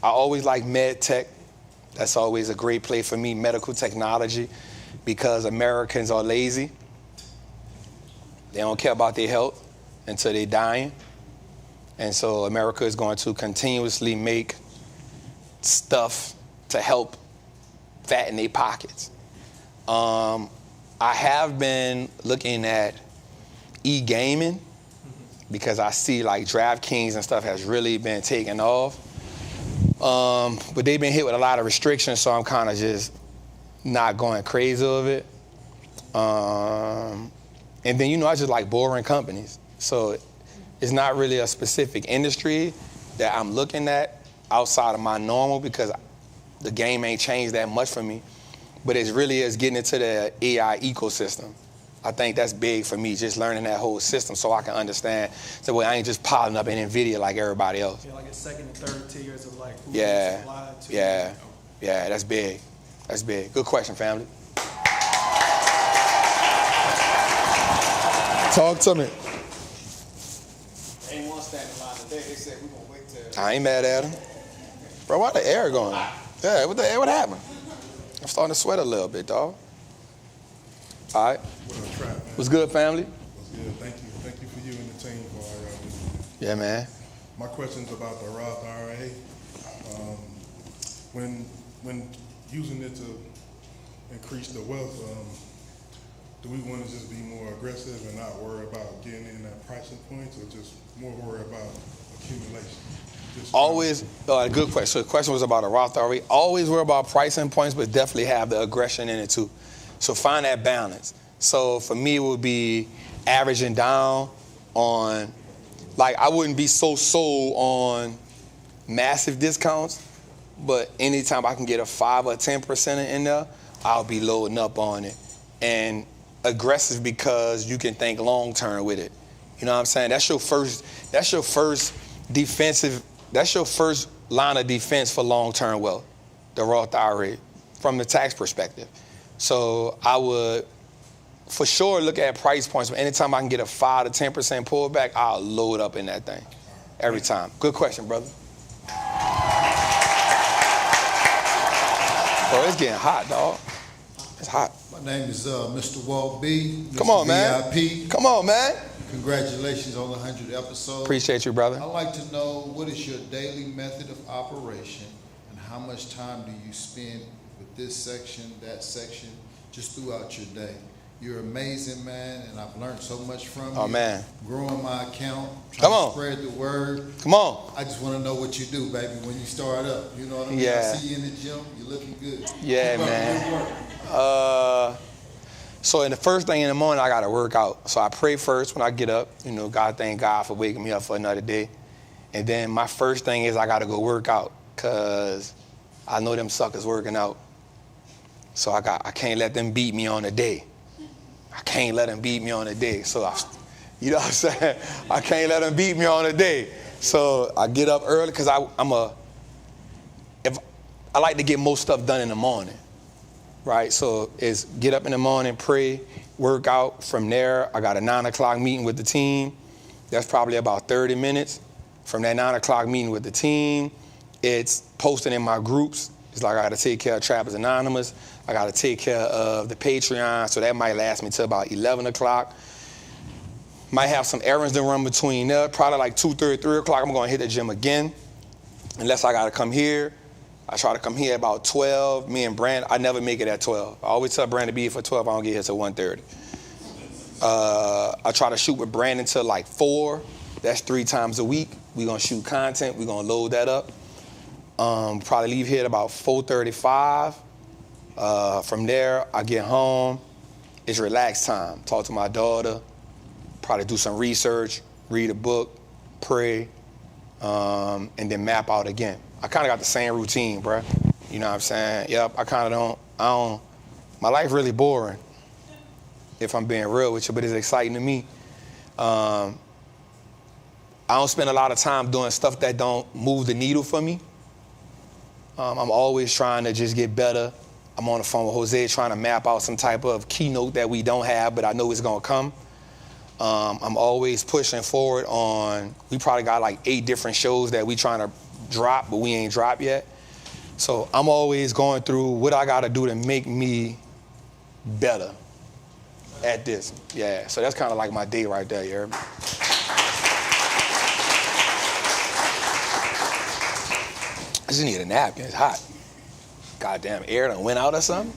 always like med tech. That's always a great play for me, medical technology, because Americans are lazy. They don't care about their health until they're dying. And so America is going to continuously make stuff to help fatten their pockets. I have been looking at e-gaming because I see like DraftKings and stuff has really been taking off. But they've been hit with a lot of restrictions, so I'm kind of just not going crazy of it. And then, I just like boring companies. So it's not really a specific industry that I'm looking at outside of my normal because the game ain't changed that much for me. But it really is getting into the AI ecosystem. I think that's big for me, just learning that whole system so I can understand. So I ain't just piling up in NVIDIA like everybody else. Yeah, like a second and third tiers of like who Yeah, supplied to yeah, yeah, that's big. That's big. Good question, family. Talk to me. Ain't one standing line today. They said we're gonna wait till. I ain't mad at him. Bro, why the air going? Yeah, what happened? I'm starting to sweat a little bit, dog. All right. What's good, family? What's good? Thank you for you and the team for all y'all do. Yeah, man. My question's about the Roth IRA. When using it to increase the wealth, do we want to just be more aggressive and not worry about getting in that pricing points, or just more worry about accumulation? Always, a good question. So the question was about a Roth IRA. Always worry about pricing points, but definitely have the aggression in it too. So find that balance. So for me, it would be averaging down on, like I wouldn't be so sold on massive discounts, but anytime I can get a 5 or 10% in there, I'll be loading up on it. And aggressive because you can think long term with it. You know what I'm saying? That's your first defensive. That's your first line of defense for long-term wealth, the Roth IRA, from the tax perspective. So I would, for sure, look at price points. But anytime I can get a 5 to 10% pullback, I'll load up in that thing every time. Good question, brother. Bro, it's getting hot, dog. It's hot. My name is Mr. Walt B. Mr. Come on, man. VIP. Come on, man. Congratulations on the 100th episode. Appreciate you, brother. I'd like to know, what is your daily method of operation and how much time do you spend with this section, that section, just throughout your day? You're amazing, man, and I've learned so much from you. Oh, man. Growing my account, Come trying on. to spread the word. Come on. I just want to know what you do, baby, when you start up. You know what I mean? Yeah. I see you in the gym. You're looking good. Yeah, Keep up man. the good work. So in the first thing in the morning, I got to work out. So I pray first when I get up. You know, thank God for waking me up for another day. And then my first thing is I got to go work out because I know them suckers working out. So I can't let them beat me on the day. I can't let them beat me on the day. So you know what I'm saying? I can't let them beat me on the day. So I get up early because I like to get most stuff done in the morning. Right, so it's get up in the morning, pray, work out. From there, I got a 9 o'clock meeting with the team. That's probably about 30 minutes. From that 9 o'clock meeting with the team, it's posting in my groups. It's like I got to take care of Trappers Anonymous. I got to take care of the Patreon, so that might last me till about 11 o'clock. Might have some errands to run between there. Probably like 2:30, 3 o'clock, I'm going to hit the gym again, unless I got to come here. I try to come here about 12. Me and Brandon, I never make it at 12. I always tell Brandon to be here for 12. I don't get here till 1:30. I try to shoot with Brandon till like 4. That's 3 times a week. We're going to shoot content. We're going to load that up. Probably leave here at about 4:35. From there, I get home. It's relax time. Talk to my daughter. Probably do some research, read a book, pray, and then map out again. I kind of got the same routine, bruh. You know what I'm saying? Yep, I don't, my life really boring, if I'm being real with you, but it's exciting to me. I don't spend a lot of time doing stuff that don't move the needle for me. I'm always trying to just get better. I'm on the phone with Jose trying to map out some type of keynote that we don't have, but I know it's gonna come. I'm always pushing forward on, we probably got like 8 different shows that we trying to drop, but we ain't dropped yet. So I'm always going through what I gotta do to make me better at this. Yeah, so that's kind of like my day right there, you heard me? I just need a napkin, it's hot. Goddamn, air done went out or something?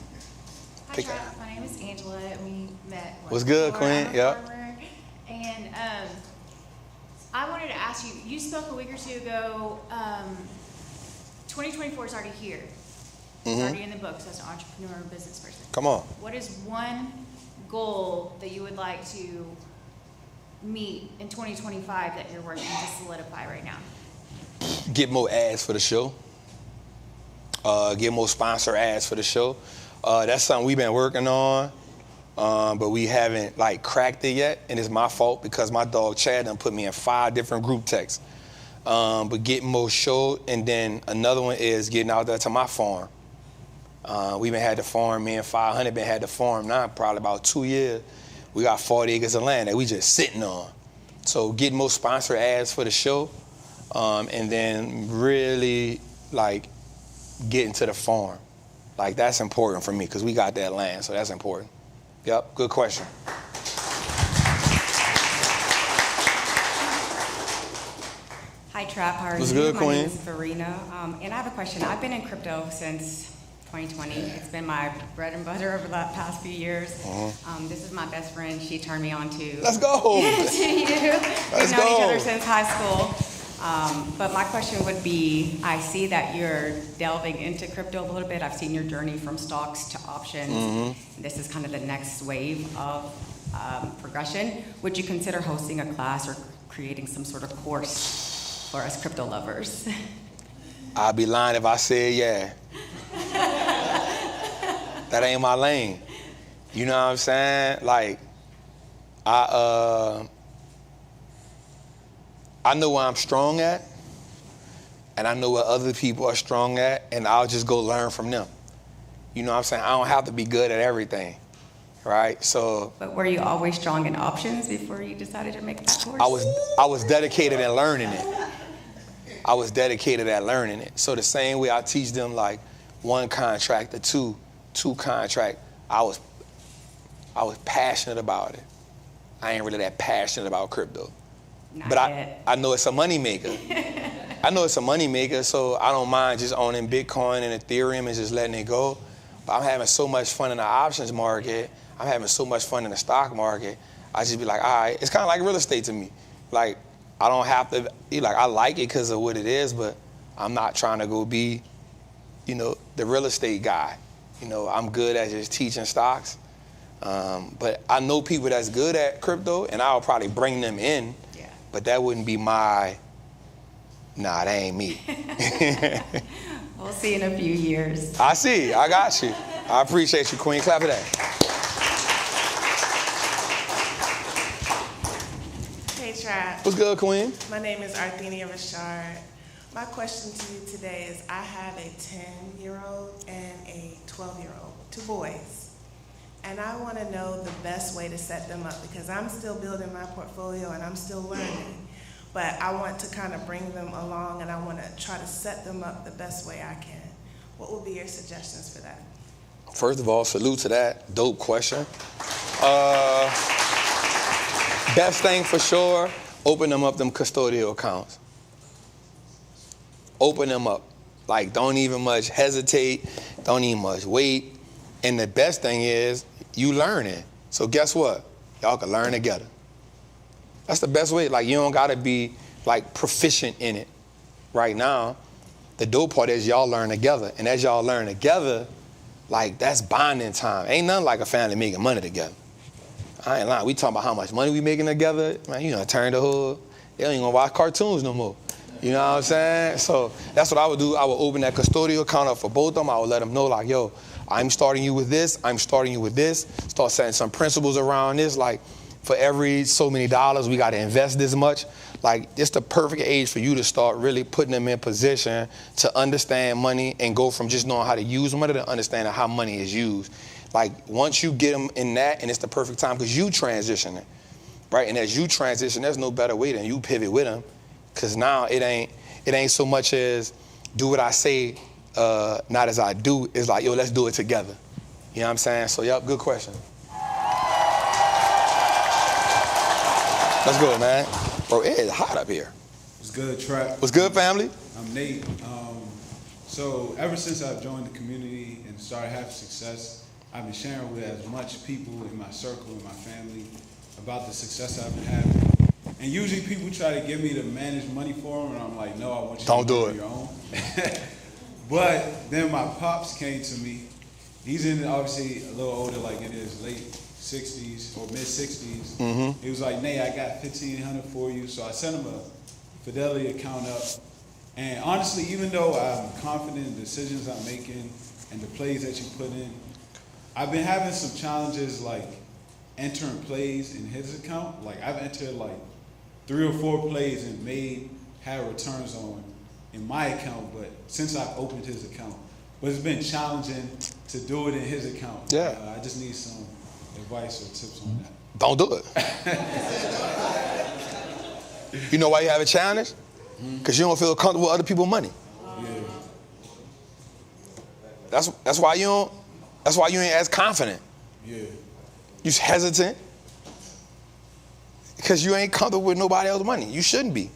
Hi, Trav. My name is Angela, and we met. What's good, Quinn? Yep. And I wanted to ask you, you spoke a week or 2 ago, 2024 is already here. It's already in the books as an entrepreneur or business person. Come on. What is one goal that you would like to meet in 2025 that you're working to solidify right now? Get more ads for the show. Get more sponsor ads for the show. That's something we've been working on, but we haven't like cracked it yet, and it's my fault because my dog Chad done put me in 5 different group texts. But getting more show, and then another one is getting out there to my farm. We been had the farm, me and 500 been had the farm now probably about 2 years. We got 40 acres of land that we just sitting on. So getting more sponsor ads for the show, and then really like getting to the farm. Like that's important for me because we got that land, so that's important. Yep, good question. Hi, Trap. How are you? What's good, Queen? My name is Verena, and I have a question. I've been in crypto since 2020. It's been my bread and butter over the past few years. This is my best friend. She turned me on to. Let's go. to you. Let's We've known go. each other since high school. But my question would be, I see that you're delving into crypto a little bit. I've seen your journey from stocks to options. This is kind of the next wave of progression. Would you consider hosting a class or creating some sort of course for us crypto lovers? I'd be lying if I said yeah. That ain't my lane. You know what I'm saying? Like, I know where I'm strong at, and I know where other people are strong at, and I'll just go learn from them. You know what I'm saying? I don't have to be good at everything, right? So. But were you always strong in options before you decided to make that course? I was dedicated at learning it. I was dedicated at learning it. So the same way I teach them like 1 contract or two contract, I was passionate about it. I ain't really that passionate about crypto. But I know it's a moneymaker. I know it's a moneymaker, so I don't mind just owning Bitcoin and Ethereum and just letting it go. But I'm having so much fun in the options market. I'm having so much fun in the stock market. I just be like, all right. It's kind of like real estate to me. Like, I don't have to be like, I like it because of what it is, but I'm not trying to go be, the real estate guy. I'm good at just teaching stocks. But I know people that's good at crypto, and I'll probably bring them in. Yeah. But that wouldn't be that ain't me. We'll see in a few years. I see. I got you. I appreciate you, Queen. Clap for that. Hey, Trap. What's good, Queen? My name is Arthenia Richard. My question to you today is, I have a 10-year-old and a 12-year-old, 2 boys. And I want to know the best way to set them up, because I'm still building my portfolio and I'm still learning. But I want to kind of bring them along, and I want to try to set them up the best way I can. What would be your suggestions for that? First of all, salute to that. Dope question. Best thing for sure, open them up them custodial accounts. Open them up. Like, don't even much hesitate. Don't even much wait. And the best thing is, you learning. So guess what? Y'all can learn together. That's the best way. Like, you don't got to be, like, proficient in it. Right now, the dope part is y'all learn together. And as y'all learn together, like, that's bonding time. Ain't nothing like a family making money together. I ain't lying. We talking about how much money we making together. Man, turn the hood. They don't even gonna watch cartoons no more. You know what I'm saying? So that's what I would do. I would open that custodial account up for both of them. I would let them know, like, yo, I'm starting you with this. I'm starting you with this. Start setting some principles around this. Like, for every so many dollars, we got to invest this much. Like, it's the perfect age for you to start really putting them in position to understand money and go from just knowing how to use money to understanding how money is used. Like, once you get them in that, and it's the perfect time because you transitioning, right? And as you transition, there's no better way than you pivot with them, because now it ain't so much as do what I say, not as I do. It's like, yo, let's do it together. You know what I'm saying? So, yep, good question. Let's go, man. Bro, it is hot up here. What's good, Trap? What's good, family? I'm Nate. So ever since I've joined the community and started having success, I've been sharing with as much people in my circle, in my family, about the success I've been having. And usually people try to get me to manage money for them, and I'm like, no, I want you to do it on your own. But then my pops came to me. He's obviously a little older, like in his late 60s or mid 60s. Mm-hmm. He was like, Nate, I got $1,500 for you. So I sent him a Fidelity account up. And honestly, even though I'm confident in the decisions I'm making and the plays that you put in, I've been having some challenges like entering plays in his account. Like, I've entered like 3 or 4 plays and had returns on in my account, but since I've opened his account. But it's been challenging to do it in his account. Yeah. I just need some advice or tips on that. Don't do it. You know why you have a challenge? Because you don't feel comfortable with other people's money. Yeah. That's why you ain't as confident. Yeah. You're hesitant because you ain't comfortable with nobody else's money. You shouldn't be.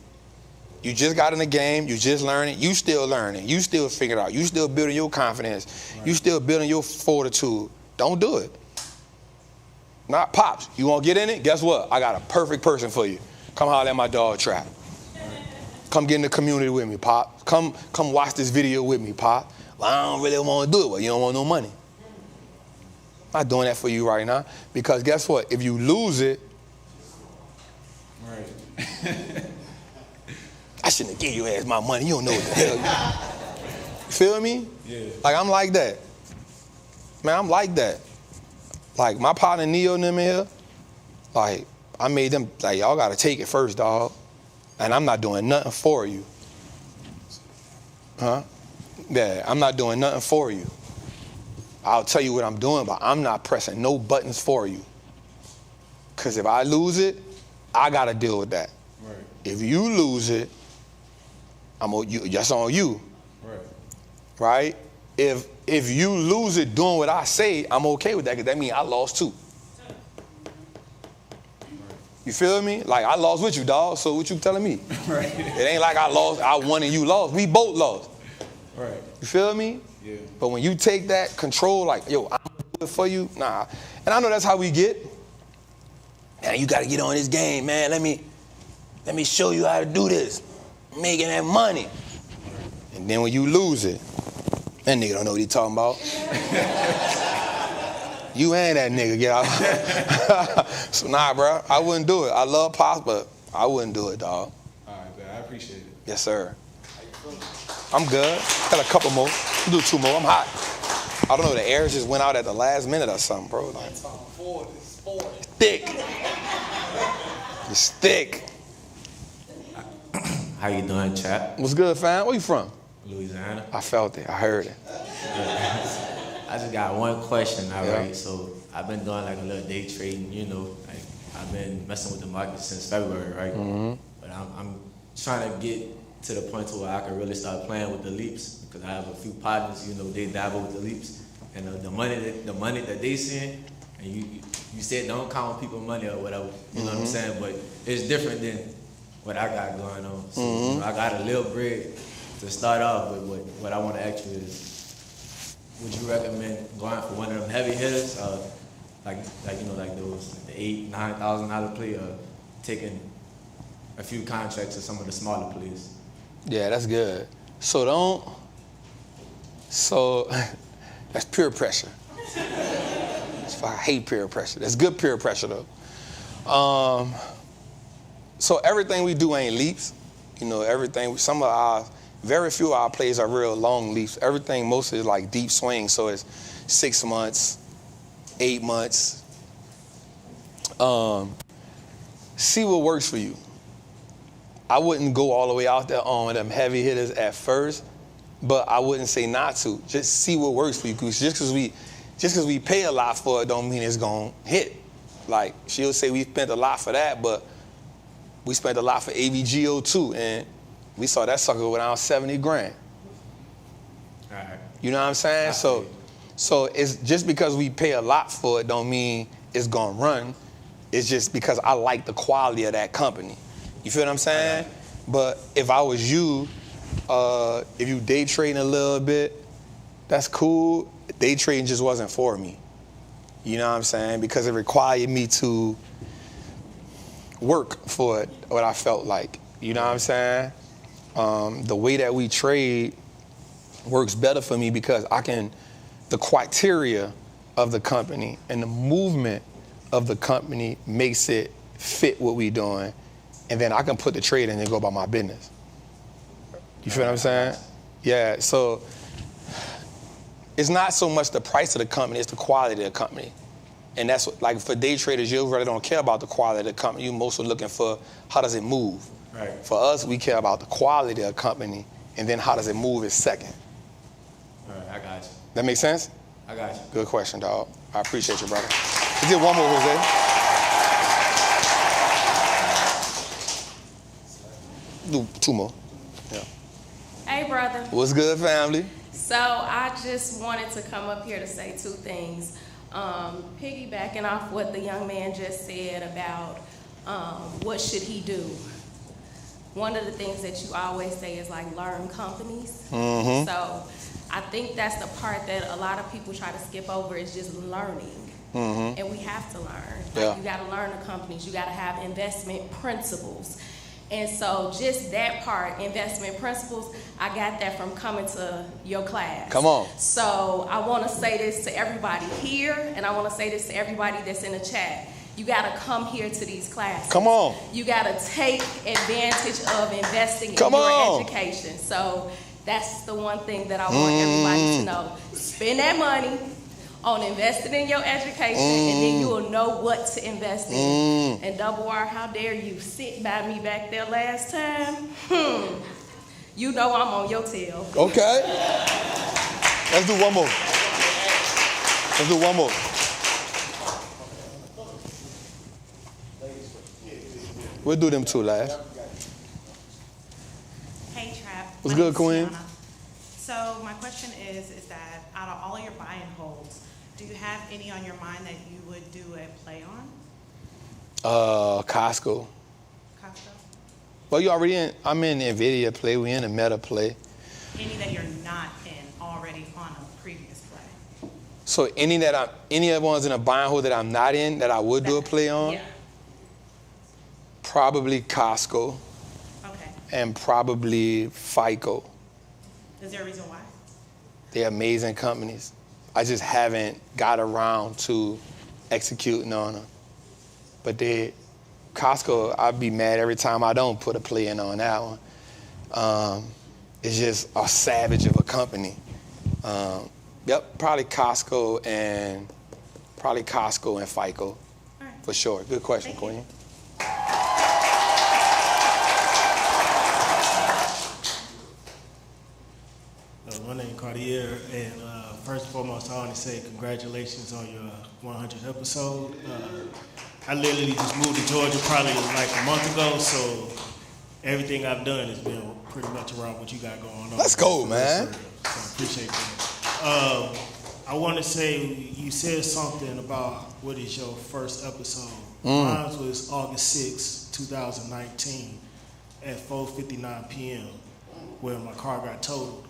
You just got in the game. You just learning. You still learning. You still figuring it out. You still building your confidence. Right. You still building your fortitude. Don't do it. Not Pops. You want to get in it? Guess what? I got a perfect person for you. Come holler at my dog Trap. Come get in the community with me, Pop. Come watch this video with me, Pop. Well, I don't really want to do it. Well, you don't want no money. I'm not doing that for you right now. Because guess what? If you lose it, right. I shouldn't have gave your ass my money. You don't know what the hell you feel me? Yeah. Like, I'm like that. Man, I'm like that. Like, my partner Neo and them in here, like, I made them, like, y'all got to take it first, dog. And I'm not doing nothing for you. Huh? Yeah, I'm not doing nothing for you. I'll tell you what I'm doing, but I'm not pressing no buttons for you. Because if I lose it, I got to deal with that. Right. If you lose it, that's on you. Right. Right? If you lose it doing what I say, I'm okay with that, because that means I lost too. You feel me? Like, I lost with you, dog, so what you telling me? Right. It ain't like I won and you lost. We both lost. Right. You feel me? Yeah. But when you take that control, like, yo, I'm gonna it for you. Nah. And I know that's how we get. Man, you got to get on this game, man. Let me show you how to do this. Making that money. And then when you lose it, that nigga don't know what he talking about. You and that nigga get out. So nah, bro, I wouldn't do it. I love Pops, but I wouldn't do it, dog. All right, man, I appreciate it. Yes, sir. I'm good. Got a couple more. We'll do 2 more. I'm hot. I don't know, the air just went out at the last minute or something, bro. Like, thick. It's thick. How you doing, Chap? What's good, fam? Where you from? Louisiana. I felt it. I heard it. I just got one question, all right? So I've been doing like a little day trading, you know, like I've been messing with the market since February, right? Mm-hmm. But I'm trying to get to the point where I can really start playing with the leaps, because I have a few partners, you know, they dabble with the leaps, and the money that they seeing, and you said don't count people's money or whatever, you know what I'm saying? But it's different than what I got going on. So you know, I got a little bread to start off with. What I want to ask you is, would you recommend going for one of them heavy hitters, like you know, like those like the $8,000-$9,000 play, or taking a few contracts of some of the smaller plays? Yeah, that's good. So that's peer pressure. I hate peer pressure. That's good peer pressure though. So everything we do ain't leaps. You know, very few of our plays are real long leaps. Everything mostly is like deep swings. So it's 6 months, 8 months. See what works for you. I wouldn't go all the way out there on them heavy hitters at first, but I wouldn't say not to. Just see what works for you. Cause just because we pay a lot for it don't mean it's gonna hit. Like she'll say we spent a lot for that, but we spent a lot for AVGO too, and we saw that sucker go down 70 grand. All right. You know what I'm saying? So it's just because we pay a lot for it don't mean it's gonna run. It's just because I like the quality of that company. You feel what I'm saying? But if I was you, if you day trading a little bit, that's cool. Day trading just wasn't for me. You know what I'm saying? Because it required me to work for it, what I felt like. You know what I'm saying? The way that we trade works better for me because the criteria of the company and the movement of the company makes it fit what we doing. And then I can put the trade in and go about my business. You feel what I'm saying? Yeah, so it's not so much the price of the company, it's the quality of the company. And that's what, like for day traders, you really don't care about the quality of the company. You're mostly looking for how does it move. Right. For us, we care about the quality of the company, and then how does it move is second. All right, I got you. That make sense? I got you. Good question, dog. I appreciate you, brother. Let's get one more, Jose. Do 2 more. Yeah. Hey, brother. What's good, family? So I just wanted to come up here to say 2 things. Piggybacking off what the young man just said about what should he do. One of the things that you always say is like learn companies. Mm-hmm. So I think that's the part that a lot of people try to skip over is just learning. Mm-hmm. And we have to learn. Yeah. Like you got to learn the companies. You got to have investment principles. And so just that part, investment principles, I got that from coming to your class. Come on. So I want to say this to everybody here, and I want to say this to everybody that's in the chat. You got to come here to these classes. Come on. You got to take advantage of investing in Come your on. education. So that's the one thing that I want everybody to know. Spend that money on investing in your education, and then you will know what to invest in. And Double R, how dare you sit by me back there last time? You know I'm on your tail. Okay. Let's do one more. Let's do one more. We'll do them 2 last. Hey, Trap. What's My good, name's Queen? Tiana. So my question is that out of all your buy and holds, do you have any on your mind that you would do a play on? Costco. Costco? Well, you already in. I'm in NVIDIA play. We in a Meta play. Any that you're not in already on a previous play? So any of the ones in a buy and hold that I'm not in that I would do a play on? Yeah. Probably Costco. Okay. And probably FICO. Is there a reason why? They're amazing companies. I just haven't got around to executing on them. But Costco, I'd be mad every time I don't put a play in on that one. It's just a savage of a company. Yep, probably Costco and FICO, for sure. Good question, Queen. My name is Cartier, and first and foremost, I want to say congratulations on your 100th episode. I literally just moved to Georgia probably like a month ago, so everything I've done has been pretty much around what you got going on. Let's go, man. So I appreciate that. I want to say you said something about what is your first episode. Mine was August 6, 2019 at 4:59 p.m. where my car got totaled.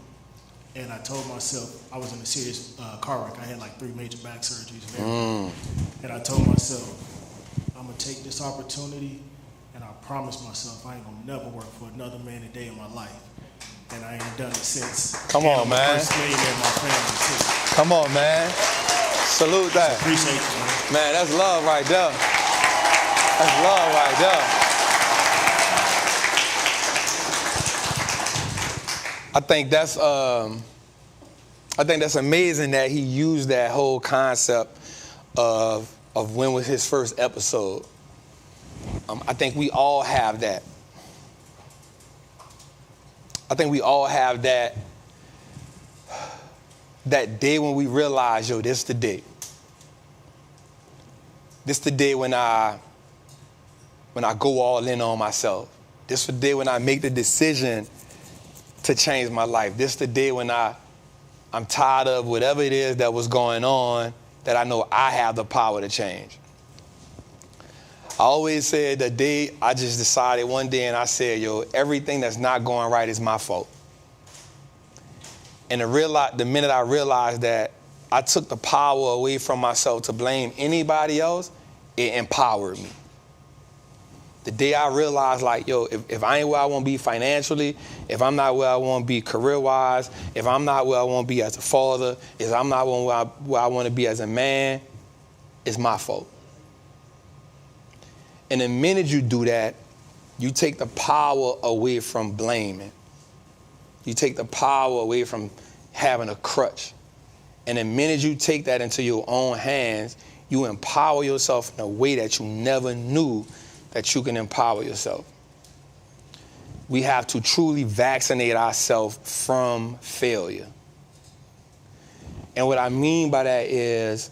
And I told myself, I was in a serious car wreck. I had like 3 major back surgeries and everything. And I told myself, I'm going to take this opportunity, and I promised myself I ain't going to never work for another man a day in my life. And I ain't done it since. Come on, man. I'm the first millionaire in my family, too. Come on, man. Salute that. Appreciate you, man. Man, that's love right there. That's love right there. I think that's amazing that he used that whole concept of when was his first episode. I think we all have that. I think we all have that day when we realize, yo, this the day. This the day when I go all in on myself. This the day when I make the decision to change my life. This the day when I'm tired of whatever it is that was going on, that I know I have the power to change. I always said the day I just decided one day and I said, yo, everything that's not going right is my fault. And the minute I realized that I took the power away from myself to blame anybody else, it empowered me. The day I realized, like, yo, if I ain't where I want to be financially, if I'm not where I want to be career-wise, if I'm not where I want to be as a father, if I'm not where I want to be as a man, it's my fault. And the minute you do that, you take the power away from blaming. You take the power away from having a crutch. And the minute you take that into your own hands, you empower yourself in a way that you never knew that you can empower yourself. We have to truly vaccinate ourselves from failure. And what I mean by that is,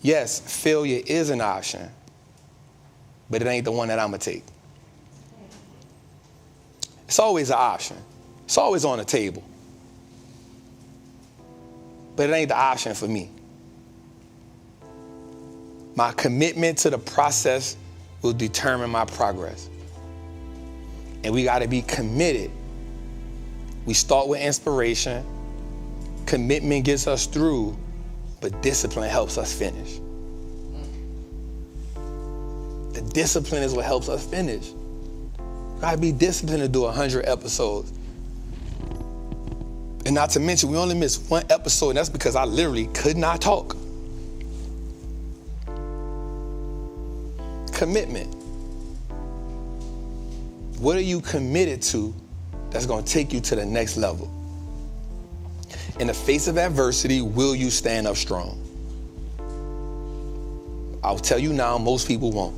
yes, failure is an option, but it ain't the one that I'm gonna take. It's always an option. It's always on the table. But it ain't the option for me. My commitment to the process will determine my progress. And we gotta be committed. We start with inspiration. Commitment gets us through, but discipline helps us finish. The discipline is what helps us finish. You gotta be disciplined to do 100 episodes. And not to mention, we only missed 1 episode, and that's because I literally could not talk. Commitment. What are you committed to that's gonna take you to the next level? In the face of adversity, will you stand up strong? I'll tell you now, most people won't.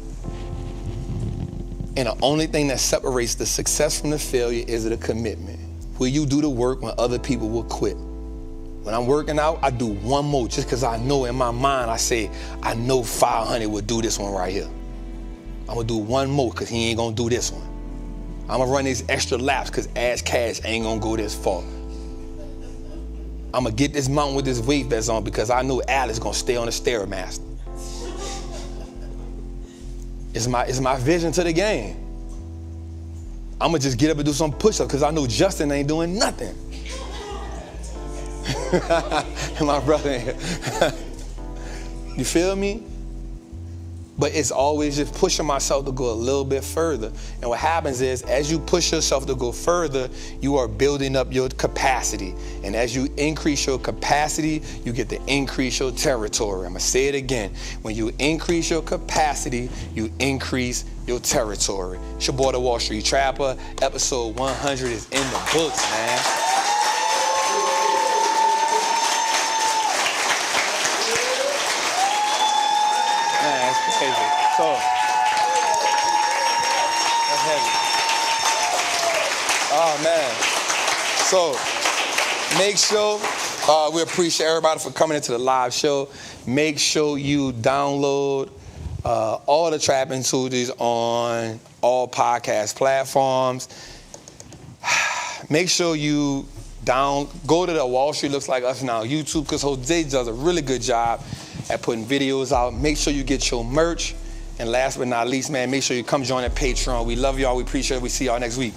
And the only thing that separates the success from the failure is the commitment. Will you do the work when other people will quit? When I'm working out, I do 1 more just because I know in my mind, I say, I know 500 will do this one right here. I'm gonna do 1 more because he ain't gonna do this one. I'm gonna run these extra laps because Ash Cash ain't gonna go this far. I'm gonna get this mountain with this weight vest on because I know Alice gonna stay on the Stairmaster. It's my vision to the game. I'm gonna just get up and do some push-ups because I know Justin ain't doing nothing. And my brother ain't here. You feel me? But it's always just pushing myself to go a little bit further. And what happens is, as you push yourself to go further, you are building up your capacity. And as you increase your capacity, you get to increase your territory. I'm gonna say it again. When you increase your capacity, you increase your territory. It's your boy, the Wall Street Trapper. Episode 100 is in the books, man. So, that's heavy. Oh, man. So, make sure, we appreciate everybody for coming into the live show. Make sure you download all the Trappin Tuesdays on all podcast platforms. Make sure you go to the Wall Street Looks Like Us Now YouTube, because Jose does a really good job at putting videos out. Make sure you get your merch. And last but not least, man, make sure you come join the Patreon. We love y'all. We appreciate it. We see y'all next week.